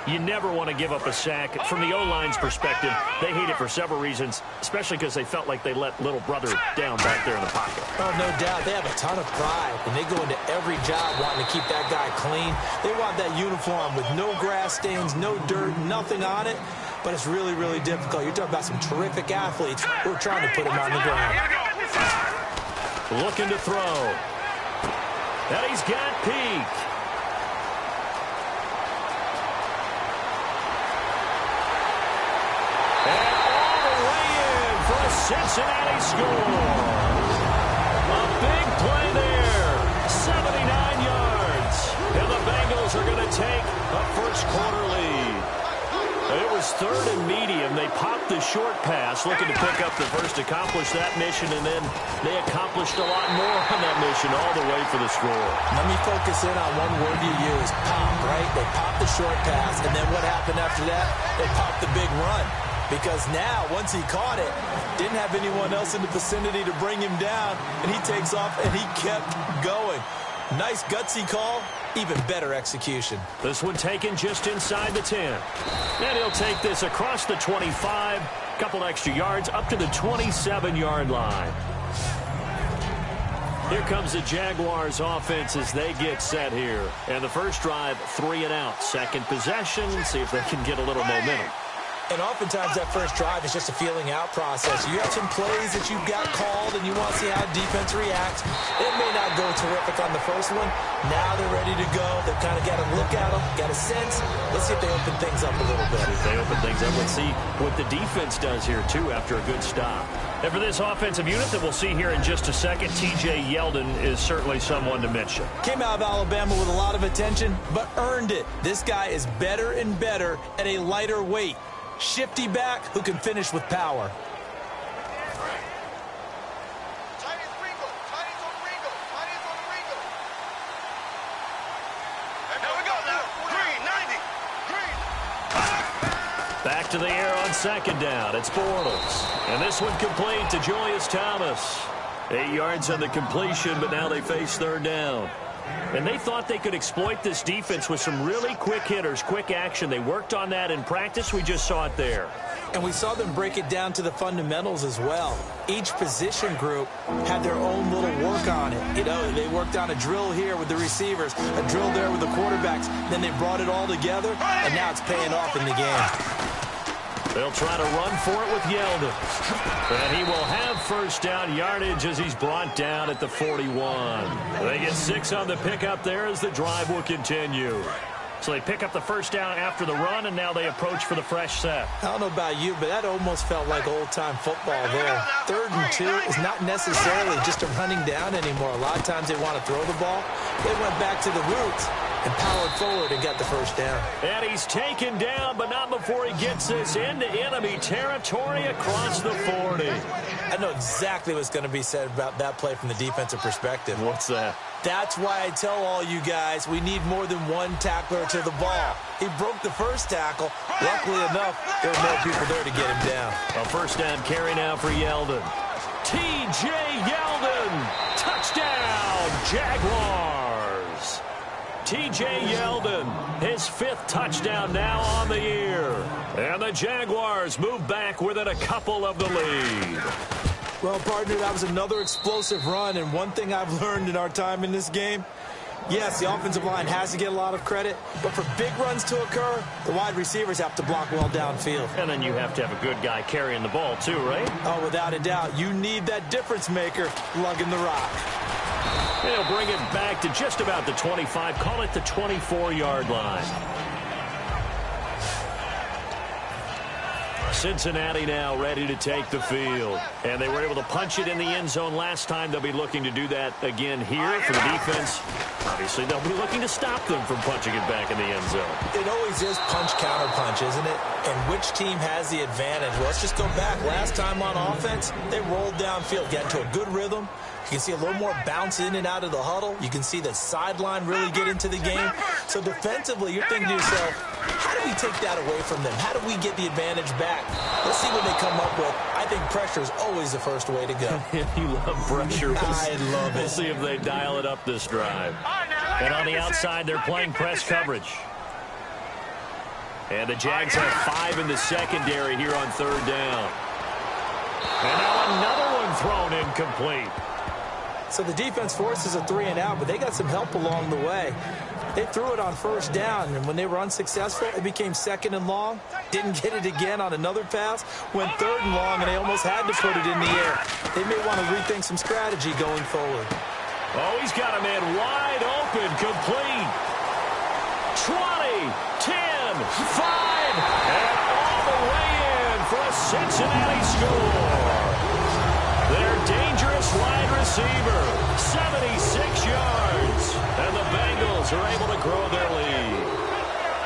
F: You never want to give up a sack. From the O-line's perspective, they hate it for several reasons, especially because they felt like they let little brother down back there in the pocket.
G: Oh, no doubt. They have a ton of pride, and they go into every job wanting to keep that guy clean. They want that uniform with no grass stains, no dirt, nothing on it. But it's really, really difficult. You're talking about some terrific athletes who are trying to put him on the ground.
F: Looking to throw. And he's got Peak. And all the way in for a Cincinnati score. A big play there. 79 yards. And the Bengals are going to take a first-quarter lead. It was 3rd and medium. They popped the short pass, looking to pick up the first, accomplish that mission, and then they accomplished a lot more on that mission all the way for the score.
G: Let me focus in on one word you use, pop, right? They popped the short pass, and then what happened after that? They popped the big run. Because now, once he caught it, didn't have anyone else in the vicinity to bring him down, and he takes off, and he kept going. Nice gutsy call, even better execution.
F: This one taken just inside the 10. And he'll take this across the 25, couple extra yards, up to the 27-yard line. Here comes the Jaguars offense as they get set here. And the first drive, 3 and out. Second possession, see if they can get a little momentum.
G: And oftentimes that first drive is just a feeling out process. You have some plays that you've got called and you want to see how defense reacts. It may not go terrific on the first one. Now they're ready to go. They've kind of got to look at them, got a sense. Let's see if they open things up a little bit.
F: If they open things up, let's see what the defense does here, too, after a good stop. And for this offensive unit that we'll see here in just a second, T.J. Yeldon is certainly someone to mention.
G: Came out of Alabama with a lot of attention, but earned it. This guy is better and better at a lighter weight. Shifty back who can finish with power.
F: Back to the air on second down. It's Bortles. And this one complete to Julius Thomas. 8 yards on the completion, but now they face third down. And they thought they could exploit this defense with some really quick hitters, quick action. They worked on that in practice. We just saw it there.
G: And we saw them break it down to the fundamentals as well. Each position group had their own little work on it. You know, they worked on a drill here with the receivers, a drill there with the quarterbacks. Then they brought it all together, and now it's paying off in the game.
F: They'll try to run for it with Yeldon. And he will have first down yardage as he's brought down at the 41. They get 6 on the pickup there as the drive will continue. So they pick up the first down after the run, and now they approach for the fresh set.
G: I don't know about you, but that almost felt like old-time football there. 3rd and 2 is not necessarily just a running down anymore. A lot of times they want to throw the ball. They went back to the roots and powered forward and got the first down.
F: And he's taken down, but not before he gets this into enemy territory across the 40.
G: I know exactly what's going to be said about that play from the defensive perspective.
F: What's that?
G: That's why I tell all you guys we need more than one tackler to the ball. He broke the first tackle. Luckily enough, there were more people there to get him down.
F: A first down carry now for Yeldon. T.J. Yeldon. Touchdown, Jaguars. T.J. Yeldon, his 5th touchdown now on the year. And the Jaguars move back within a couple of the lead.
G: Well, partner, that was another explosive run, and one thing I've learned in our time in this game, yes, the offensive line has to get a lot of credit, but for big runs to occur, the wide receivers have to block well downfield.
F: And then you have to have a good guy carrying the ball too, right?
G: Oh, without a doubt. You need that difference maker lugging the rock.
F: They'll bring it back to just about the 25, call it the 24-yard line. Cincinnati now ready to take the field. And they were able to punch it in the end zone last time. They'll be looking to do that again here for the defense. Obviously, they'll be looking to stop them from punching it back in the end zone.
G: It always is punch-counter-punch, isn't it? And which team has the advantage? Well, let's just go back. Last time on offense, they rolled downfield, got into a good rhythm. You can see a little more bounce in and out of the huddle. You can see the sideline really get into the game. So defensively, you're thinking to yourself, how do we take that away from them? How do we get the advantage back? Let's see what they come up with. I think pressure is always the first way to go.
F: You love pressure.
G: I love it.
F: We'll see if they dial it up this drive. And on the outside, they're playing press coverage. And the Jags have 5 in the secondary here on 3rd down. And now another one thrown incomplete.
G: So the defense forces a 3 and out, but they got some help along the way. They threw it on 1st down, and when they were unsuccessful, it became 2nd and long. Didn't get it again on another pass. Went 3rd and long, and they almost had to put it in the air. They may want to rethink some strategy going forward.
F: Oh, he's got a man wide open, complete. 20, 10, 5, and all the way in for a Cincinnati score. Their dangerous wide receiver, 76 yards. And the Bengals are able to grow their lead.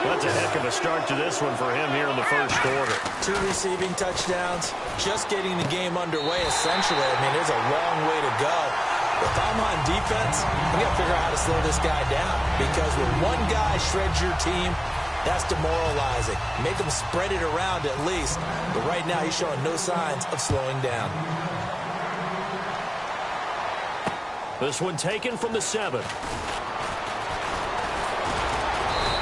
F: That's a heck of a start to this one for him here in the first quarter.
G: 2 receiving touchdowns, just getting the game underway, essentially. I mean, there's a long way to go. If I'm on defense, I'm going to figure out how to slow this guy down. Because when one guy shreds your team, that's demoralizing. Make him spread it around at least. But right now, he's showing no signs of slowing down.
F: This one taken from the 7.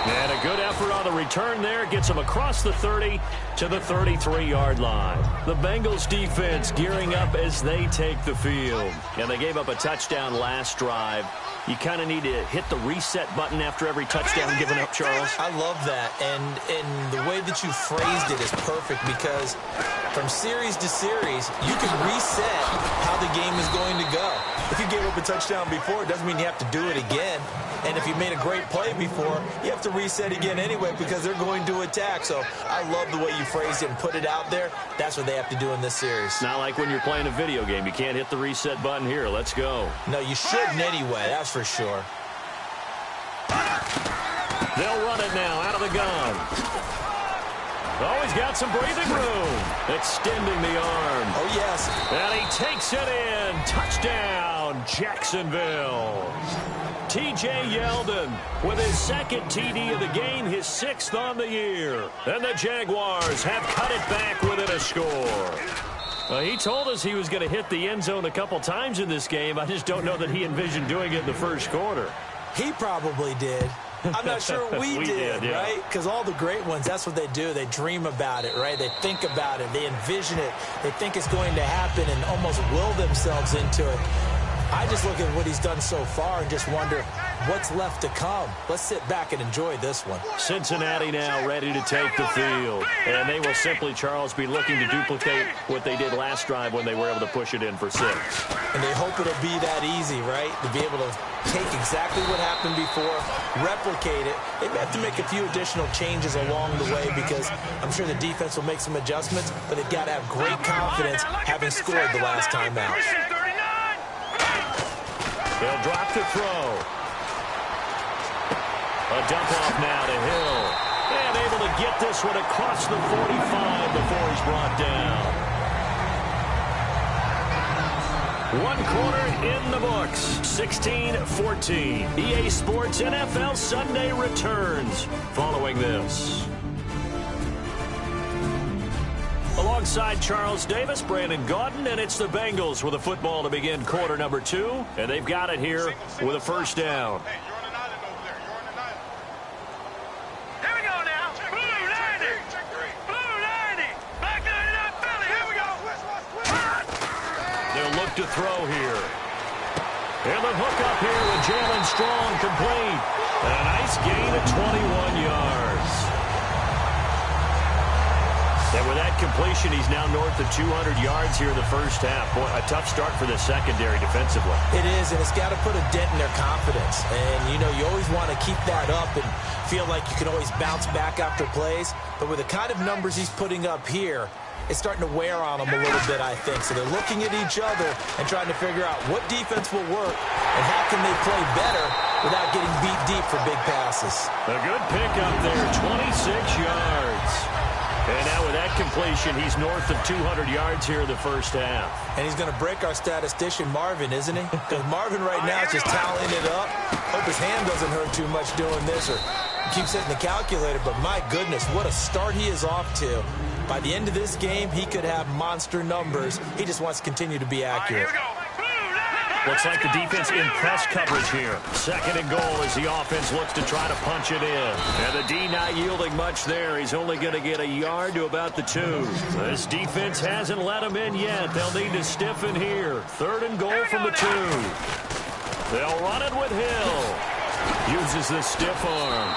F: And a good effort on the return there. Gets him across the 30 to the 33-yard line. The Bengals defense gearing up as they take the field. And they gave up a touchdown last drive. You kind of need to hit the reset button after every touchdown given up, Charles.
G: I love that. And the way that you phrased it is perfect because from series to series, you can reset how the game is going to go. If you gave up a touchdown before, it doesn't mean you have to do it again. And if you made a great play before, you have to reset again anyway because they're going to attack. So I love the way you phrased it and put it out there. That's what they have to do in this series.
F: Not like when you're playing a video game. You can't hit the reset button here. Let's go.
G: No, you shouldn't anyway. That's for sure.
F: They'll run it now out of the gun. Oh, he's got some breathing room. Extending the arm.
G: Oh, yes.
F: And he takes it in. Touchdown, Jacksonville. T.J. Yeldon with his 2nd TD of the game, his 6th on the year. And the Jaguars have cut it back within a score. He told us he was going to hit the end zone a couple times in this game. I just don't know that he envisioned doing it in the first quarter.
G: He probably did. I'm not sure we did,
F: yeah.
G: right? Because all the great ones, that's what they do. They dream about it, right? They think about it. They envision it. They think it's going to happen and almost will themselves into it. I just look at what he's done so far and just wonder what's left to come. Let's sit back and enjoy this one.
F: Cincinnati now ready to take the field. And they will simply, Charles, be looking to duplicate what they did last drive when they were able to push it in for 6.
G: And they hope it'll be that easy, right? To be able to take exactly what happened before, replicate it. They may have to make a few additional changes along the way because I'm sure the defense will make some adjustments, but they've got to have great confidence having scored the last time out.
F: They'll drop to throw. A dump off now to Hill. And able to get this one across the 45 before he's brought down. 1 quarter in the books. 16-14. EA Sports NFL Sunday returns following this. Alongside Charles Davis, Brandon Gaudin, and it's the Bengals with a football to begin quarter number 2. And they've got it here with a first down.
C: Here we go now. Blue 90. Blue 90. Back 99 Philly. Here we go.
F: They'll look to throw here. And the hook up here with Jalen Strong complete. And a nice gain of 21 yards. And with that completion, he's now north of 200 yards here in the first half. Boy, a tough start for the secondary defensively.
G: It is, and it's got to put a dent in their confidence. And, you know, you always want to keep that up and feel like you can always bounce back after plays. But with the kind of numbers he's putting up here, it's starting to wear on them a little bit, I think. So they're looking at each other and trying to figure out what defense will work and how can they play better without getting beat deep for big passes.
F: A good pickup there, 26 yards. And now with that completion, he's north of 200 yards here in the first half.
G: And he's going to break our statistician, Marvin, isn't he? Because Marvin right now is just tallying it up. Hope his hand doesn't hurt too much doing this or keeps hitting the calculator. But my goodness, what a start he is off to. By the end of this game, he could have monster numbers. He just wants to continue to be accurate.
F: Looks like the defense in press coverage here. Second and goal as the offense looks to try to punch it in. And the D not yielding much there. He's only going to get a yard to about the 2. This defense hasn't let him in yet. They'll need to stiffen here. Third and goal from the 2. They'll run it with Hill. Uses the stiff arm.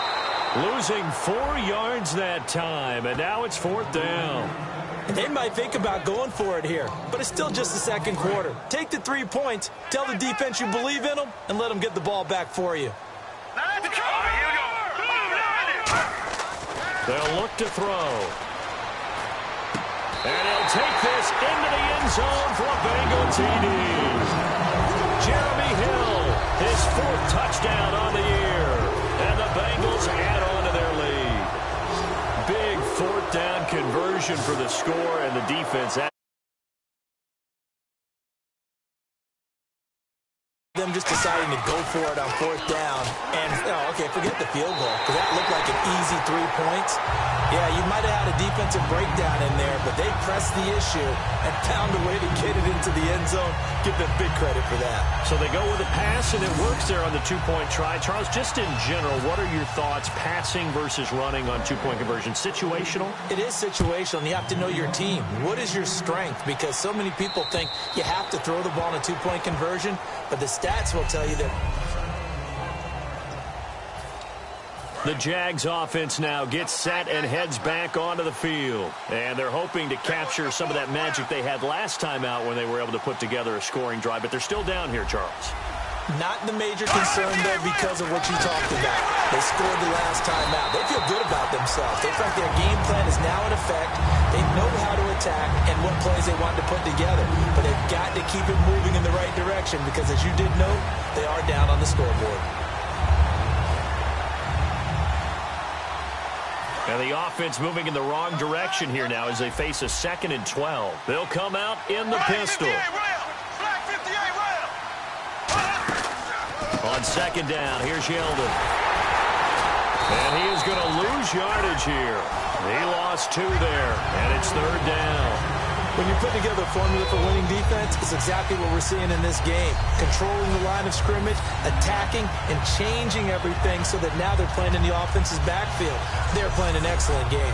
F: Losing 4 yards that time. And now it's 4th down.
G: They might think about going for it here, but it's still just the second quarter. Take the 3 points, tell the defense you believe in them, and let them get the ball back for you.
F: They'll look to throw. And he'll take this into the end zone for a Bengal TD. Jeremy Hill, his 4th touchdown on the year. And the Bengals add on to their lead. Big 4th down conversion for the score and the defense.
G: Them just deciding to go for it on 4th down. And, oh, okay, forget the field goal, because that looked like an easy 3 points. Yeah, you might have had a defensive breakdown in there, but they pressed the issue and found a way to get it into the end zone. Give them big credit for that.
F: So they go with a pass, and it works there on the 2-point try. Charles, just in general, what are your thoughts passing versus running on 2-point conversion? Situational?
G: It is situational, and you have to know your team. What is your strength? Because so many people think you have to throw the ball in a 2-point conversion, but the stats will tell you that.
F: The Jags offense now gets set and heads back onto the field. And they're hoping to capture some of that magic they had last time out when they were able to put together a scoring drive. But they're still down here, Charles.
G: Not the major concern, though, because of what you talked about. They scored the last time out. They feel good about themselves. They think their game plan is now in effect. They know how to attack and what plays they want to put together. But they've got to keep it moving in the right direction because, as you did note, they are down on the scoreboard.
F: And the offense moving in the wrong direction here now as they face a 2nd and 12. They'll come out in the pistol. On 2nd down, here's Yeldon. And he is going to lose yardage here. He lost 2 there, and it's 3rd down.
G: When you put together a formula for winning defense, it's exactly what we're seeing in this game. Controlling the line of scrimmage, attacking, and changing everything so that now they're playing in the offense's backfield. They're playing an excellent game.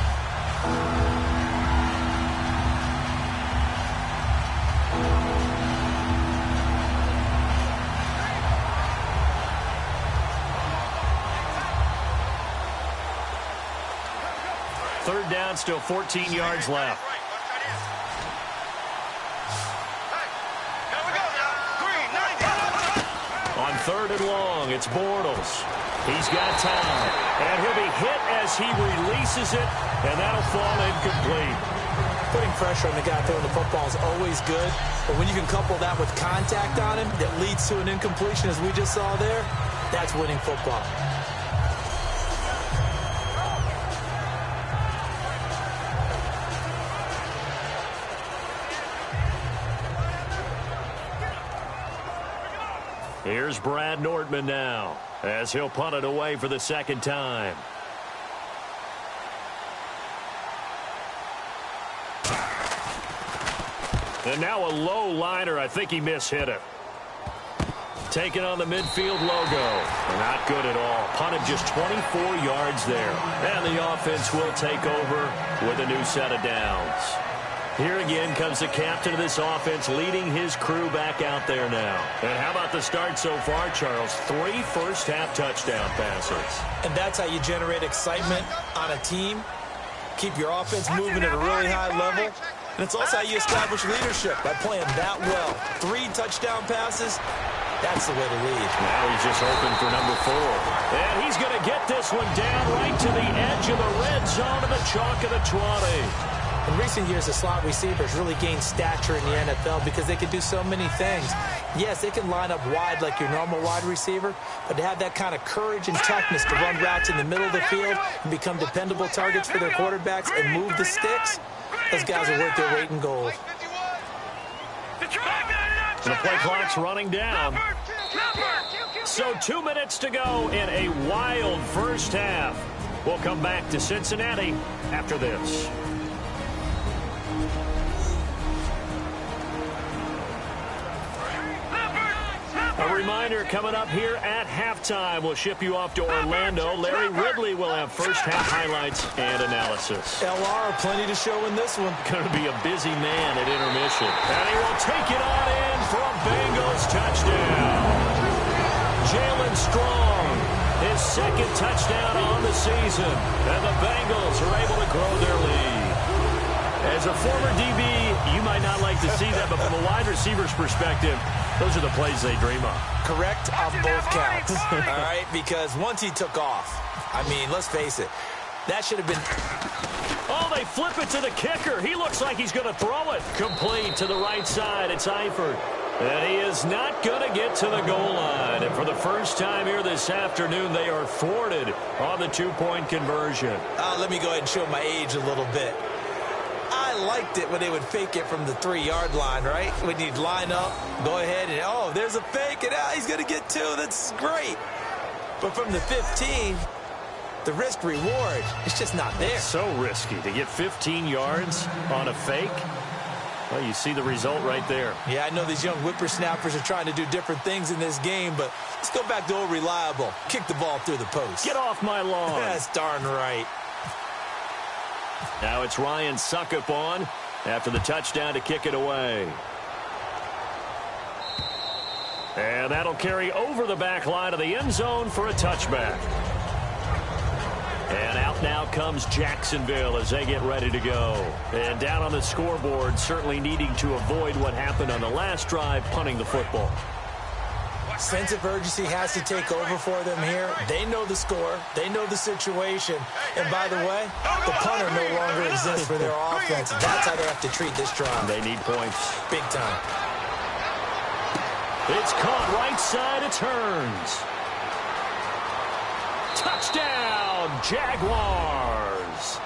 F: Third down, still 14 yards left. On 3rd and long, it's Bortles. He's got time, and he'll be hit as he releases it, and that'll fall incomplete.
G: Putting pressure on the guy throwing the football is always good, but when you can couple that with contact on him that leads to an incompletion, as we just saw there, that's winning football.
F: Here's Brad Nordman now as he'll punt it away for the 2nd time. And now a low liner. I think he mishit it. Taking on the midfield logo. Not good at all. Punted just 24 yards there. And the offense will take over with a new set of downs. Here again comes the captain of this offense leading his crew back out there now. And how about the start so far, Charles? 3 first-half touchdown passes.
G: And that's how you generate excitement on a team. keep your offense moving at a really high level. And it's also how you establish leadership, by playing that well. 3 touchdown passes, that's the way to lead.
F: Now he's just hoping for number 4. And he's going to get this one down right to the edge of the red zone of the chalk of the 20.
G: In recent years, the slot receivers really gained stature in the NFL because they can do so many things. Yes, they can line up wide like your normal wide receiver, but to have that kind of courage and toughness to run routes in the middle of the field and become dependable targets for their quarterbacks and move the sticks, those guys are worth their weight in gold.
F: The play clock's running down. So 2 minutes to go in a wild first half. We'll come back to Cincinnati after this. A reminder, coming up here at halftime, we'll ship you off to Orlando. Larry Ridley will have first-half highlights and analysis.
G: LR, plenty to show in this one.
F: Going to be a busy man at intermission. And he will take it on in for a Bengals touchdown. Jalen Strong, his second touchdown on the season. And the Bengals are able to grow their lead. As a former DB, you might not like to see that, but from a wide receiver's perspective, those are the plays they dream of.
G: Correct on both counts. All right, because once he took off, I mean, let's face it, that should have been...
F: Oh, they flip it to the kicker. He looks like he's going to throw it. Complete to the right side. It's Eifert. And he is not going to get to the goal line. And for the first time here this afternoon, they are thwarted on the 2-point conversion.
G: Let me go ahead and show my age a little bit. I liked it when they would fake it from the 3-yard line, right? When you'd line up, go ahead, and oh, there's a fake, and he's going to get 2. That's great. But from the 15, the risk-reward, it's just not there.
F: It's so risky to get 15 yards on a fake. Well, you see the result right there.
G: Yeah, I know these young whippersnappers are trying to do different things in this game, but let's go back to old reliable. Kick the ball through the post.
F: Get off my lawn.
G: That's darn right.
F: Now it's Ryan Suckup on after the touchdown to kick it away. And that'll carry over the back line of the end zone for a touchback. And out now comes Jacksonville as they get ready to go. And down on the scoreboard, certainly needing to avoid what happened on the last drive, punting the football.
G: Sense of urgency has to take over for them here. They know the score. They know the situation. And by the way, the punter no longer exists for their offense. That's how they have to treat this drive.
F: They need points.
G: Big time.
F: It's caught right side. It turns. Touchdown, Jaguars.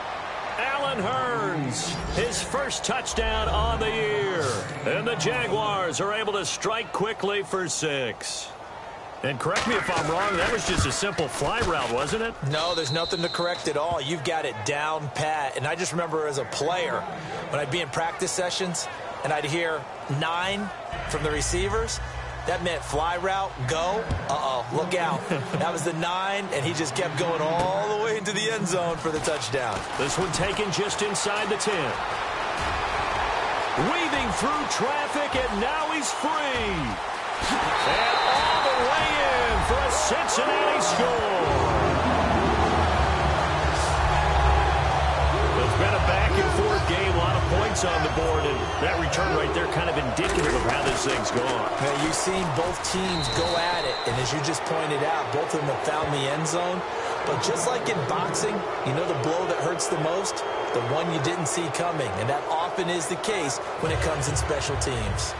F: Allen Hurns, his first touchdown on the year. And the Jaguars are able to strike quickly for 6. And correct me if I'm wrong, that was just a simple fly route, wasn't it?
G: No, there's nothing to correct at all. You've got it down pat. And I just remember as a player, when I'd be in practice sessions and I'd hear 9 from the receivers, that meant fly route, go. Look out. That was the 9, and he just kept going all the way into the end zone for the touchdown.
F: This one taken just inside the 10. Weaving through traffic, and now he's free. And all the way in for a Cincinnati score. It's been a back-and-forth game, a lot of points on the board, and that return right there kind of indicative of how this thing's gone.
G: Now, you've seen both teams go at it, and as you just pointed out, both of them have found the end zone. But just like in boxing, you know the blow that hurts the most? The one you didn't see coming, and that often is the case when it comes in special teams.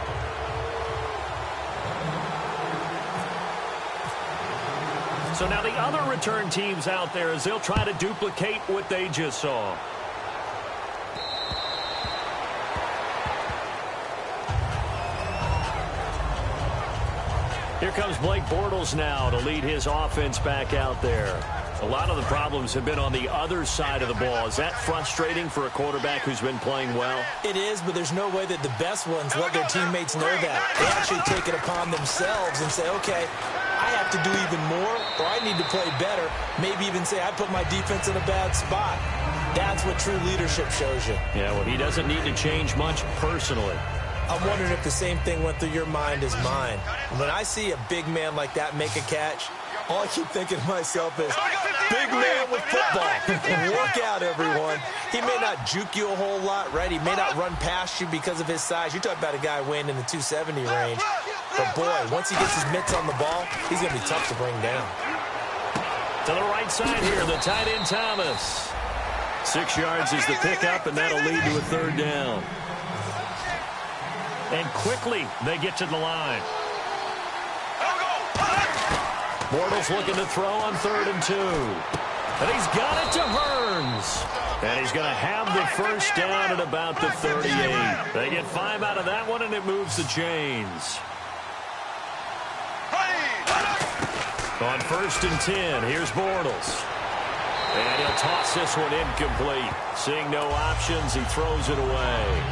F: So now the other return teams out there as they'll try to duplicate what they just saw. Here comes Blake Bortles now to lead his offense back out there. A lot of the problems have been on the other side of the ball. Is that frustrating for a quarterback who's been playing well?
G: It is, but there's no way that the best ones let their teammates know that. They actually take it upon themselves and say, okay, I have to do even more, or I need to play better. Maybe even say, I put my defense in a bad spot. That's what true leadership shows you.
F: Yeah, well, he doesn't need to change much personally.
G: I'm wondering if the same thing went through your mind as mine. When I see a big man like that make a catch, all I keep thinking to myself is, big man with football. Work out, everyone. He may not juke you a whole lot, right? He may not run past you because of his size. You're talking about a guy weighing in the 270 range. But, boy, once he gets his mitts on the ball, he's going to be tough to bring down.
F: To the right side here, the tight end Thomas. 6 yards is the pickup, and that'll lead to a third down. And quickly they get to the line. Bortles looking to throw on 3rd and 2. And he's got it to Hearns. And he's going to have the first down at about the 38. They get 5 out of that one, and it moves the chains. On 1st and 10, here's Bortles. And he'll toss this one incomplete. Seeing no options, he throws it away.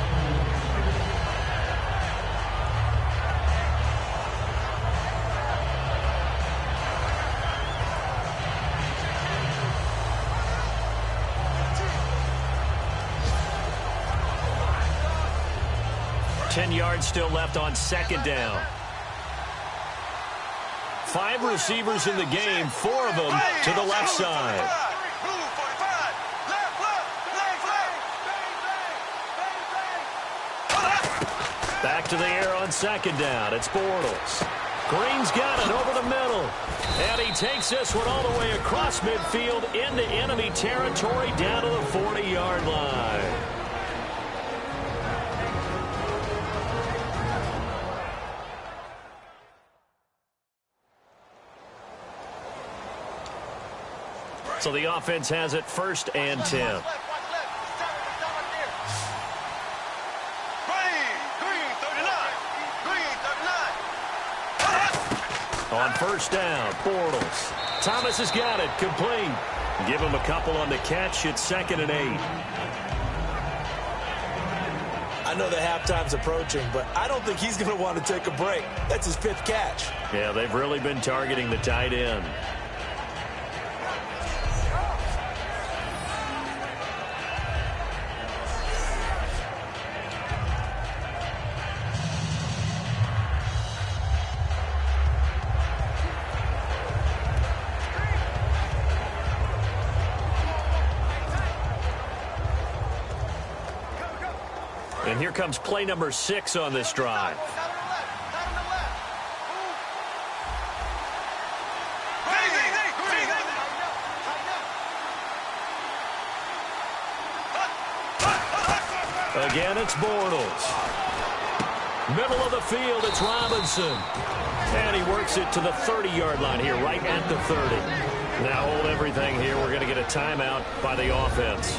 F: Ten yards still left on 2nd down. 5 receivers in the game, 4 of them to the left side. Back to the air on 2nd down. It's Bortles. Green's got it over the middle. And he takes this one all the way across midfield into enemy territory down to the 40-yard line. So the offense has it 1st and 10. On 1st down, Bortles. Thomas has got it, complete. Give him a couple on the catch. It's 2nd and 8.
G: I know the halftime's approaching, but I don't think he's going to want to take a break. That's his 5th catch.
F: Yeah, they've really been targeting the tight end. And here comes play number 6 on this drive. Again, it's Bortles. Middle of the field, it's Robinson. And he works it to the 30-yard line here, right at the 30. Now hold everything here. We're going to get a timeout by the offense.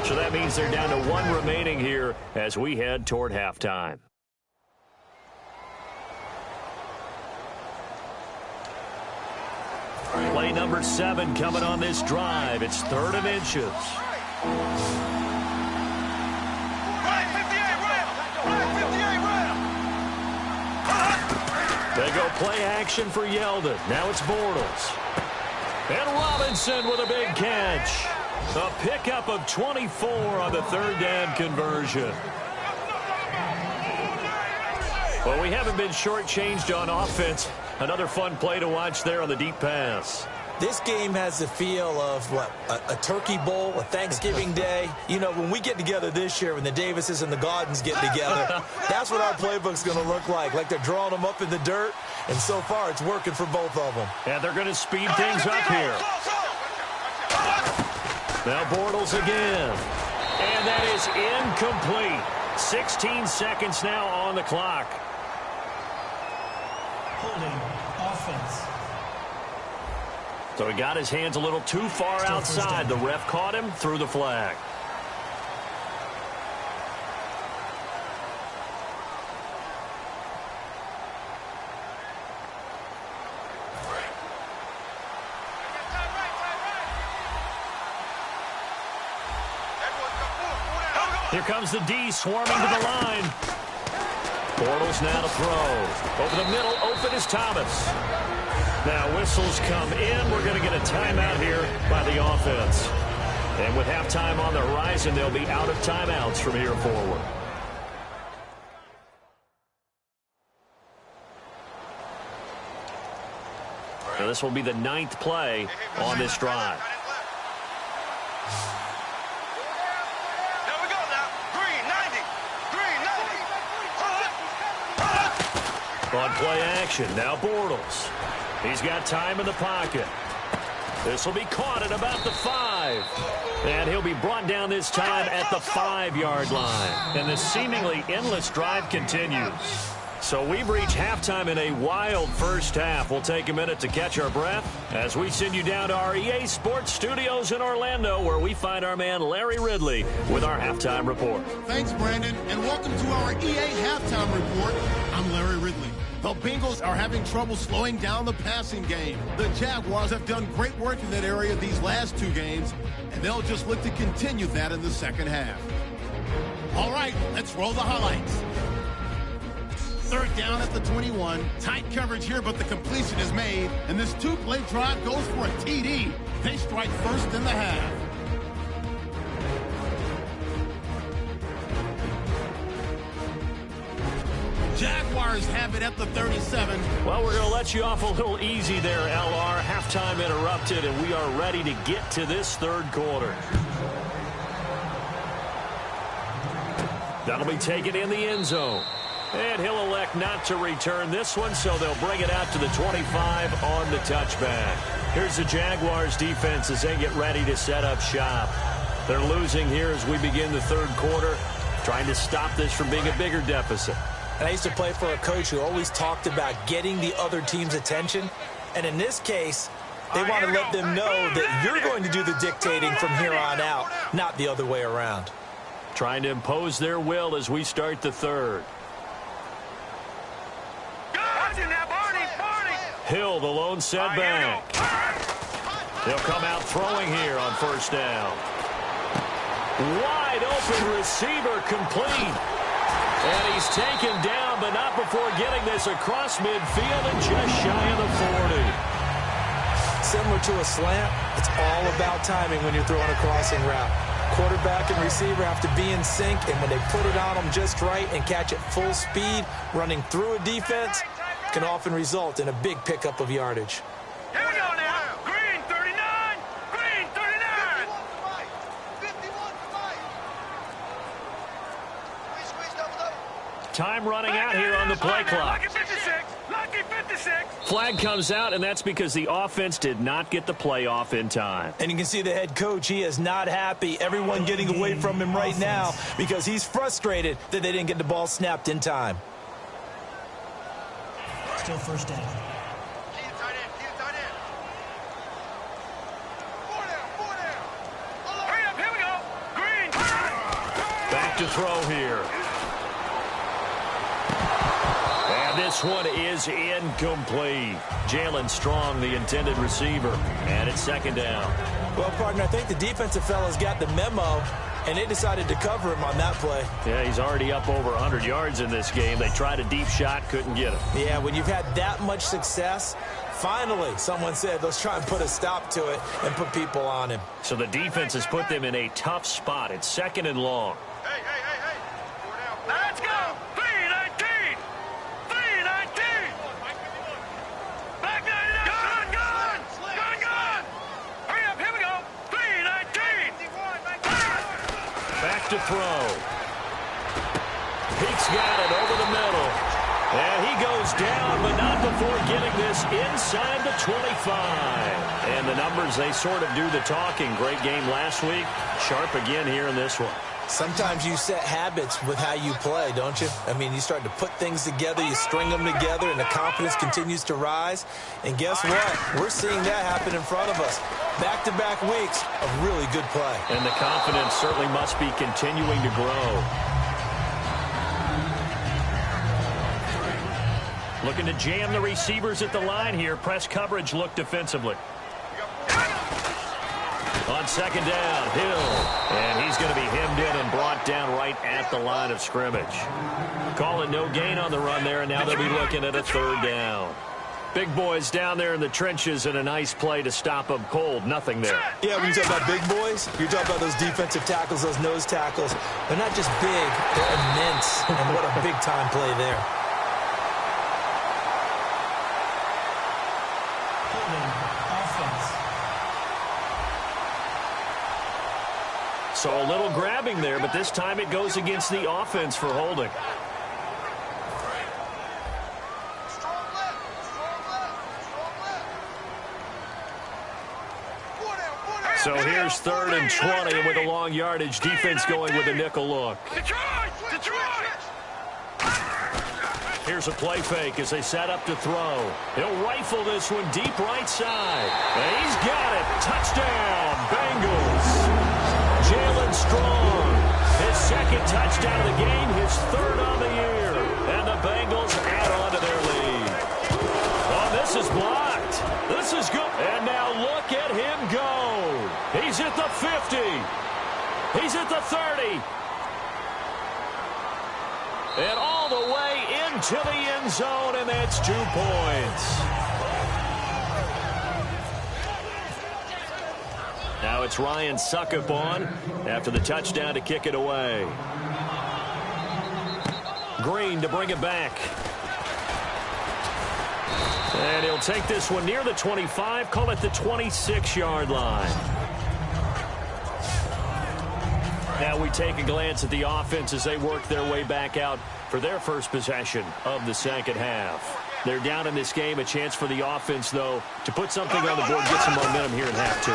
F: So that means they're down to 1 remaining here as we head toward halftime. Play number 7 coming on this drive. It's 3rd and inches. They go play action for Yeldon. Now it's Bortles. And Robinson with a big catch. A pickup of 24 on the 3rd down conversion. Well, we haven't been shortchanged on offense. Another fun play to watch there on the deep pass.
G: This game has the feel of, what, a turkey bowl, a Thanksgiving day. You know, when we get together this year, when the Davises and the Gardens get together, that's what our playbook's going to look like they're drawing them up in the dirt, and so far it's working for both of them.
F: And they're going to speed things up here. Now Bortles again. And that is incomplete. 16 seconds now on the clock.
H: Holding offense.
F: So he got his hands a little too far outside. The ref caught him, threw the flag. Here comes the D swarming to the line. Bortles now to throw. Over the middle, open is Thomas. Now whistles come in. We're going to get a timeout here by the offense. And with halftime on the horizon, they'll be out of timeouts from here forward. Now, this will be the 9th play on this drive.
C: There we go now. Green, 90. Green, 90.
F: On play action, now Bortles. He's got time in the pocket. This will be caught at about the 5. And he'll be brought down this time at the 5-yard line. And the seemingly endless drive continues. So we've reached halftime in a wild first half. We'll take a minute to catch our breath as we send you down to our EA Sports Studios in Orlando, where we find our man Larry Ridley with our halftime report.
D: Thanks, Brandon, and welcome to our EA Halftime Report. I'm Larry Ridley. The Bengals are having trouble slowing down the passing game. The Jaguars have done great work in that area these last 2 games, and they'll just look to continue that in the second half. All right, let's roll the highlights. 3rd down at the 21. Tight coverage here, but the completion is made, and this 2-play drive goes for a TD. They strike first in the half. Jaguars have it at the 37.
F: Well, we're going to let you off a little easy there, LR. Halftime interrupted, and we are ready to get to this 3rd quarter. That'll be taken in the end zone. And he'll elect not to return this one, so they'll bring it out to the 25 on the touchback. Here's the Jaguars defense as they get ready to set up shop. They're losing here as we begin the 3rd quarter, trying to stop this from being a bigger deficit.
G: And I used to play for a coach who always talked about getting the other team's attention. And in this case, they want to let them know that you're going to do the dictating from here on out, not the other way around.
F: Trying to impose their will as we start the 3rd. Hill, the lone setback. He'll come out throwing here on 1st down. Wide open receiver complete. And he's taken down, but not before getting this across midfield and just shy of the 40.
G: Similar to a slant, it's all about timing when you're throwing a crossing route. Quarterback and receiver have to be in sync, and when they put it on them just right and catch it full speed, running through a defense can often result in a big pickup of yardage.
C: Here we go now. Green 39. Green 39.
F: Time running out here on the play clock.
C: Lucky 56. Lucky 56.
F: Flag comes out, and that's because the offense did not get the play off in time.
G: And you can see the head coach, he is not happy. Everyone getting away from him right now because he's frustrated that they didn't get the ball snapped in time.
H: Still 1st down.
C: Hurry up, here we go. Green.
F: Back to throw here. And this one is incomplete. Jalen Strong, the intended receiver. And it's 2nd down.
G: Well, partner, I think the defensive fellas got the memo, and they decided to cover him on that play.
F: Yeah, he's already up over 100 yards in this game. They tried a deep shot, couldn't get him.
G: Yeah, when you've had that much success, finally someone said, let's try and put a stop to it and put people on him.
F: So the defense has put them in a tough spot. It's 2nd and long.
C: Hey. Let's go. 319. 319. Back 99. Gun. Hurry up, here we go. 319.
F: Back to throw. Peke's got it over the middle. And he goes down, but not before getting this inside the 25. And the numbers, they sort of do the talking. Great game last week. Sharp again here in this one.
G: Sometimes you set habits with how you play, don't you? I mean, you start to put things together, you string them together, and the confidence continues to rise. And guess what? We're seeing that happen in front of us. Back-to-back weeks of really good play.
F: And the confidence certainly must be continuing to grow. Looking to jam the receivers at the line here. Press coverage look defensively. On 2nd down, Hill. And he's going to be hemmed in and brought down right at the line of scrimmage. Calling no gain on the run there, and now they'll be looking at a 3rd down. Big boys down there in the trenches, and a nice play to stop them cold. Nothing there.
G: Yeah, when you talk about big boys, you're talking about those defensive tackles, those nose tackles. They're not just big, they're immense. And what a big-time play there.
F: So a little grabbing there, but this time it goes against the offense for holding. So here's 3rd and 20, and with a long yardage, defense going with a nickel look. Here's a play fake as they set up to throw. He'll rifle this one deep right side. And he's got it. Touchdown, Bengals. Jalen Strong, his 2nd touchdown of the game, his 3rd on the year. And the Bengals add on to their lead. Oh, this is blocked. This is good. And now look at him go. He's at the 50. He's at the 30. And all the way into the end zone, and that's 2 points. Now it's Ryan Suckup on after the touchdown to kick it away. Green to bring it back. And he'll take this one near the 25, call it the 26-yard line. Now we take a glance at the offense as they work their way back out for their first possession of the second half. They're down in this game. A chance for the offense, though, to put something on the board, get some momentum here in half 2.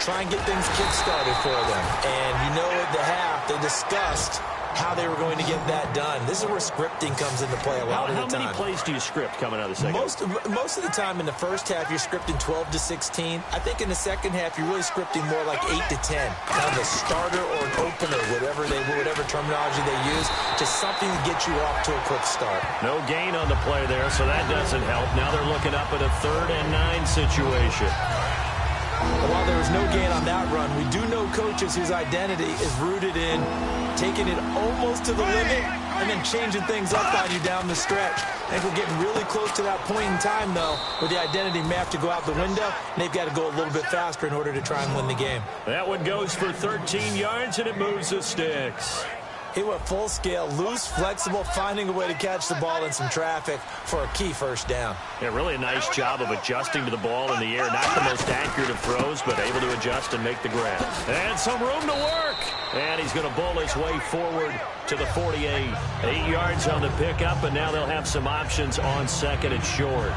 G: Try and get things kick-started for them. And you know at the half, they discussed how they were going to get that done. This is where scripting comes into play a lot of the time.
F: How many plays do you script coming out of the second?
G: Most of the time in the first half, you're scripting 12 to 16. I think in the second half, you're really scripting more like 8 to 10. Kind of a starter or an opener, whatever terminology they use. Just something to get you off to a quick start.
F: No gain on the play there, so that doesn't help. Now they're looking up at a 3rd and 9 situation.
G: While there was no gain on that run, we do know coaches whose identity is rooted in taking it almost to the limit and then changing things up on you down the stretch. I think we're getting really close to that point in time, though, where the identity may have to go out the window, and they've got to go a little bit faster in order to try and win the game.
F: That one goes for 13 yards, and it moves the sticks.
G: He went full scale, loose, flexible, finding a way to catch the ball in some traffic for a key first down.
F: Yeah, really a nice job of adjusting to the ball in the air. Not the most accurate of throws, but able to adjust and make the grab. And some room to work. And he's going to bowl his way forward to the 48. 8 yards on the pickup, and now they'll have some options on 2nd and short.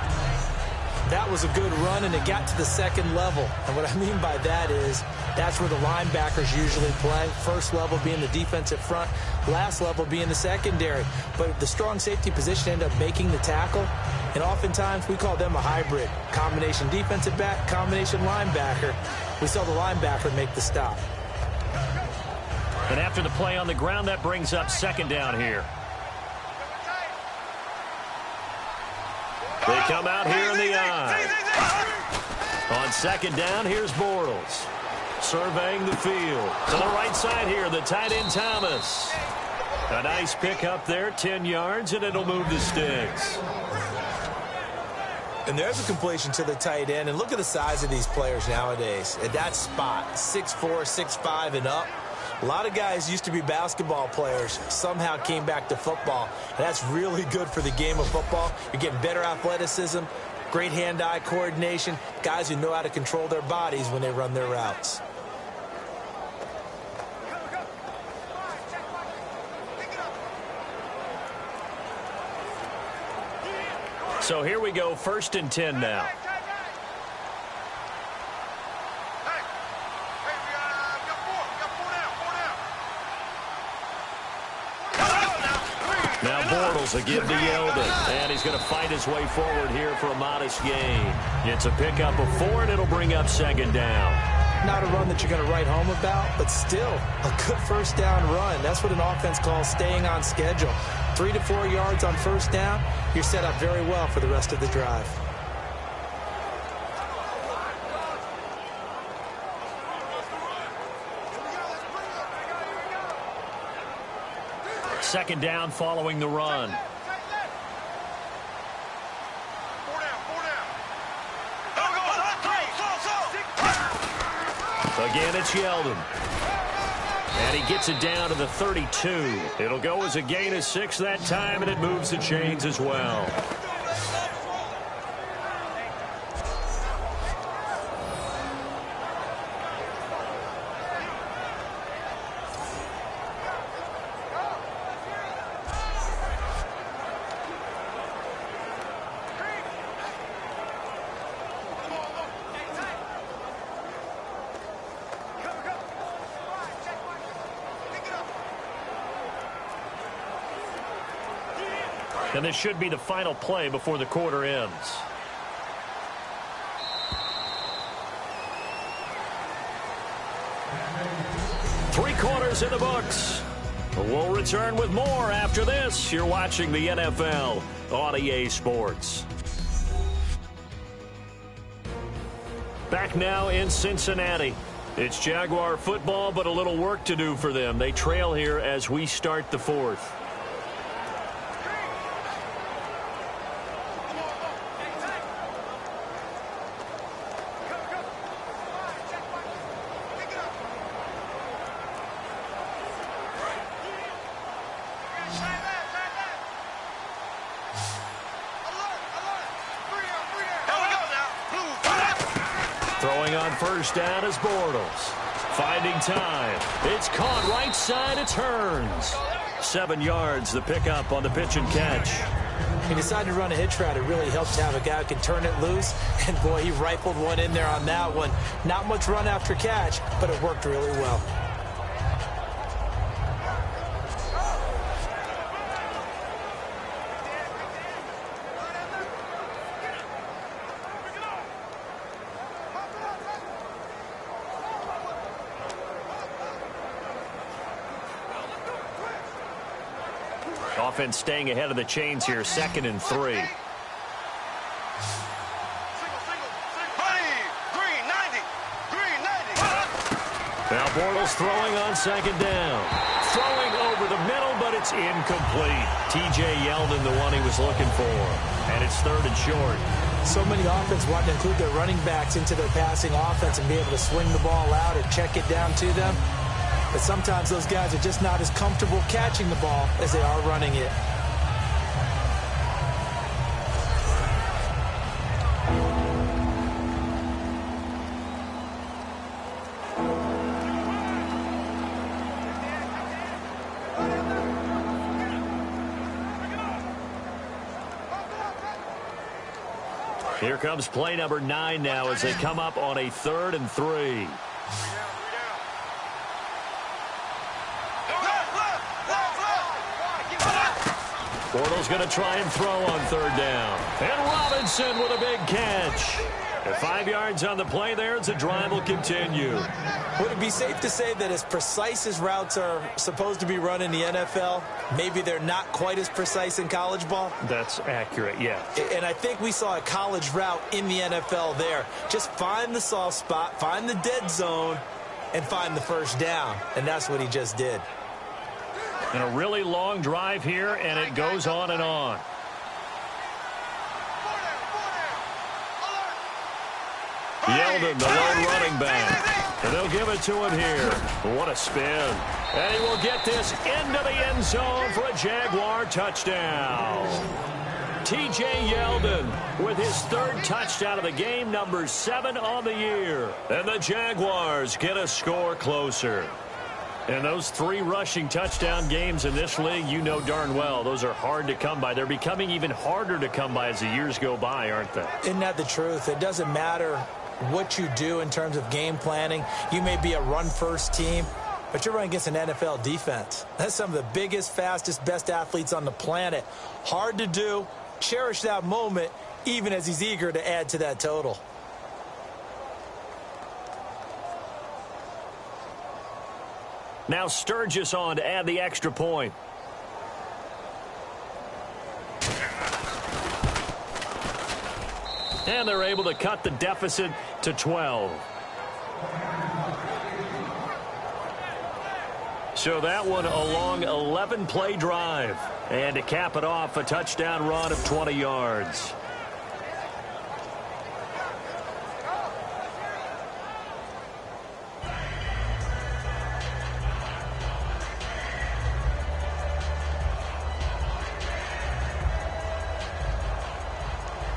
G: That was a good run, and it got to the 2nd level. And what I mean by that is that's where the linebackers usually play. First level being the defensive front, last level being the secondary. But the strong safety position ended up making the tackle, and oftentimes we call them a hybrid. Combination defensive back, combination linebacker. We saw the linebacker make the stop.
F: And after the play on the ground, that brings up 2nd down here. They come out here in the eye. On 2nd down, here's Bortles. Surveying the field. To the right side here, the tight end Thomas. A nice pick up there, 10 yards, and it'll move the sticks.
G: And there's a completion to the tight end. And look at the size of these players nowadays. At that spot, 6'4", 6'5", and up. A lot of guys used to be basketball players, somehow came back to football. And that's really good for the game of football. You're getting better athleticism, great hand-eye coordination, guys who know how to control their bodies when they run their routes.
F: So here we go, 1st and 10 now. Now Bortles will give to Yeldon, and he's going to fight his way forward here for a modest gain. It's a pickup of 4, and it'll bring up 2nd down.
G: Not a run that you're going to write home about, but still a good first down run. That's what an offense calls staying on schedule. 3 to 4 yards on first down, you're set up very well for the rest of the drive.
F: Second down following the run. Again, it's Yeldon. And he gets it down to the 32. It'll go as a gain of 6 that time, and it moves the chains as well. And this should be the final play before the quarter ends. Three quarters in the books. We'll return with more after this. You're watching the NFL on EA Sports. Back now in Cincinnati. It's Jaguar football, but a little work to do for them. They trail here as we start the fourth. Throwing on first down is Bortles. Finding time. It's caught right side. It turns. 7 yards, the pickup on the pitch and catch.
G: He decided to run a hitch route. It really helped to have a guy who can turn it loose. And, boy, he rifled one in there on that one. Not much run after catch, but it worked really well.
F: Offense staying ahead of the chains here, 2nd and 3. Now Bortles throwing on 2nd down. Throwing over the middle, but it's incomplete. T.J. Yeldon, the one he was looking for. And it's 3rd and short.
G: So many offenses want to include their running backs into their passing offense and be able to swing the ball out or check it down to them. But sometimes those guys are just not as comfortable catching the ball as they are running it.
F: Here comes play number 9 now as they come up on a 3rd and 3. Bortles going to try and throw on 3rd down. And Robinson with a big catch. And 5 yards on the play there as the drive will continue.
G: Would it be safe to say that as precise as routes are supposed to be run in the NFL, maybe they're not quite as precise in college ball?
F: That's accurate, yeah.
G: And I think we saw a college route in the NFL there. Just find the soft spot, find the dead zone, and find the first down. And that's what he just did.
F: And a really long drive here, and it goes on and on. Yeldon, the lone running back. And they'll give it to him here. What a spin. And he will get this into the end zone for a Jaguar touchdown. T.J. Yeldon with his 3rd touchdown of the game, number 7 on the year. And the Jaguars get a score closer. And those 3 rushing touchdown games in this league, you know darn well, those are hard to come by. They're becoming even harder to come by as the years go by, aren't they?
G: Isn't that the truth? It doesn't matter what you do in terms of game planning. You may be a run-first team, but you're running against an NFL defense. That's some of the biggest, fastest, best athletes on the planet. Hard to do. Cherish that moment, even as he's eager to add to that total.
F: Now Sturgis on to add the extra point. And they're able to cut the deficit to 12. So that one a long 11-play drive. And to cap it off, a touchdown run of 20 yards.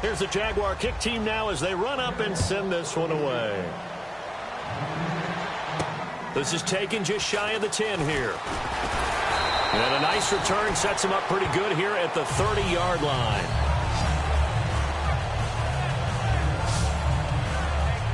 F: Here's the Jaguar kick team now as they run up and send this one away. This is taken just shy of the 10 here. And a nice return sets him up pretty good here at the 30-yard line.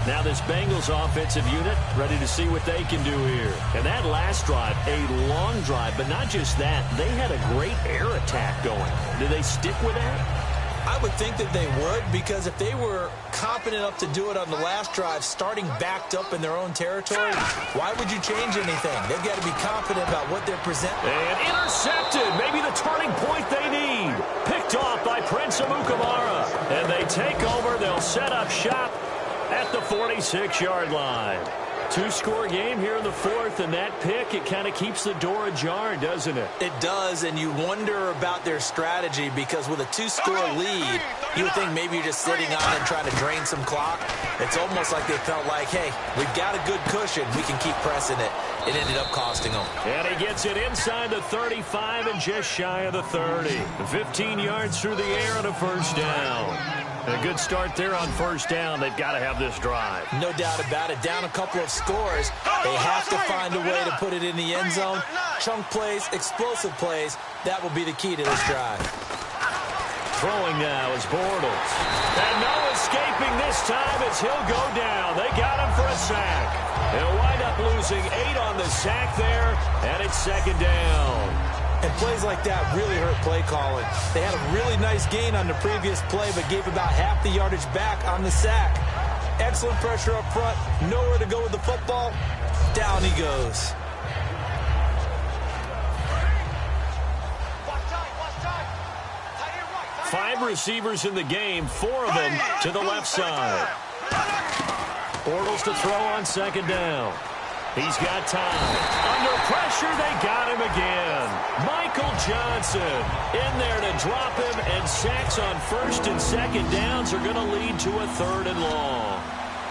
F: Now this Bengals offensive unit ready to see what they can do here. And that last drive, a long drive, but not just that. They had a great air attack going. Do they stick with that?
G: I would think that they would, because if they were confident enough to do it on the last drive, starting backed up in their own territory, why would you change anything? They've got to be confident about what they're presenting.
F: And intercepted. Maybe the turning point they need. Picked off by Prince Amukamara. And they take over. They'll set up shop at the 46-yard line. Two-score game here in the fourth, and that pick, it kind of keeps the door ajar, doesn't it?
G: It does, and you wonder about their strategy, because with a two-score lead, you would think maybe you're just sitting on it and trying to drain some clock. It's almost like they felt like, hey, we've got a good cushion. We can keep pressing it. It ended up costing them.
F: And he gets it inside the 35 and just shy of the 30. 15 yards through the air and a first down. And a good start there on first down. They've got to have this drive.
G: No doubt about it. Down a couple of scores. They have to find a way to put it in the end zone. Chunk plays, explosive plays. That will be the key to this drive.
F: Throwing now is Bortles. And no escaping this time as he'll go down. They got him for a sack. They'll wind up losing 8 on the sack there, and it's second down.
G: And plays like that really hurt play calling. They had a really nice gain on the previous play, but gave about half the yardage back on the sack. Excellent pressure up front. Nowhere to go with the football. Down he goes.
F: Five receivers in the game, 4 of them to the left side. Bortles to throw on second down. He's got time. Under pressure, they got him again. Michael Johnson in there to drop him, and sacks on first and second downs are going to lead to a third and long.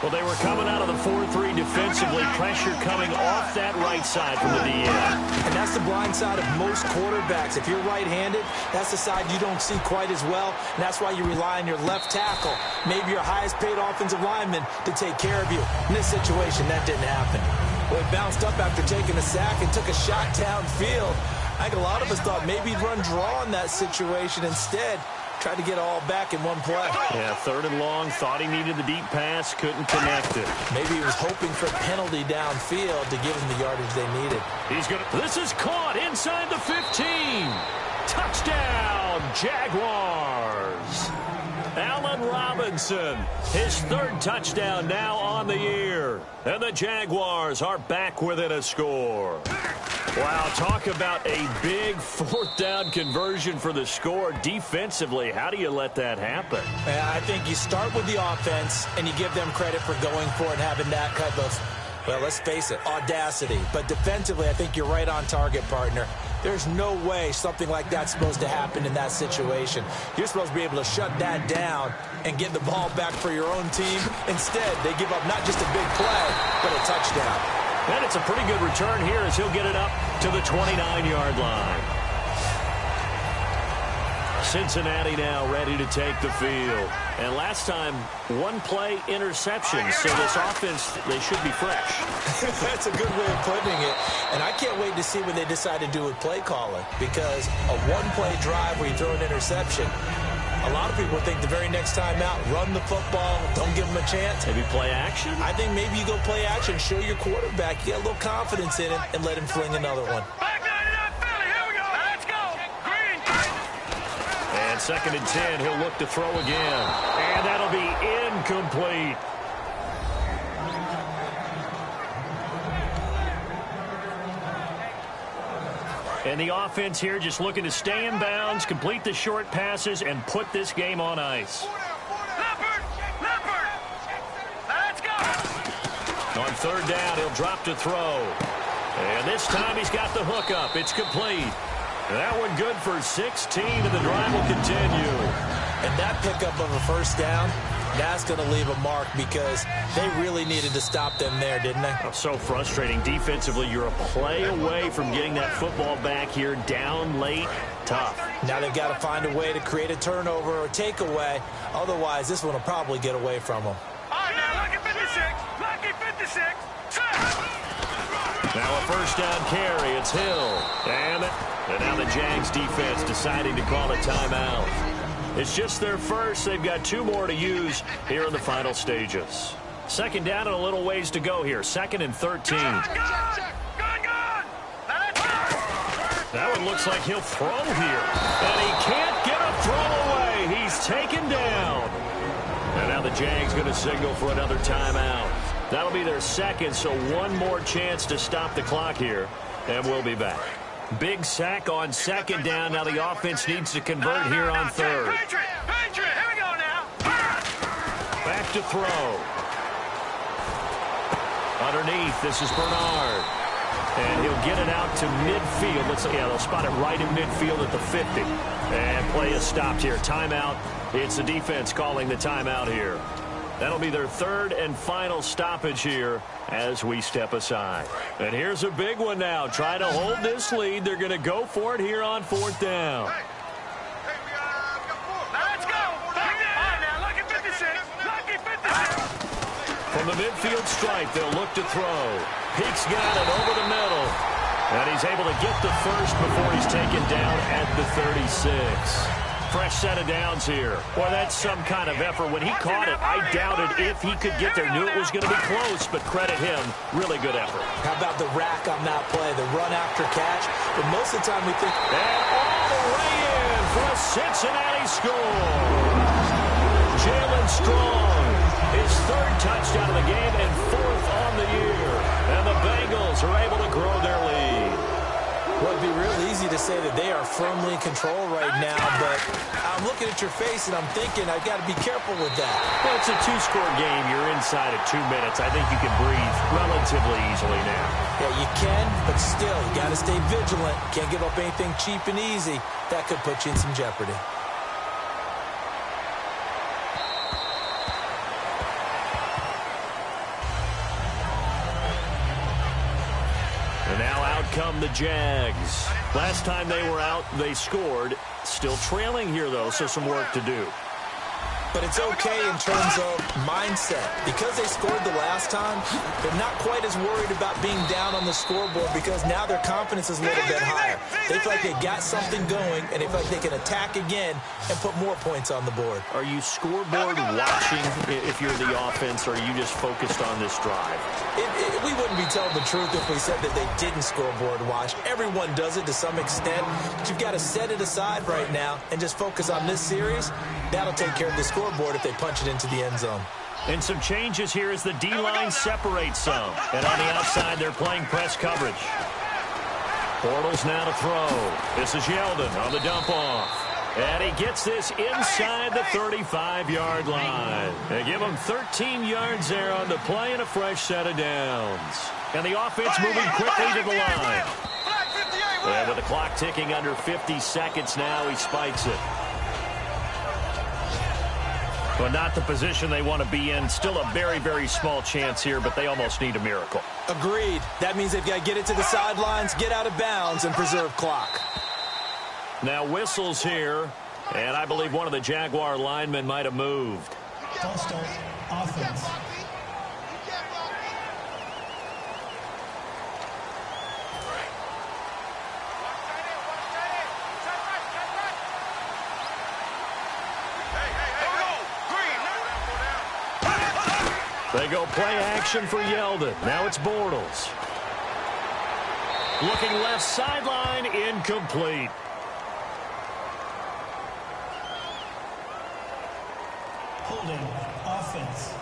F: Well, they were coming out of the 4-3 defensively. Pressure coming off that right side from the DN.
G: And that's the blind side of most quarterbacks. If you're right-handed, that's the side you don't see quite as well. And that's why you rely on your left tackle, maybe your highest-paid offensive lineman, to take care of you. In this situation, that didn't happen. Well, he bounced up after taking a sack and took a shot downfield. I think a lot of us thought maybe he'd run draw in that situation. Instead, tried to get it all back in one play.
F: Yeah, third and long. Thought he needed the deep pass. Couldn't connect it.
G: Maybe he was hoping for a penalty downfield to give him the yardage they needed.
F: This is caught inside the 15. Touchdown, Jaguars. Allen Robinson, his third touchdown now on the year. And the Jaguars are back within a score. Wow, talk about a big fourth down conversion for the score. Defensively, how do you let that happen?
G: I think you start with the offense, and you give them credit for going for it and having that type of, well, let's face it, audacity. But defensively, I think you're right on target, partner. There's no way something like that's supposed to happen in that situation. You're supposed to be able to shut that down and get the ball back for your own team. Instead, they give up not just a big play, but a touchdown.
F: And it's a pretty good return here as he'll get it up to the 29-yard line. Cincinnati now ready to take the field. And last time, one play interception. So this offense, they should be fresh.
G: That's a good way of putting it. And I can't wait to see what they decide to do with play calling. Because a one-play drive where you throw an interception, a lot of people think the very next time out, run the football, don't give them a chance.
F: Maybe play action?
G: I think maybe you go play action, show your quarterback you got a little confidence in him, and let him fling another one.
F: And second and 10, he'll look to throw again. And that'll be incomplete. And the offense here just looking to stay in bounds, complete the short passes, and put this game on ice.
C: Let's go.
F: On third down, he'll drop to throw. And this time he's got the hook up. It's complete. That one good for 16, and the drive will continue.
G: And that pickup of a first down, that's going to leave a mark because they really needed to stop them there, didn't they?
F: Oh, so frustrating. Defensively, you're a play away from getting that football back here down late. Tough.
G: Now they've got to find a way to create a turnover or takeaway. Otherwise, this one will probably get away from them.
C: All right, now, lucky 56. Lucky 56.
F: Now a first down carry. It's Hill. And now the Jags defense deciding to call a timeout. It's just their first. They've got 2 more to use here in the final stages. Second down and a little ways to go here. 2nd and 13. That one looks like he'll throw here. And he can't get a throw away. He's taken down. And now the Jags going to signal for another timeout. That'll be their 2nd, so one more chance to stop the clock here. And we'll be back. Big sack on 2nd down. Now the offense needs to convert here on 3rd.
C: Patriot, here we go now.
F: Back to throw. Underneath, this is Bernard. And he'll get it out to midfield. They'll spot it right in midfield at the 50. And play is stopped here. Timeout. It's the defense calling the timeout here. That'll be their 3rd and final stoppage here as we step aside. And here's a big one now. Trying to hold this lead. They're going to go for it here on 4th down.
C: Now let's go. Now, lucky 56. Lucky 56.
F: From the midfield stripe, they'll look to throw. Peek's got it over the middle. And he's able to get the first before he's taken down at the 36. Fresh set of downs here. Boy, that's some kind of effort. When he caught it, I doubted if he could get there. Knew it was going to be close, but credit him. Really good effort.
G: How about the rack on that play, the run after catch? But most of the time we think...
F: And all the way in for a Cincinnati score. Jalen Strong, his 3rd touchdown of the game and 4th on the year. And the Bengals are able to grow their lead.
G: Well, it'd be real easy to say that they are firmly in control right now, but I'm looking at your face and I'm thinking I've got to be careful with that.
F: Well, it's a 2-score game. You're inside of 2 minutes. I think you can breathe relatively easily now.
G: Yeah, you can, but still, you got to stay vigilant. Can't give up anything cheap and easy. That could put you in some jeopardy.
F: And now out come the Jags. Last time they were out, they scored. Still trailing here, though, so some work to do.
G: But it's okay in terms of mindset. Because they scored the last time, they're not quite as worried about being down on the scoreboard because now their confidence is a little bit higher. They feel like they got something going, and they feel like they can attack again and put more points on the board.
F: Are you scoreboard watching if you're the offense, or are you just focused on this drive?
G: We wouldn't be telling the truth if we said that they didn't scoreboard watch. Everyone does it to some extent, but you've got to set it aside right now and just focus on this series. That'll take care of the scoreboard if they punch it into the end zone.
F: And some changes here as the D-line separates some. And on the outside, they're playing press coverage. Bortles now to throw. This is Yeldon on the dump off. And he gets this inside the 35-yard line. They give him 13 yards there on the play and a fresh set of downs. And the offense moving quickly to the line. And with the clock ticking under 50 seconds now, he spikes it. But not the position they want to be in. Still a very, very small chance here, but they almost need a miracle.
G: Agreed. That means they've got to get it to the sidelines, get out of bounds, and preserve clock.
F: Now whistles here, and I believe one of the Jaguar linemen might have moved.
H: False start, offense.
F: They go play action for Yeldon. Now it's Bortles. Looking left sideline, incomplete.
H: Holding, offense.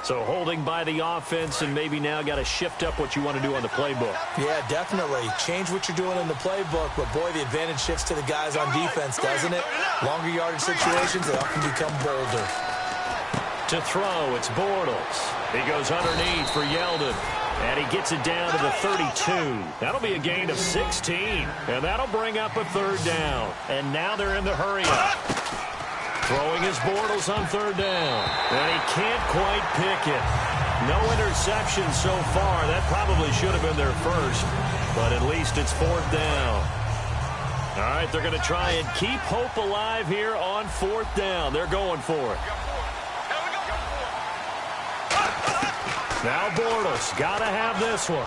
F: So holding by the offense, and maybe now got to shift up what you want to do on the playbook.
G: Yeah, definitely. Change what you're doing in the playbook, but boy, the advantage shifts to the guys on defense, doesn't it? Longer yardage situations, they often become bolder.
F: To throw, it's Bortles. He goes underneath for Yeldon. And he gets it down to the 32. That'll be a gain of 16. And that'll bring up a third down. And now they're in the hurry-up. Throwing his Bortles on third down. And he can't quite pick it. No interception so far. That probably should have been their first. But at least it's fourth down. All right, they're going to try and keep hope alive here on fourth down. They're going for it. Now Bortles, got to have this one.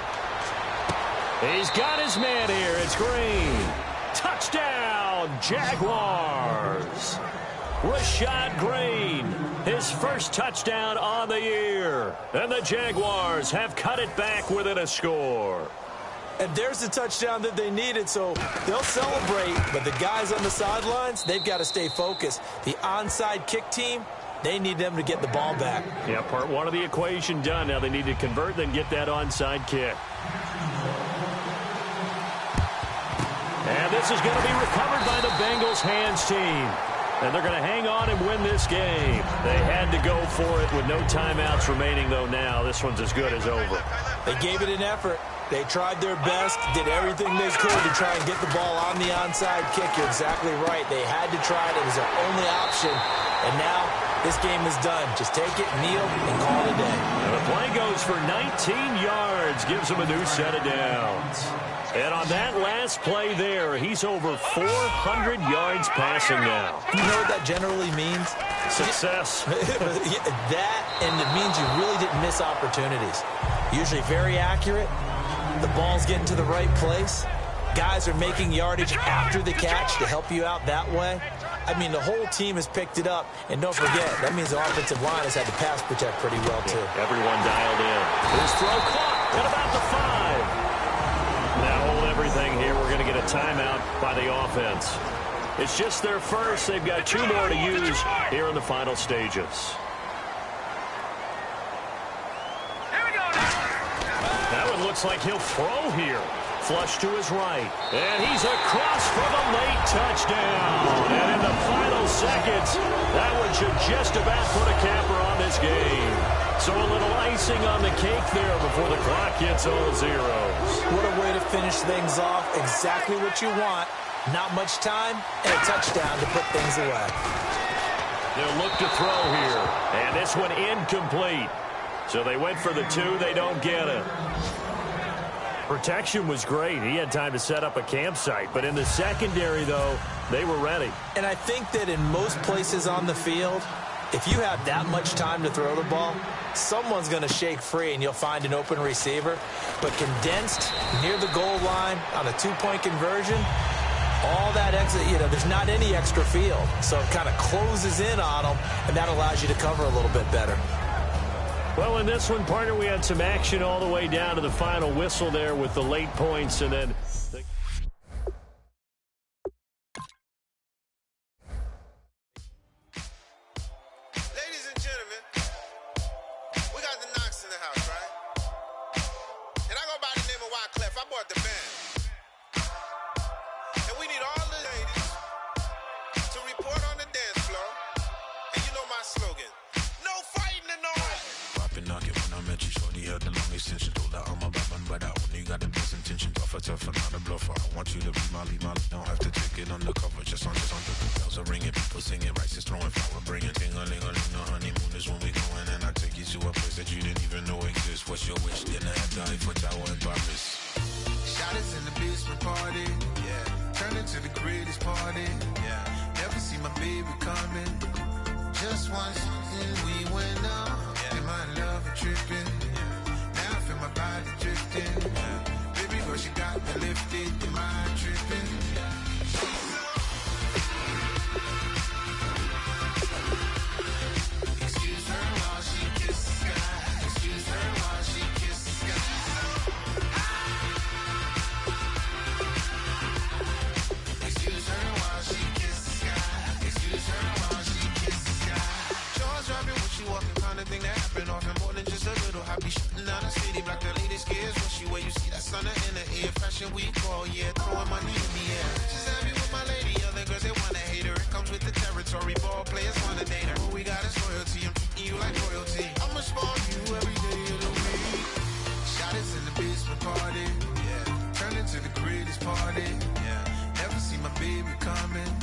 F: He's got his man here. It's Green. Touchdown, Jaguars. Rashad Green, his first touchdown on the year. And the Jaguars have cut it back within a score.
G: And there's the touchdown that they needed, so they'll celebrate. But the guys on the sidelines, they've got to stay focused. The onside kick team, they need them to get the ball back.
F: Yeah, part one of the equation done. Now they need to convert, then get that onside kick. And this is going to be recovered by the Bengals hands team. And they're going to hang on and win this game. They had to go for it with no timeouts remaining, though, now. This one's as good as over.
G: They gave it an effort. They tried their best, did everything they could to try and get the ball on the onside kick. You're exactly right. They had to try it. It was their only option. And now this game is done. Just take it, kneel, and call it a day.
F: And the play goes for 19 yards. Gives them a new set of downs. And on that last play there, he's over 400 yards passing now.
G: You know what that generally means?
F: Success.
G: That, and it means you really didn't miss opportunities. Usually very accurate. The ball's getting to the right place. Guys are making yardage after the catch to help you out that way. I mean, the whole team has picked it up. And don't forget, that means the offensive line has had to pass protect pretty well, too.
F: Everyone dialed in. His throw caught at about the 5. Now hold everything here. We're going to get a timeout by the offense. It's just their first. They've got 2 more to use here in the final stages. That one looks like he'll throw here. Flush to his right. And he's across for the late touchdown. And in the final seconds, that one should just about put a capper on this game. So a little icing on the cake there before the clock hits all zeros.
G: What a way to finish things off. Exactly what you want. Not much time and a touchdown to put things away.
F: They'll look to throw here. And this one incomplete. So they went for the 2. They don't get it. Protection was great. He had time to set up a campsite. But in the secondary, though, they were ready.
G: And I think that in most places on the field, if you have that much time to throw the ball, someone's going to shake free and you'll find an open receiver. But condensed near the goal line on a 2-point conversion, all that exit, there's not any extra field. So it kind of closes in on them, and that allows you to cover a little bit better.
F: Well, in this one, partner, we had some action all the way down to the final whistle there with the late points, and then
Q: Ladies and gentlemen, we got the Knox in the house, right? And I go by the name of Wyclef. I bought the band. And we need all the ladies to report on the dance floor. And you know my slogan, no fighting and no
S: Knocking when I met you, shorty had the long extension. Told her I'm a bad man, but I only got the best intention. Tougher, not a bluffer. I want you to be my lead, don't have to take it undercover. Just on the bells are ringing, people singing, rice is throwing, flower bringing. Ting-a-ling-a-ling, the honeymoon is when we going, and I take you to a place that you didn't even know exists. What's your wish? Dinner at the Eiffel Tower in Paris.
R: Shot us in the basement party, yeah. Turn into the greatest party, yeah. Never see my baby coming. Just once, and we went up. And my love a tripping. Now I feel my body drifting. Baby girl, she got me lifted. Your mind tripping. Excuse her while she kisses the sky. Excuse her while she kisses the sky. Excuse her while she kisses the sky. Excuse her while she kisses the sky. Jaws dropping when she walking. The thing that happened often more than just a little. I be shutting down the city, black the ladies scares when she wear. You see that sun in the air, fashion week all year, throwing money in the air. Just happy with my lady, other girls they wanna hate her. It comes with the territory, ball players wanna date her. What we got is loyalty, I'm treating you like royalty. I'ma spoil you every day of the week. Shot us in the basement party, yeah. Turned into the greatest party, yeah. Never see my baby coming.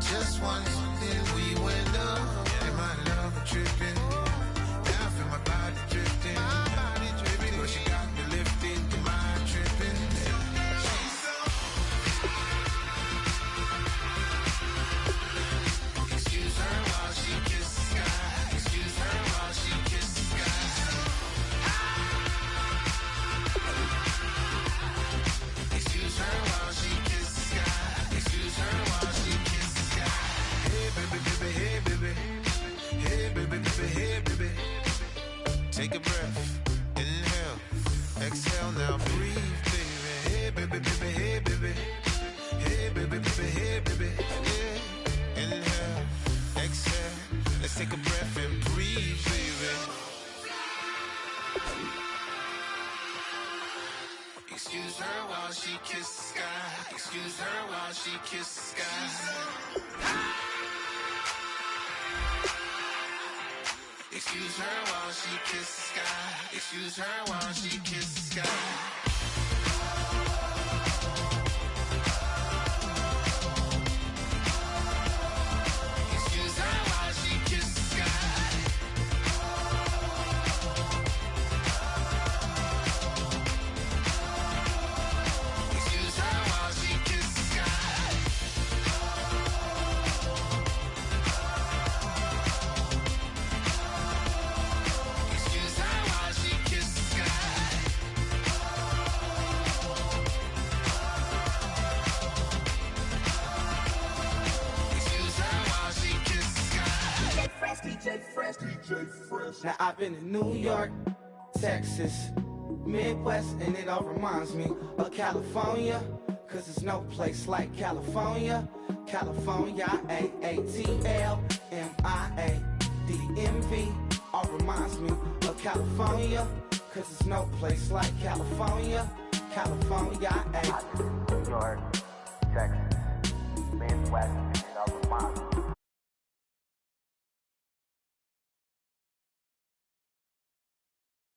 R: Just once, then we went up, and my love a tripping. My body drifting, baby girl, she got me lifted, your mind tripping. Excuse her while she kisses the sky. Excuse her while she kisses the sky. Excuse her while she kisses the sky. Excuse her while she kisses the sky. Hey, baby, baby, hey.
S: take a breath. Inhale, exhale, now breathe, baby. Hey, baby, baby, hey, baby. Hey, baby, baby, hey, baby. Yeah. Inhale, exhale. Let's take a breath and breathe, baby. Excuse her while she kisses the sky. Excuse her while she kisses the sky. Excuse her while she kisses the sky. Excuse her while she kisses the sky. Excuse her while she kisses the sky. Excuse her while she kisses the sky. Excuse her while she kisses the sky. Excuse her while she kisses the sky.
T: DJ Fresh. Now I've been in New York, Texas, Midwest, and it all reminds me of California, cause there's no place like California. California, AATL, MIA, DMV, all reminds me of California, cause there's no place like California. California,
U: New York, Texas, Midwest, and it all reminds me